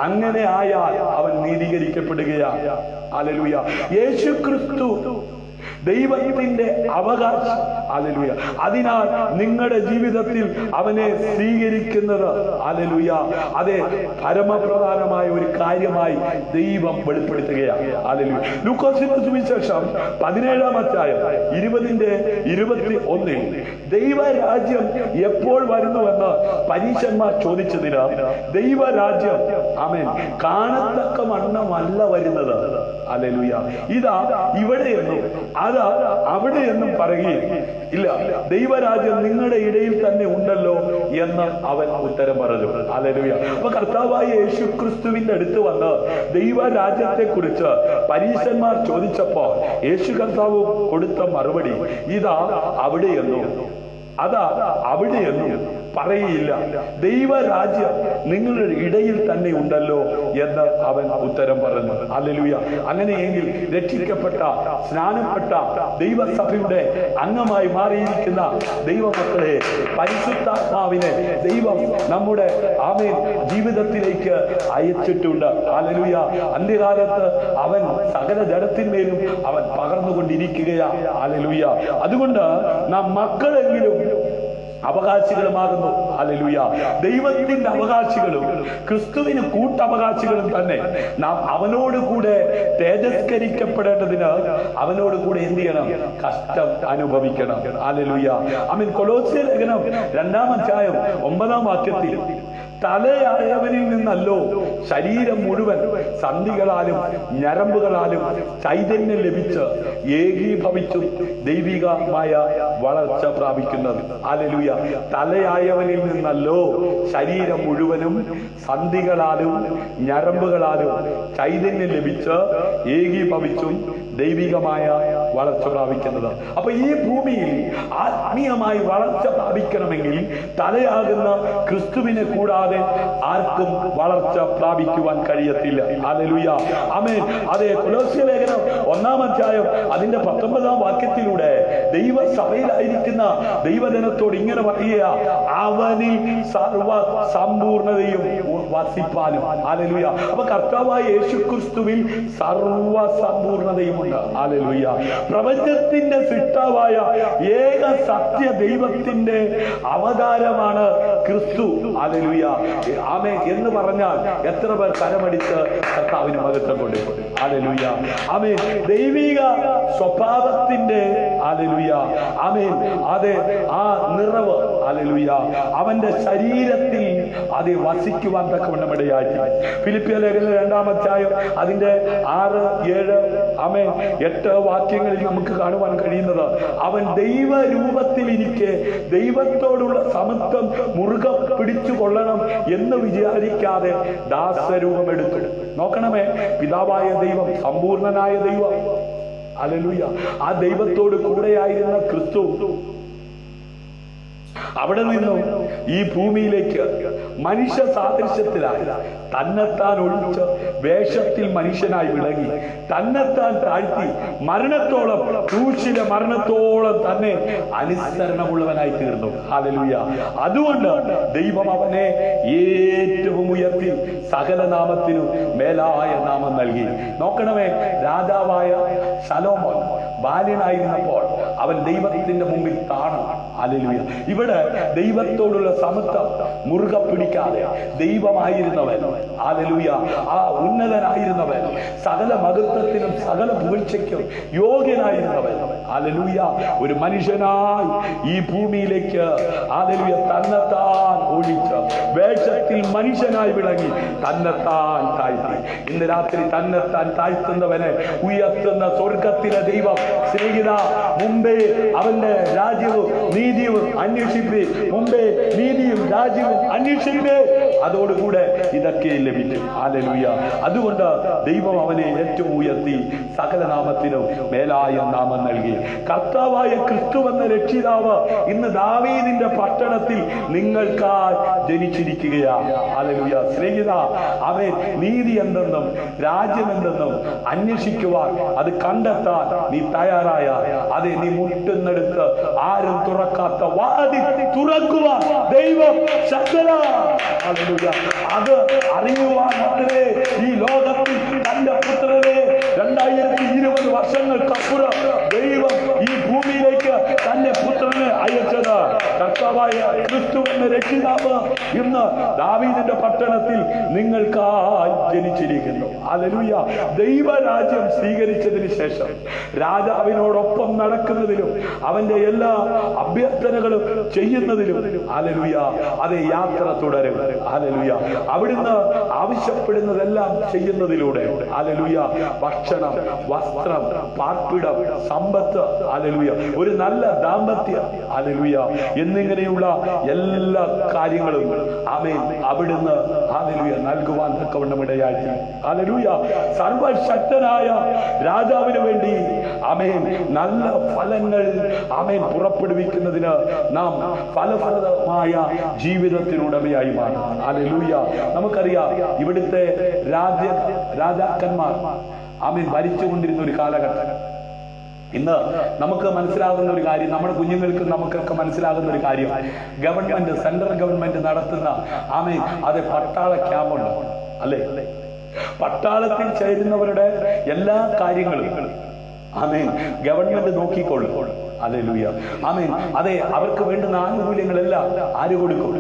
അങ്ങനെ ആയാൽ അവൻ നീതീകരിക്കപ്പെടുകയാണ്. ഹല്ലേലൂയ. യേശു ക്രിസ്തു ദൈവത്തിന്റെ അവകാശം. ഹല്ലേലൂയ. അതിനാൽ നിങ്ങളുടെ ജീവിതത്തിൽ അവനെ സ്വീകരിക്കുന്നത് ഹല്ലേലൂയ അതെ പരമപ്രധാനമായ ഒരു കാര്യമായി ദൈവം വെളിപ്പെടുത്തുകയാണ്. ഹല്ലേലൂയ. ലൂക്കോസിന്റെ സുവിശേഷം 17-ാം അധ്യായം 20:21 ദൈവരാജ്യം എപ്പോൾ വരുന്നുവെന്ന് പരീശന്മാർ ചോദിച്ചതിന് ദൈവരാജ്യം ആമേൻ കാണത്തക്ക വണ്ണമല്ല വരുന്നത്. ഹല്ലേലൂയ. ഇതാ ഇവിടെയെന്നും അതാ അവിടെയെന്നും പറയുകയും ഇല്ല, ദൈവരാജ്യം നിങ്ങളുടെ ഇടയിൽ തന്നെ ഉണ്ടല്ലോ എന്ന് അവൻ ഉത്തരം പറഞ്ഞു. ഹല്ലേലൂയ. അപ്പൊ കർത്താവായ യേശു ക്രിസ്തുവിന്റെ അടുത്ത് വന്ന് ദൈവരാജ്യത്തെ കുറിച്ച് പരീശന്മാർ ചോദിച്ചപ്പോ യേശു കർത്താവ് കൊടുത്ത മറുപടി ഇതാ അവിടെയെന്നും അതാ അവിടെയെന്നും പറയില്ല, ദൈവരാജ്യം നിങ്ങളുടെ ഇടയിൽ തന്നെ ഉണ്ടല്ലോ എന്ന് അവൻ ഉത്തരം പറഞ്ഞു. ഹല്ലേലൂയ. അങ്ങനെയെങ്കിൽ രക്ഷിക്കപ്പെട്ട സ്നാനപ്പെട്ട ദൈവസഭയുടെ അംഗമായി മാറിയിരിക്കുന്ന ദൈവമക്കളെ, പരിശുദ്ധാത്മാവിനെ ദൈവം നമ്മുടെ ആമേൻ ജീവിതത്തിലേക്ക് അയച്ചിട്ടുണ്ട്. ഹല്ലേലൂയ. അന്ത്യകാലത്ത് അവൻ സകല ജഡത്തിന്മേലും അവൻ പകർന്നുകൊണ്ടിരിക്കുകയാ. ഹല്ലേലൂയ. അതുകൊണ്ട് നാം മക്കളെങ്കിലും അവകാശികളുമാകുന്നു. ഹല്ലേലൂയ. ദൈവത്തിന്റെ അവകാശികളും ക്രിസ്തുവിന് കൂട്ടവകാശികളും തന്നെ. നാം അവനോട് കൂടെ തേജസ്കരിക്കപ്പെടേണ്ടതിന് അവനോട് കൂടെ എന്ത് ചെയ്യണം? കഷ്ടം അനുഭവിക്കണം. ഹല്ലേലൂയ. ആമേൻ. കൊലോസ്യ ലേഖനം 2-ാം അധ്യായം 9-ാം വാക്യത്തിൽ തലയായവനിൽ നിന്നല്ലോ ശരീരം മുഴുവൻ സന്ധികളാലും ഞരമ്പുകളാലും ചൈതന്യം ലഭിച്ച് ഏകീഭവിച്ചും ദൈവികമായ വളർച്ച പ്രാപിക്കുന്നത്. ഹല്ലേലൂയ. തലയായവനിൽ നിന്നല്ലോ ശരീരം മുഴുവനും സന്ധികളാലും ഞരമ്പുകളാലും ചൈതന്യം ലഭിച്ച് ഏകീഭവിച്ചും ദൈവികമായ വളർച്ച പ്രാപിക്കുന്നത്. അപ്പൊ ഈ ഭൂമിയിൽ ആത്മീയമായി വളർച്ച പ്രാപിക്കണമെങ്കിൽ തലയാകുന്ന ക്രിസ്തുവിനെ കൂടാതെ ആർക്കും വളർച്ച പ്രാപിക്കുവാൻ കഴിയത്തില്ല. ഹല്ലേലൂയ. ആമേൻ. അതേ കൊലോസ്യ ലേഖനം 1-ാം അധ്യായം അതിന്റെ 19-ാം വാക്യത്തിലൂടെ ദൈവസഭയിലായിരിക്കുന്ന ദൈവജനത്തോട് ഇങ്ങനെ പറയുക, അവനിൽ സർവ സമ്പൂർണതയും വസിപ്പാനും. ഹല്ലേലൂയ. അപ്പൊ കർത്താവായ യേശുക്രിസ്തുവിൽ സർവ സമ്പൂർണതയുമുണ്ട്. ഹല്ലേലൂയ. പ്രപഞ്ചത്തിന്റെ സൃഷ്ടാവായ ഏക സത്യ ദൈവത്തിന്റെ അവതാരമാണ് ക്രിസ്തു. ഹല്ലേലൂയ. ആമേൻ എന്ന് പറഞ്ഞാൽ എത്ര പേർ കരമടിച്ച് കർത്താവിന് മഹത്വം കൊടുക്കും. ഹല്ലേലൂയ. ആമേൻ. ദൈവിക സ്വഭാവത്തിന്റെ ഹല്ലേലൂയ ആമേൻ അതെ ആ നിറവ് ഹല്ലേലൂയ അവന്റെ ശരീരത്തിൽ അത് വസിക്കുവാൻ തക്കവണ്ണം ഇടയായി. ഫിലിപ്പിയ ലേഖനം 2-ാം അധ്യായം അതിന്റെ 6, 7, ആമേൻ 8 വാക്യങ്ങളിൽ നമുക്ക് കാണുവാൻ കഴിയുന്നത്, അവൻ ദൈവരൂപത്തിലിരിക്കെ ദൈവത്തോടുള്ള സമത്വം മുറുകെ പിടിച്ചു കൊള്ളണം എന്ന് വിചാരിക്കാതെ ദാസരൂപം എടുത്തു. നോക്കണമേ, പിതാവായ ദൈവം, സമ്പൂർണനായ ദൈവം, ഹല്ലേലൂയ, ആ ദൈവത്തോട് കൂടെയായിരുന്ന ക്രിസ്തു അവിടെ നിന്നും ഈ ഭൂമിയിലേക്ക് മനുഷ്യ സാദൃശ്യത്തിലായി തന്നെത്താൻ ഒഴിച്ച് വേഷത്തിൽ മനുഷ്യനായി വിളങ്ങി തന്നെത്താൻ താഴ്ത്തി മരണത്തോളം, ക്രൂശിലെ മരണത്തോളം തന്നെ അനുസരണമുള്ളവനായി തീർന്നു. ഹല്ലേലൂയ. അതുകൊണ്ട് ദൈവം അവനെ ഏറ്റവും ഉയർത്തി സകല നാമത്തിനും മേലായ നാമം നൽകി. നോക്കണമേ, രാജാവായ ശലോമോൻ ബാല്യനായിരുന്നപ്പോൾ അവൻ ദൈവത്തിന്റെ മുമ്പിൽ താണു. ഹല്ലേലൂയ. ഇവിടെ ദൈവത്തോടുള്ള സമത്വം മുറുകെ പിടിക്കാതെ ദൈവമായിരുന്നവൻ, ഹല്ലേലൂയ, ആ ഉന്നതനായിരുന്നവൻ, സകല മഹത്വത്തിനും സകല പുകഴ്ചയ്ക്കും യോഗ്യനായിരുന്നവൻ, ഹല്ലേലൂയ, ഒരു മനുഷ്യനായി ഈ ഭൂമിയിലേക്ക് ഹല്ലേലൂയ തന്നെത്താൻ ഒഴിച്ച് വേഷത്തിൽ മനുഷ്യനായി വിളങ്ങി തന്നെത്താൻ താഴ്ത്തി. ഇന്ന് രാത്രി തന്നെത്താൻ താഴ്ത്തുന്നവനെ ഉയർത്തുന്ന സ്വർഗത്തിലെ ദൈവം. സ്നേഹിത, മുമ്പേ അവന്റെ രാജ്യവും നീതിയും അന്വേഷിപ്പി, മുമ്പേ നീതിയും രാജ്യവും അന്വേഷിപ്പേ, അതോടുകൂടെ ഇതൊക്കെ ലഭിക്കും. ഹല്ലേലൂയ. അതുകൊണ്ട് ദൈവം അവനെ ഏറ്റവും ഉയർത്തി സകല നാമത്തിനും മേലായ നാമം നൽകി. കർത്താവായ ക്രിസ്തു എന്ന രക്ഷിതാവ് ഇന്ന് ദാവീദിന്റെ പട്ടണത്തിൽ നിങ്ങൾക്കായി ജനിച്ചിരിക്കുകയാണ്. ഹല്ലേലൂയ. സ്നേഹിത, അവൻ നീതി എന്തെന്നും രാജ്യം എന്തെന്നും അന്വേഷിക്കുവാൻ, അത് കണ്ടെത്താൻ നീ തയ്യാറായ, അതെ, നീ മുട്ടുന്നെടുത്ത് ആരും തുറക്കാത്ത വാതിൽ തുറക്കുവാൻ ദൈവം ശക്തനാണ്. ഹല്ലേലൂയ. അത് അറിയുവാൻ മാത്രമേ ഈ ലോകത്തിൽ തന്റെ പുത്രനെ 2020 വർഷങ്ങൾക്കപ്പുറം ദൈവം ഈ ഭൂമിയിലേക്ക് തന്റെ പുത്രനെ അയച്ചത്. കർത്താവായ ക്രിസ്തു എന്ന രക്ഷിതാവ് ഇന്ന് ദാവീദിന്റെ പട്ടണത്തിൽ നിങ്ങൾക്കായി ജനിച്ചിരിക്കുന്നു. ഹല്ലേലൂയ. ദൈവരാജ്യം സ്വീകരിച്ചതിന് ശേഷം രാജാവിനോടൊപ്പം നടക്കുന്നതിലും അവന്റെ എല്ലാ അഭ്യർത്ഥനകളും ചെയ്യുന്നതിലും ഹല്ലേലൂയ അതേ യാത്ര തുടരും. ഹല്ലേലൂയ. അവിടുന്ന് ആവശ്യപ്പെടുന്നതെല്ലാം ചെയ്യുന്നതിലൂടെ ഹല്ലേലൂയ ഭക്ഷണം, വസ്ത്രം, പാർപ്പിടം, സമ്പത്ത്, ഹല്ലേലൂയ, ഒരു നല്ല ദാമ്പത്യം, ഹല്ലേലൂയ എന്നിങ്ങനെയുള്ള എല്ലാ കാര്യങ്ങളും ആമേൻ അവിടുന്ന് ഹല്ലേലൂയ നൽകുവാൻ തക്കവണ്ണം ഇടയായി. ഹല്ലേലൂയ. സർവശക്തനായ രാജാവിന് വേണ്ടി ആമേൻ നല്ല ഫലങ്ങൾ ആമേൻ പുറപ്പെടുവിക്കുന്നതിന് നാം ഫലപ്രദമായ ജീവിതത്തിനുടമയായി മാറും. ഹല്ലേലൂയ. നമുക്കറിയാം ഇവിടുത്തെ രാജാക്കന്മാർ ആമേൻ ഭരിച്ചുകൊണ്ടിരുന്ന ഒരു കാലഘട്ടം. ഇന്ന് നമുക്ക് മനസ്സിലാകുന്ന ഒരു കാര്യം, നമ്മുടെ കുഞ്ഞുങ്ങൾക്ക് നമുക്കൊക്കെ മനസ്സിലാകുന്ന ഒരു കാര്യം, ഗവൺമെന്റ്, സെൻട്രൽ ഗവൺമെന്റ് നടത്തുന്ന ആമേൻ അത് പട്ടാള ക്യാമ്പുണ്ട് അല്ലേ? പട്ടാളത്തിൽ ചേരുന്നവരുടെ എല്ലാ കാര്യങ്ങളും ആമേൻ ഗവൺമെന്റ് നോക്കിക്കൊള്ളും. ഹല്ലേലൂയ. ആമേൻ. അതെ, അവർക്ക് വേണ്ടുന്ന ആനുകൂല്യങ്ങളെല്ലാം ആര് കൊടുക്കും?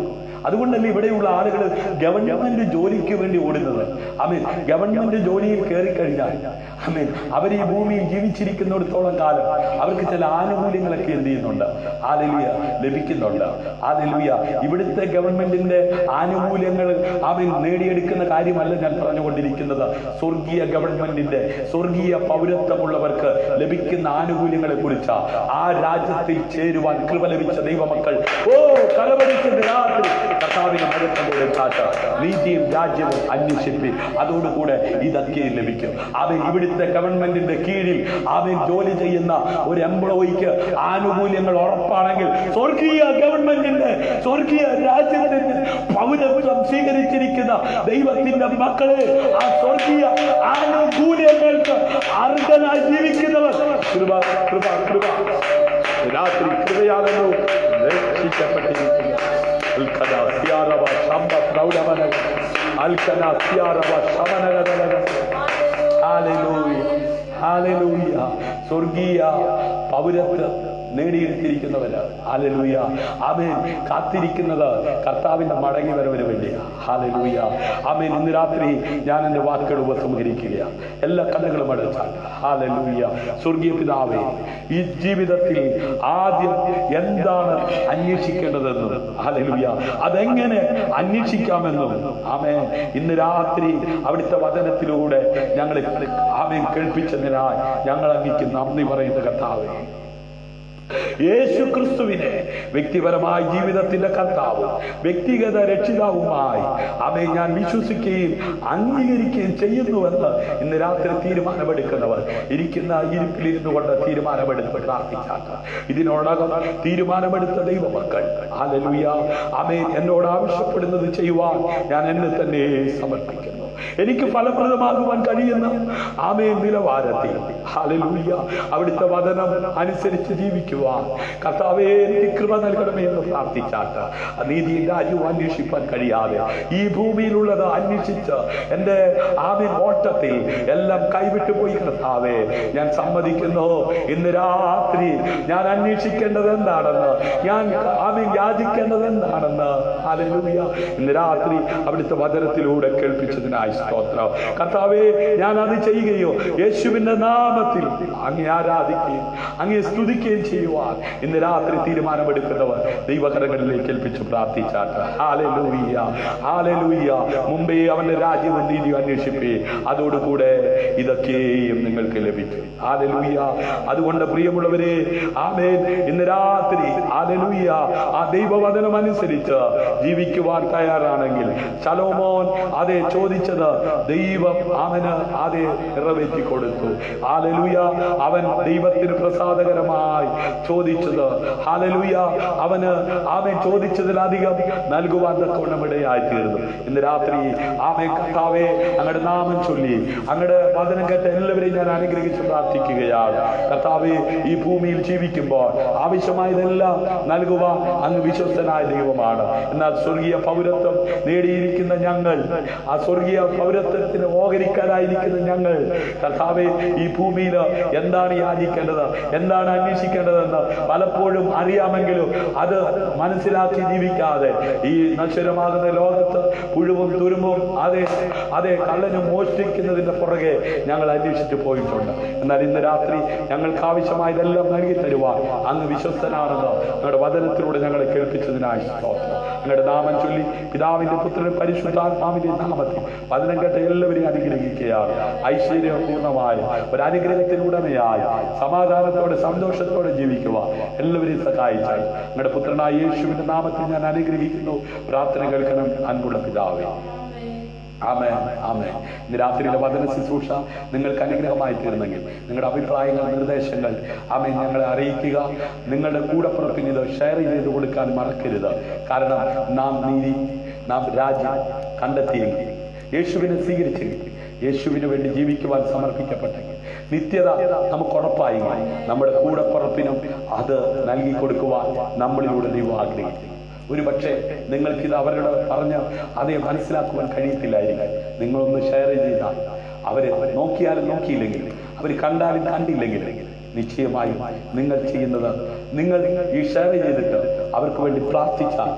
അതുകൊണ്ടല്ലേ ഇവിടെയുള്ള ആളുകൾ ഗവൺമെന്റ് ജോലിക്ക് വേണ്ടി ഓടുന്നത്. ആമേൻ. ഗവൺമെന്റ് ജോലിയിൽ കയറിക്കഴിഞ്ഞാൽ ആമേൻ അവർ ഈ ഭൂമിയിൽ ജീവിച്ചിരിക്കുന്നിടത്തോളം കാലം അവർക്ക് ചില ആനുകൂല്യങ്ങളൊക്കെ എന്ത് ചെയ്യുന്നുണ്ട്? ഹല്ലേലൂയ ലഭിക്കുന്നുണ്ട്. ഹല്ലേലൂയ. ഇവിടുത്തെ ഗവൺമെന്റിന്റെ ആനുകൂല്യങ്ങൾ ആമേൻ നേടിയെടുക്കുന്ന കാര്യമല്ല ഞാൻ പറഞ്ഞുകൊണ്ടിരിക്കുന്നത്. സ്വർഗീയ ഗവൺമെന്റിന്റെ സ്വർഗീയ പൗരത്വമുള്ളവർക്ക് ലഭിക്കുന്ന ആനുകൂല്യങ്ങളെ കുറിച്ച് ആ രാജ്യത്തിൽ ചേരുവാൻ കൃപ ലഭിച്ച ദൈവമക്കൾ കരവടിക്കുന്ന രാത്രി കർത്താവിനെ മഴക്കോടെ കാട്ട് നീതിയും രാജ്യവും അന്വേഷിപ്പിൻ, അതോടുകൂടെ ഇതൊക്കെ ലഭിക്കും. അവൻ ഇവിടുത്തെ ഗവൺമെന്റിന്റെ കീഴിൽ അവൻ ജോലി ചെയ്യുന്ന ഒരു എംപ്ലോയിക്ക് ആനുകൂല്യങ്ങൾ ഉറപ്പാണെങ്കിൽ സ്വർഗീയ ഗവൺമെന്റിന്റെ സ്വർഗീയ രാജ്യത്തിന്റെ പൗരത്വം സ്വീകരിച്ചിരിക്കുന്ന ദൈവത്തിന്റെ മക്കളെ ആ സ്വർഗീയ ആനുകൂല്യങ്ങൾക്ക് അർഹനായി ജീവിക്കുന്നവർ കൃപ കൃപ കൃപ രാത്രി കൃപയാകുന്നു രക്ഷിക്കപ്പെട്ടിരിക്കുന്നു. സ്വർഗീയ പൗരത്വം നേടിയെടുത്തിരിക്കുന്നവരാണ്. ഹല്ലേലൂയ. ആമേൻ. കാത്തിരിക്കുന്നത് കർത്താവിന്റെ മടങ്ങി വരവിന് വേണ്ടിയാണ്. ഹല്ലേലൂയ. ആമേൻ. ഇന്ന് രാത്രി ഞാൻ എന്റെ വാക്കുകൾ ഉപസംഹരിക്കുകയാണ്. എല്ലാ കണ്ണുകളും അടച്ചാൽ ഹല്ലേലൂയ. സ്വർഗീയ പിതാവേ, ഈ ജീവിതത്തിൽ ആദ്യം എന്താണ് അന്വേഷിക്കേണ്ടതെന്നും ഹല്ലേലൂയ അതെങ്ങനെ അന്വേഷിക്കാമെന്നും ആമേൻ ഇന്ന് രാത്രി അവിടുത്തെ വചനത്തിലൂടെ ഞങ്ങളെ ആമേൻ കേൾപ്പിച്ചതിനായി ഞങ്ങൾ അങ്ങേക്ക് നന്ദി പറയുന്ന കർത്താവേ, യേശു ക്രിസ്തുവിനെ വ്യക്തിപരമായ ജീവിതത്തിന്റെ കർത്താവും വ്യക്തിഗത രക്ഷിതാവുമായി അവയെ ഞാൻ വിശ്വസിക്കുകയും അംഗീകരിക്കുകയും ചെയ്യുന്നുവെന്ന് ഇന്ന് രാത്രി തീരുമാനമെടുക്കുന്നവർ ഇരിക്കുന്ന ഇരിപ്പിലിരുന്നു കൊണ്ട് തീരുമാനമെടുത്ത് പ്രാർത്ഥിച്ചാക്ക. ഇതിനോടകം തീരുമാനമെടുത്ത ദൈവമക്കൾ ഹല്ലേലൂയ ആമേൻ എന്നോട് ആവശ്യപ്പെടുന്നത് ചെയ്യുവാൻ ഞാൻ എന്നെ തന്നെ സമർപ്പിക്കുന്നു. എനിക്ക് ഫലപ്രദമാകുവാൻ കഴിയുന്ന ആമേൻ നിലവാരത്തിൽ ഹല്ലേലൂയ അവിടുത്തെ വചനം അനുസരിച്ച് ജീവിക്കുവാൻ കർത്താവേ എനിക്ക് കൃപ നൽകണമേ എന്ന് പ്രാർത്ഥിച്ചാട്ട് നീതിയും രാജ്യവും അന്വേഷിപ്പാൻ കഴിയാതെ ഈ ഭൂമിയിലുള്ളത് അന്വേഷിച്ച് എന്റെ ആമേൻ ഓട്ടത്തിൽ എല്ലാം കൈവിട്ടു പോയി കർത്താവേ, ഞാൻ സമ്മതിക്കുന്നു. ഇന്ന് രാത്രി ഞാൻ അന്വേഷിക്കേണ്ടത് എന്താണെന്ന്, ഞാൻ ആമേൻ യാചിക്കേണ്ടത് എന്താണെന്ന് ഹല്ലേലൂയ ഇന്ന് രാത്രി അവിടുത്തെ വചനത്തിലൂടെ കേൾപ്പിച്ചതിനായി സ്തോത്രം. കർത്താവേ, ഞാൻ അത് ചെയ്യുകയോ യേശുവിന്റെ നാമത്തിൽ അങ്ങേ ആരാധിക്കുകയും അങ്ങേ സ്തുതിക്കുകയും ചെയ്യുവാൻ ഇന്ന് രാത്രി തീരുമാനമെടുക്കുന്നവർ ദൈവകരങ്ങളിലേക്ക് ഏൽപ്പിച്ച് പ്രാർത്ഥിച്ചാട്ട് ഹല്ലേലൂയ ഹല്ലേലൂയ. മുമ്പേ അവന്റെ രാജ്യവും നീതിയും അന്വേഷിപ്പേ, അതോടുകൂടെ ഇതൊക്കെയും നിങ്ങൾക്ക് ലഭിക്കും. ഹല്ലേലൂയ. അതുകൊണ്ട് പ്രിയമുള്ളവരെ ആമേൻ ഇന്ന് രാത്രി ഹല്ലേലൂയ ആ ദൈവവചനം അനുസരിച്ച് ജീവിക്കുവാൻ തയ്യാറാണെങ്കിൽ ശലോമോൻ അതേ ചോദിച്ചത് ദൈവം അവന് അതേ നിറവേറ്റി കൊടുത്തു. ഹല്ലേലൂയ. അവൻ ദൈവത്തിന് പ്രസാദകരമായി ചോദിച്ചത് ഹല്ലേലൂയ അവന് അവൻ ചോദിച്ചതിലധികം നൽകുവാൻ തക്കവണ്ണം ഇടയായി തീർന്നു. ഇന്ന് രാത്രി ആമേൻ കർത്താവേ അങ്ങയുടെ നാമം ചൊല്ലി അങ്ങയുടെ വചനം കേട്ട എല്ലാവരെയും ഞാൻ അനുഗ്രഹിച്ച് പ്രാർത്ഥിക്കുകയാണ്. കർത്താവേ, ഈ ഭൂമിയിൽ ജീവിക്കുമ്പോൾ ആവശ്യമായതെല്ലാം നൽകുവാൻ അങ്ങ് വിശ്വസ്തനായ ദൈവമാണ്. എന്നാൽ സ്വർഗീയ പൗരത്വം നേടിയിരിക്കുന്ന ഞങ്ങൾ, ആ സ്വർഗീയ പൗരത്വത്തിന് ഓഹരിക്കാരായിരിക്കുന്ന ഞങ്ങൾ കർത്താവേ ഈ ഭൂമിയിൽ എന്താണ് യാചിക്കേണ്ടത്, എന്താണ് അന്വേഷിക്കേണ്ടതെന്ന് പലപ്പോഴും അറിയാമെങ്കിലും അത് മനസ്സിലാക്കി ജീവിക്കാതെ ഈ നശ്വരമാകുന്ന ലോകത്ത് പുഴുവും തുരുമ്പും അതേ കള്ളനും മോഷ്ടിക്കുന്നതിന്റെ പുറകെ ഞങ്ങൾ അന്വേഷിച്ചു പോയിട്ടുണ്ട്. എന്നാൽ ഇന്ന് രാത്രി ഞങ്ങൾക്ക് ആവശ്യമായതെല്ലാം നൽകി തരുവാൻ അങ്ങ് വിശ്വസ്തനാണെന്ന് ഞങ്ങളുടെ വചനത്തിലൂടെ ഞങ്ങളെ കേൾപ്പിച്ചതിനായി സ്തോത്രം. നിങ്ങളുടെ നാമം ചൊല്ലി പിതാവിന്റെ പുത്രനും പരിശുദ്ധാത്മാവിന്റെ നാമത്തിൽ വചനം കേട്ട എല്ലാവരെയും അനുഗ്രഹിക്കുകയാണ്. ഐശ്വര്യപൂർണമായ ഒരു അനുഗ്രഹത്തിനുടമയായി സമാധാനത്തോടെ സന്തോഷത്തോടെ ജീവിക്കുക എല്ലാവരെയും സഹായിച്ചാൽ നിങ്ങളുടെ പുത്രനായ യേശുവിന്റെ നാമത്തിൽ ഞാൻ അനുഗ്രഹിക്കുന്നു. പ്രാർത്ഥന കേൾക്കണം അൻപുള്ള പിതാവേ. ആമേൻ, ആമേൻ. ഇന്ന് രാത്രിയിലെ വചന ശുശ്രൂഷ നിങ്ങൾക്ക് അനുഗ്രഹമായി തീർന്നെങ്കിൽ നിങ്ങളുടെ അഭിപ്രായങ്ങൾ, നിർദ്ദേശങ്ങൾ ആമേൻ ഞങ്ങളെ അറിയിക്കുക. നിങ്ങളുടെ കൂടപ്പുറപ്പിന് ഇത് ഷെയർ ചെയ്ത് കൊടുക്കാൻ മറക്കരുത്. കാരണം നാം രാജ്യം കണ്ടെത്തിയെങ്കിൽ, യേശുവിനെ സ്വീകരിച്ചെങ്കിൽ, യേശുവിന് വേണ്ടി ജീവിക്കുവാൻ സമർപ്പിക്കപ്പെട്ടെങ്കിൽ, നിത്യത നമുക്ക് ഉറപ്പായെങ്കിൽ നമ്മുടെ കൂടപ്പുറപ്പിനും അത് നൽകി കൊടുക്കുവാൻ നമ്മളിലൂടെ ദൈവം ആഗ്രഹിക്കുന്നു. ഒരു പക്ഷേ നിങ്ങൾക്കിത് അവരുടെ പറഞ്ഞ് അതേ മനസ്സിലാക്കുവാൻ കഴിയത്തില്ലായിരിക്കും. നിങ്ങളൊന്ന് ഷെയർ ചെയ്താൽ അവരെ നോക്കിയാലും നോക്കിയില്ലെങ്കിലും, അവർ കണ്ടാലും കണ്ടില്ലെങ്കിലും, നിശ്ചയമായും നിങ്ങൾ ചെയ്യുന്നത്, നിങ്ങൾ ഈ ഷെയർ ചെയ്തിട്ട് അവർക്ക് വേണ്ടി പ്രാർത്ഥിച്ചാൽ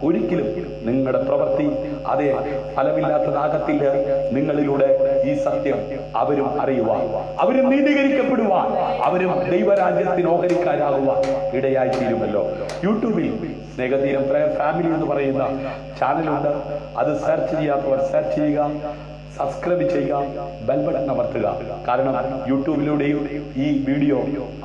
ഒരിക്കലും നിങ്ങളുടെ പ്രവൃത്തി അതേ ഫലമില്ലാത്തതാകത്തില്ല. നിങ്ങളിലൂടെ ഈ സത്യം അവരും അറിയുവാൻ, അവരും നീതീകരിക്കപ്പെടുവാൻ, അവരും ദൈവരാജ്യത്തിന് ഓഹരിക്കാരാകുവാൻ ഇടയായി തീരുമല്ലോ. യൂട്യൂബിൽ സ്നേഹതീരം പ്രയർ ഫാമിലി എന്ന് പറയുന്ന ചാനലുണ്ട്. അത് സെർച്ച് ചെയ്യാത്തവർ സെർച്ച് ചെയ്യുക, സബ്സ്ക്രൈബ് ചെയ്യുക, ബെൽ ബട്ടൺ അമർത്തുക. കാരണം യൂട്യൂബിലൂടെയും ഈ വീഡിയോ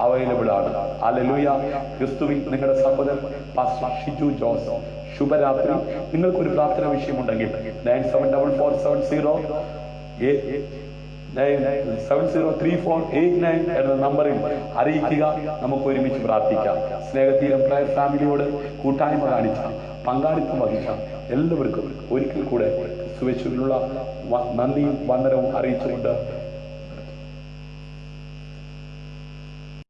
അവൈലബിൾ ആണ്. ഹല്ലേലൂയ. ക്രിസ്തുവിൽ നിങ്ങളുടെ സഹോദരൻ പാസ്റ്റർ ഷിജു ജോസ്. ശുഭരാത്രി. നിങ്ങൾക്കൊരു പ്രാർത്ഥന വിഷയമുണ്ടെങ്കിൽ 9744703489 എന്ന നമ്പറിൽ അറിയിക്കുക. നമുക്ക് ഒരുമിച്ച് പ്രാർത്ഥിക്കാം. സ്നേഹതീരം പ്രയർ ഫാമിലിയോട് കൂട്ടായ്മ കാണിച്ച, പങ്കാളിത്തം വഹിച്ച എല്ലാവർക്കും ഒരിക്കൽ കൂടെ ക്രിസ്തുവേശുവിലുള്ള നന്ദിയും വന്ദനവും അറിയിച്ചുകൊണ്ട്